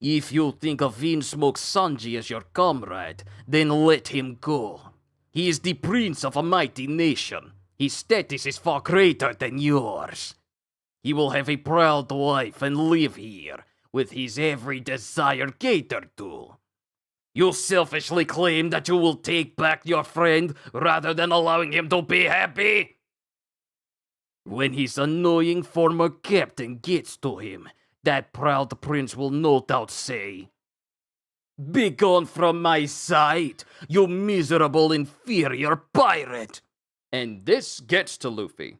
If you think of Vinsmoke Sanji as your comrade, then let him go. He is the prince of a mighty nation. His status is far greater than yours. He will have a proud wife and live here, with his every desire catered to. You selfishly claim that you will take back your friend rather than allowing him to be happy? When his annoying former captain gets to him, that proud prince will no doubt say, "Begone from my sight, you miserable inferior pirate!" And this gets to Luffy.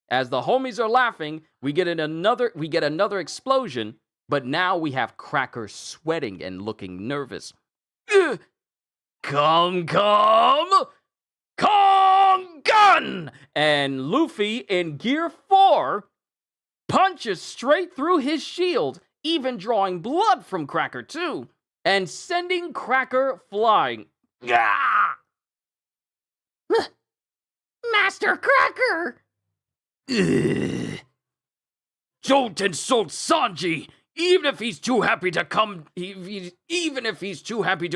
As the homies are laughing, we get another explosion, but now we have Cracker sweating and looking nervous. Come, gun! And Luffy, in Gear 4, punches straight through his shield, even drawing blood from Cracker too, and sending Cracker flying. Ah! Master Cracker! Don't insult Sanji! Even if he's too happy to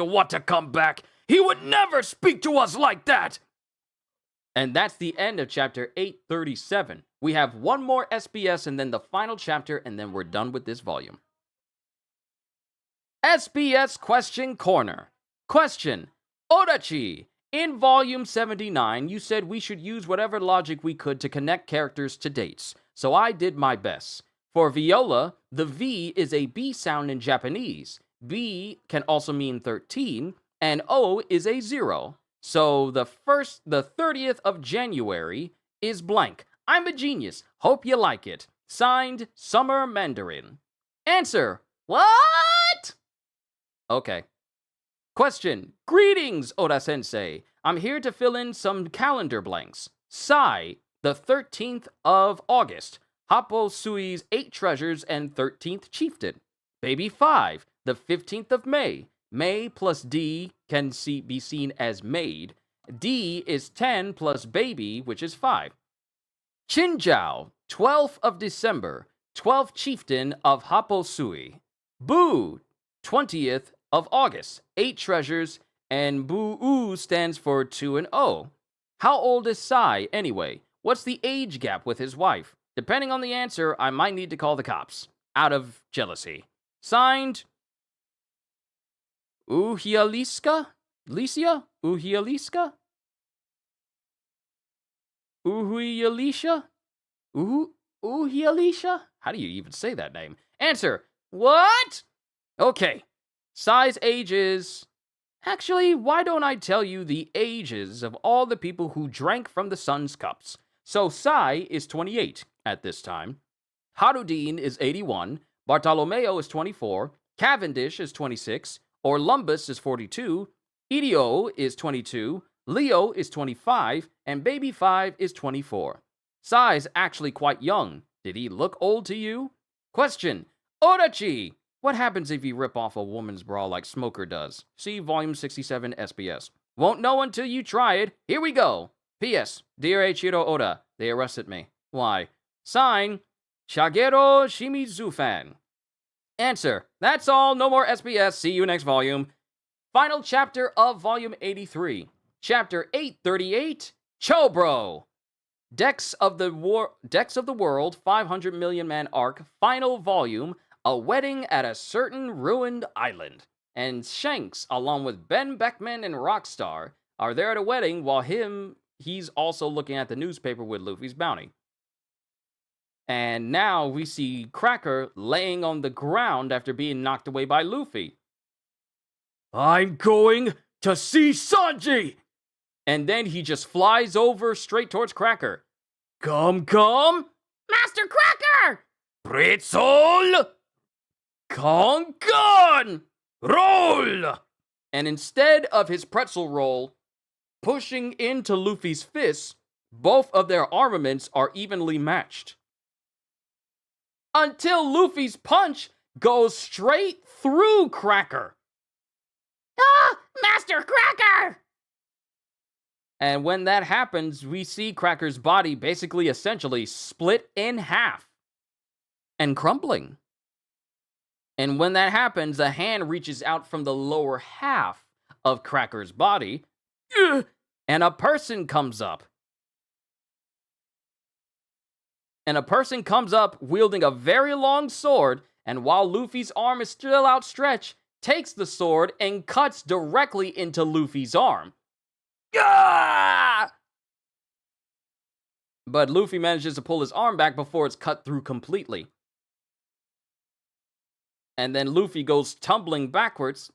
want to come back, he would never speak to us like that! And that's the end of chapter 837. We have one more SBS and then the final chapter, and then we're done with this volume. SBS Question Corner. Question. Odachi, in volume 79, you said we should use whatever logic we could to connect characters to dates, so I did my best. For Viola, the V is a B sound in Japanese. B can also mean 13, and O is a 0. So the 30th of January is blank. I'm a genius. Hope you like it. Signed, Summer Mandarin. Answer. What? Okay. Question. Greetings, Oda-sensei. I'm here to fill in some calendar blanks. Sai, the 13th of August. Happo Sui's 8 Treasures and 13th Chieftain. Baby 5, the 15th of May. May plus D can be seen as maid. D is 10 plus baby, which is 5. Chinjiao, 12th of December. 12th Chieftain of Happo Sui. Boo, 20th of August. 8 Treasures, and Boo stands for 2 and O. How old is Sai, anyway? What's the age gap with his wife? Depending on the answer, I might need to call the cops. Out of jealousy. Signed, Uhialiska? Licia? Uhialiska? Uhialisha? Uhialisha? How do you even say that name? Answer. What? Okay. Sai's age is... Actually, why don't I tell you the ages of all the people who drank from the sun's cups? So Sai is 28 at this time. Harudin is 81. Bartolomeo is 24. Cavendish is 26. Orlumbus is 42. Idio is 22. Leo is 25. And Baby 5 is 24. Sai's actually quite young. Did he look old to you? Question. Odachi, What happens if you rip off a woman's bra like Smoker does? See Volume 67 SBS. Won't know until you try it. Here we go. P.S. Dear Eiichiro Oda, they arrested me. Why? Sign, Shagero Shimizu fan. Answer, that's all. No more SBS. See you next volume. Final chapter of Volume 83. Chapter 838, Chobro. Decks of the World, 500 Million Man Arc, Final Volume, A Wedding at a Certain Ruined Island. And Shanks, along with Ben Beckman and Rockstar, are there at a wedding while he's also looking at the newspaper with Luffy's bounty. And now we see Cracker laying on the ground after being knocked away by Luffy. I'm going to see Sanji! And then he just flies over straight towards Cracker. Come! Master Cracker! Pretzel! Con! Roll! And instead of his pretzel roll pushing into Luffy's fists, both of their armaments are evenly matched. Until Luffy's punch goes straight through Cracker. Ah! Master Cracker! And when that happens, we see Cracker's body basically essentially split in half and crumbling. And when that happens, a hand reaches out from the lower half of Cracker's body, and a person comes up. And a person comes up wielding a very long sword, and while Luffy's arm is still outstretched, takes the sword and cuts directly into Luffy's arm. But Luffy manages to pull his arm back before it's cut through completely. And then Luffy goes tumbling backwards.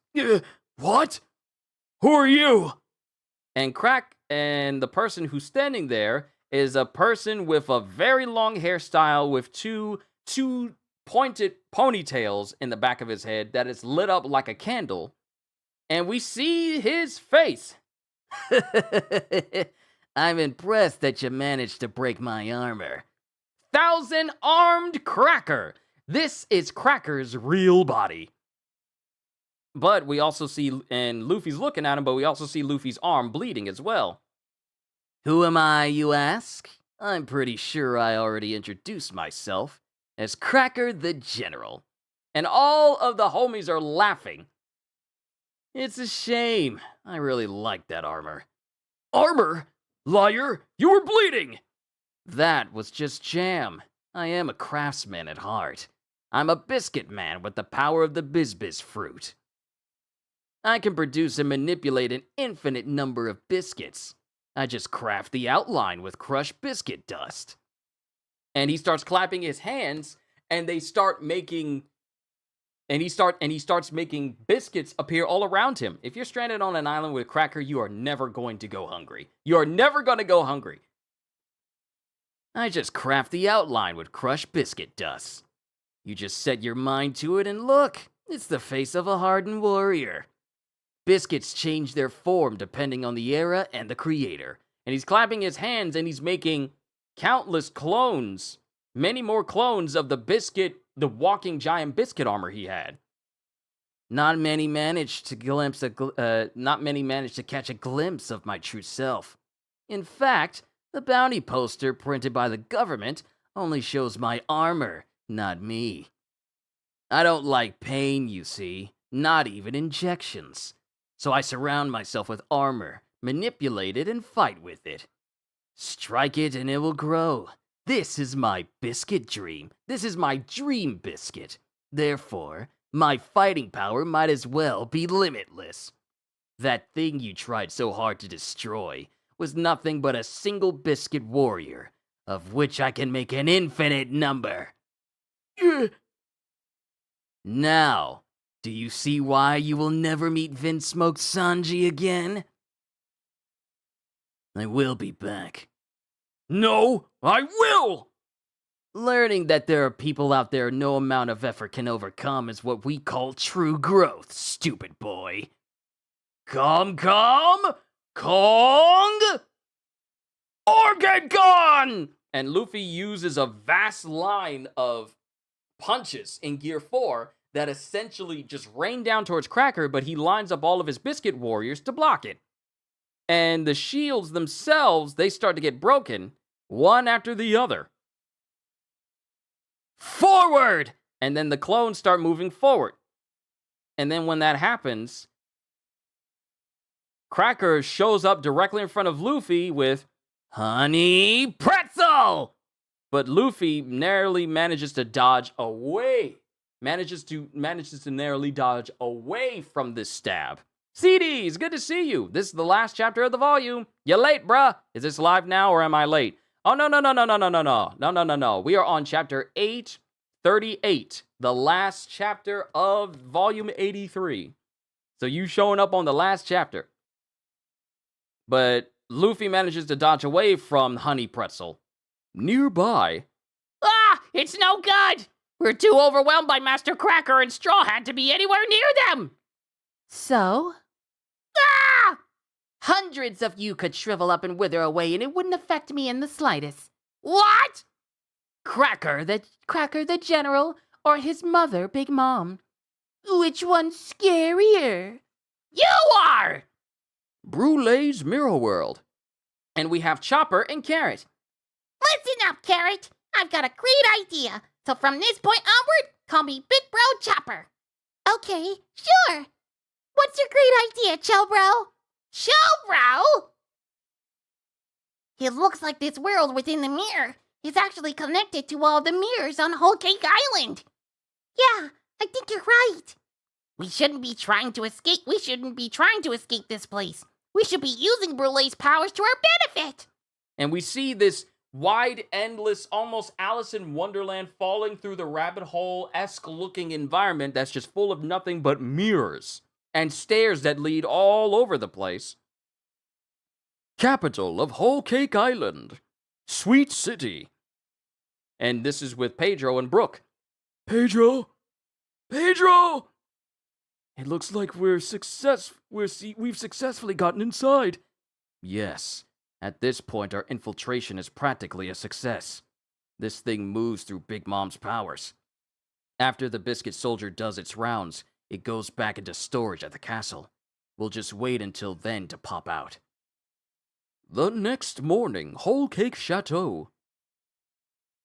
What? Who are you? And the person who's standing there is a person with a very long hairstyle with two pointed ponytails in the back of his head that is lit up like a candle. And we see his face. I'm impressed that you managed to break my armor. 1,000-armed Cracker. This is Cracker's real body. But we also see, and Luffy's looking at him, but we also see Luffy's arm bleeding as well. Who am I, you ask? I'm pretty sure I already introduced myself as Cracker the General. And all of the homies are laughing. It's a shame. I really like that armor. Armor? Liar, you were bleeding! That was just jam. I am a craftsman at heart. I'm a biscuit man with the power of the Bizbiz fruit. I can produce and manipulate an infinite number of biscuits. I just craft the outline with crushed biscuit dust. And he starts clapping his hands, and they start making... And he starts making biscuits appear all around him. If you're stranded on an island with Cracker, you are never going to go hungry. You are never going to go hungry. I just craft the outline with crushed biscuit dust. You just set your mind to it and look, it's the face of a hardened warrior. Biscuits change their form depending on the era and the creator. And he's clapping his hands and he's making countless clones. Many more clones of the walking giant biscuit armor he had. Not many managed to catch a glimpse of my true self. In fact, the bounty poster printed by the government only shows my armor, not me. I don't like pain, you see, not even injections. So I surround myself with armor, manipulate it, and fight with it. Strike it and it will grow. This is my biscuit dream. This is my dream biscuit. Therefore, my fighting power might as well be limitless. That thing you tried so hard to destroy was nothing but a single biscuit warrior, of which I can make an infinite number. Now, do you see why you will never meet Vinsmoke Sanji again? I will be back. No, I will! Learning that there are people out there no amount of effort can overcome is what we call true growth, stupid boy. Kong! Organ! And Luffy uses a vast line of punches in Gear 4 that essentially just rain down towards Cracker, but he lines up all of his biscuit warriors to block it. And the shields themselves, they start to get broken, one after the other. Forward! And then the clones start moving forward. And then when that happens, Cracker shows up directly in front of Luffy with Honey Pretzel! But Luffy narrowly manages to dodge away. Manages to narrowly dodge away from this stab. CDs, good to see you. This is the last chapter of the volume. You late, bruh. Is this live now or am I late? Oh, no. We are on chapter 838, the last chapter of volume 83. So you showing up on the last chapter. But Luffy manages to dodge away from Honey Pretzel. Nearby. Ah! It's no good! We're too overwhelmed by Master Cracker and Straw Hat to be anywhere near them! So? Ah! Hundreds of you could shrivel up and wither away and it wouldn't affect me in the slightest. What? Cracker the General, or his mother, Big Mom? Which one's scarier? You are! Brulee's Mirror World. And we have Chopper and Carrot. Listen up, Carrot. I've got a great idea. So from this point onward, call me Big Bro Chopper. Okay, sure. What's your great idea, Cho Bro? Cho Bro? It looks like this world within the mirror is actually connected to all the mirrors on Whole Cake Island. Yeah, I think you're right. We shouldn't be trying to escape this place. We should be using Brulee's powers to our benefit. And we see this wide, endless, almost Alice in Wonderland falling through the rabbit hole-esque looking environment that's just full of nothing but mirrors and stairs that lead all over the place. Capital of Whole Cake Island. Sweet City. And this is with Pedro and Brooke. Pedro! Pedro! It looks like we've successfully gotten inside. Yes. At this point, our infiltration is practically a success. This thing moves through Big Mom's powers. After the Biscuit Soldier does its rounds, it goes back into storage at the castle. We'll just wait until then to pop out. The next morning, Whole Cake Chateau.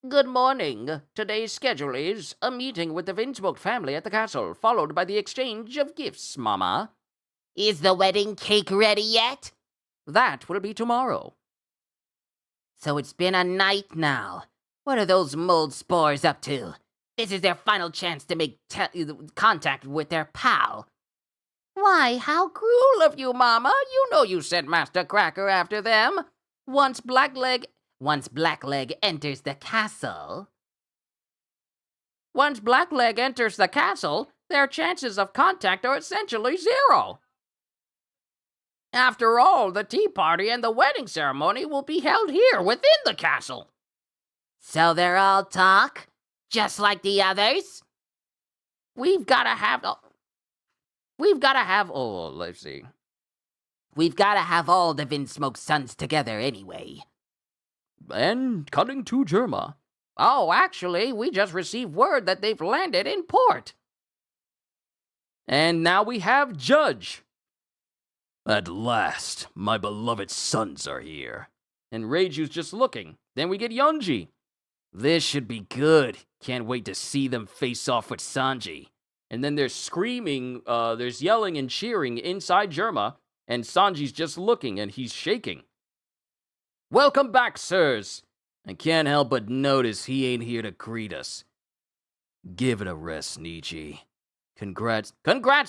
Good morning. Today's schedule is a meeting with the Vinsmoke family at the castle, followed by the exchange of gifts, Mama. Is the wedding cake ready yet? That will be tomorrow. So it's been a night now. What are those mold spores up to? This is their final chance to make contact with their pal. Why, how cruel of you, Mama. You know you sent Master Cracker after them. Once Blackleg enters the castle. Once Blackleg enters the castle, their chances of contact are essentially zero. After all, the tea party and the wedding ceremony will be held here within the castle. So they're all talk? Just like the others? We've got to have all the Vinsmoke sons together anyway. And cutting to Germa. Oh, actually, we just received word that they've landed in port. And now we have Judge. At last, my beloved sons are here. And Reiju's just looking. Then we get Yonji. This should be good. Can't wait to see them face off with Sanji. And then there's screaming, there's yelling and cheering inside Germa. And Sanji's just looking and he's shaking. Welcome back, sirs. I can't help but notice he ain't here to greet us. Give it a rest, Niji. Congrats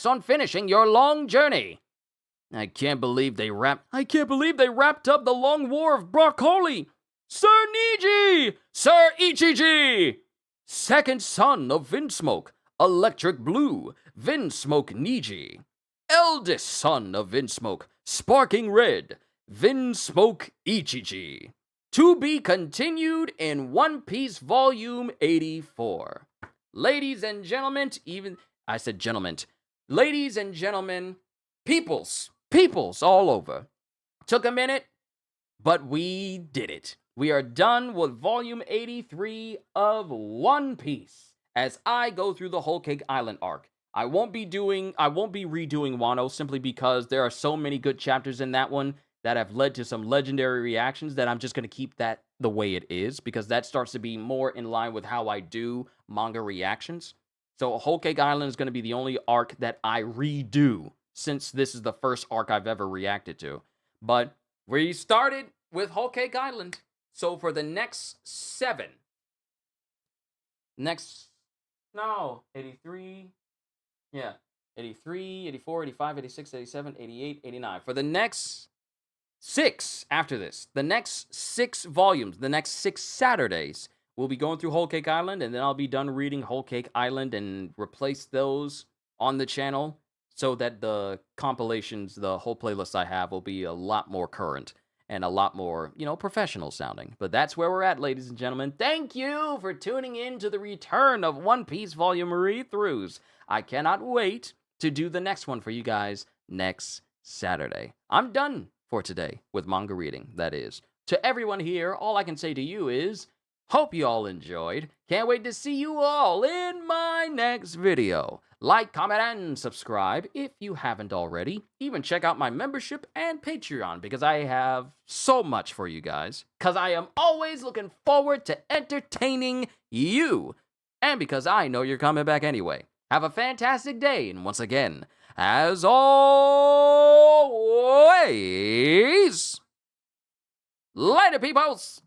on finishing your long journey. I can't believe they wrapped up the long war of broccoli. Sir Niji! Sir Ichiji! Second son of Vinsmoke, Electric Blue, Vinsmoke Niji. Eldest son of Vinsmoke, Sparking Red, Vinsmoke Ichiji. To be continued in One Piece Volume 84. Ladies and gentlemen, ladies and gentlemen, peoples all over. Took a minute, but we did it. We are done with Volume 83 of One Piece. as I go through the Whole Cake Island arc. I won't be redoing Wano simply because there are so many good chapters in that one that have led to some legendary reactions that I'm just going to keep that the way it is, because that starts to be more in line with how I do manga reactions. So Whole Cake Island is going to be the only arc that I redo, since this is the first arc I've ever reacted to. But we started with Whole Cake Island. So for the next 83, yeah, 83, 84, 85, 86, 87, 88, 89. For the next 6 after this, the next 6 volumes, the next 6 Saturdays, we'll be going through Whole Cake Island, and then I'll be done reading Whole Cake Island and replace those on the channel so that the compilations, the whole playlist I have, will be a lot more current and a lot more, professional sounding. But that's where we're at, ladies and gentlemen. Thank you for tuning in to the return of One Piece Volume Read-Throughs. I cannot wait to do the next one for you guys next Saturday. I'm done for today with manga reading, that is. To everyone here, all I can say to you is, hope you all enjoyed. Can't wait to see you all in my next video. Like, comment, and subscribe if you haven't already. Even check out my membership and Patreon, because I have so much for you guys. Because I am always looking forward to entertaining you. And because I know you're coming back anyway. Have a fantastic day, and once again, as always, later, peoples!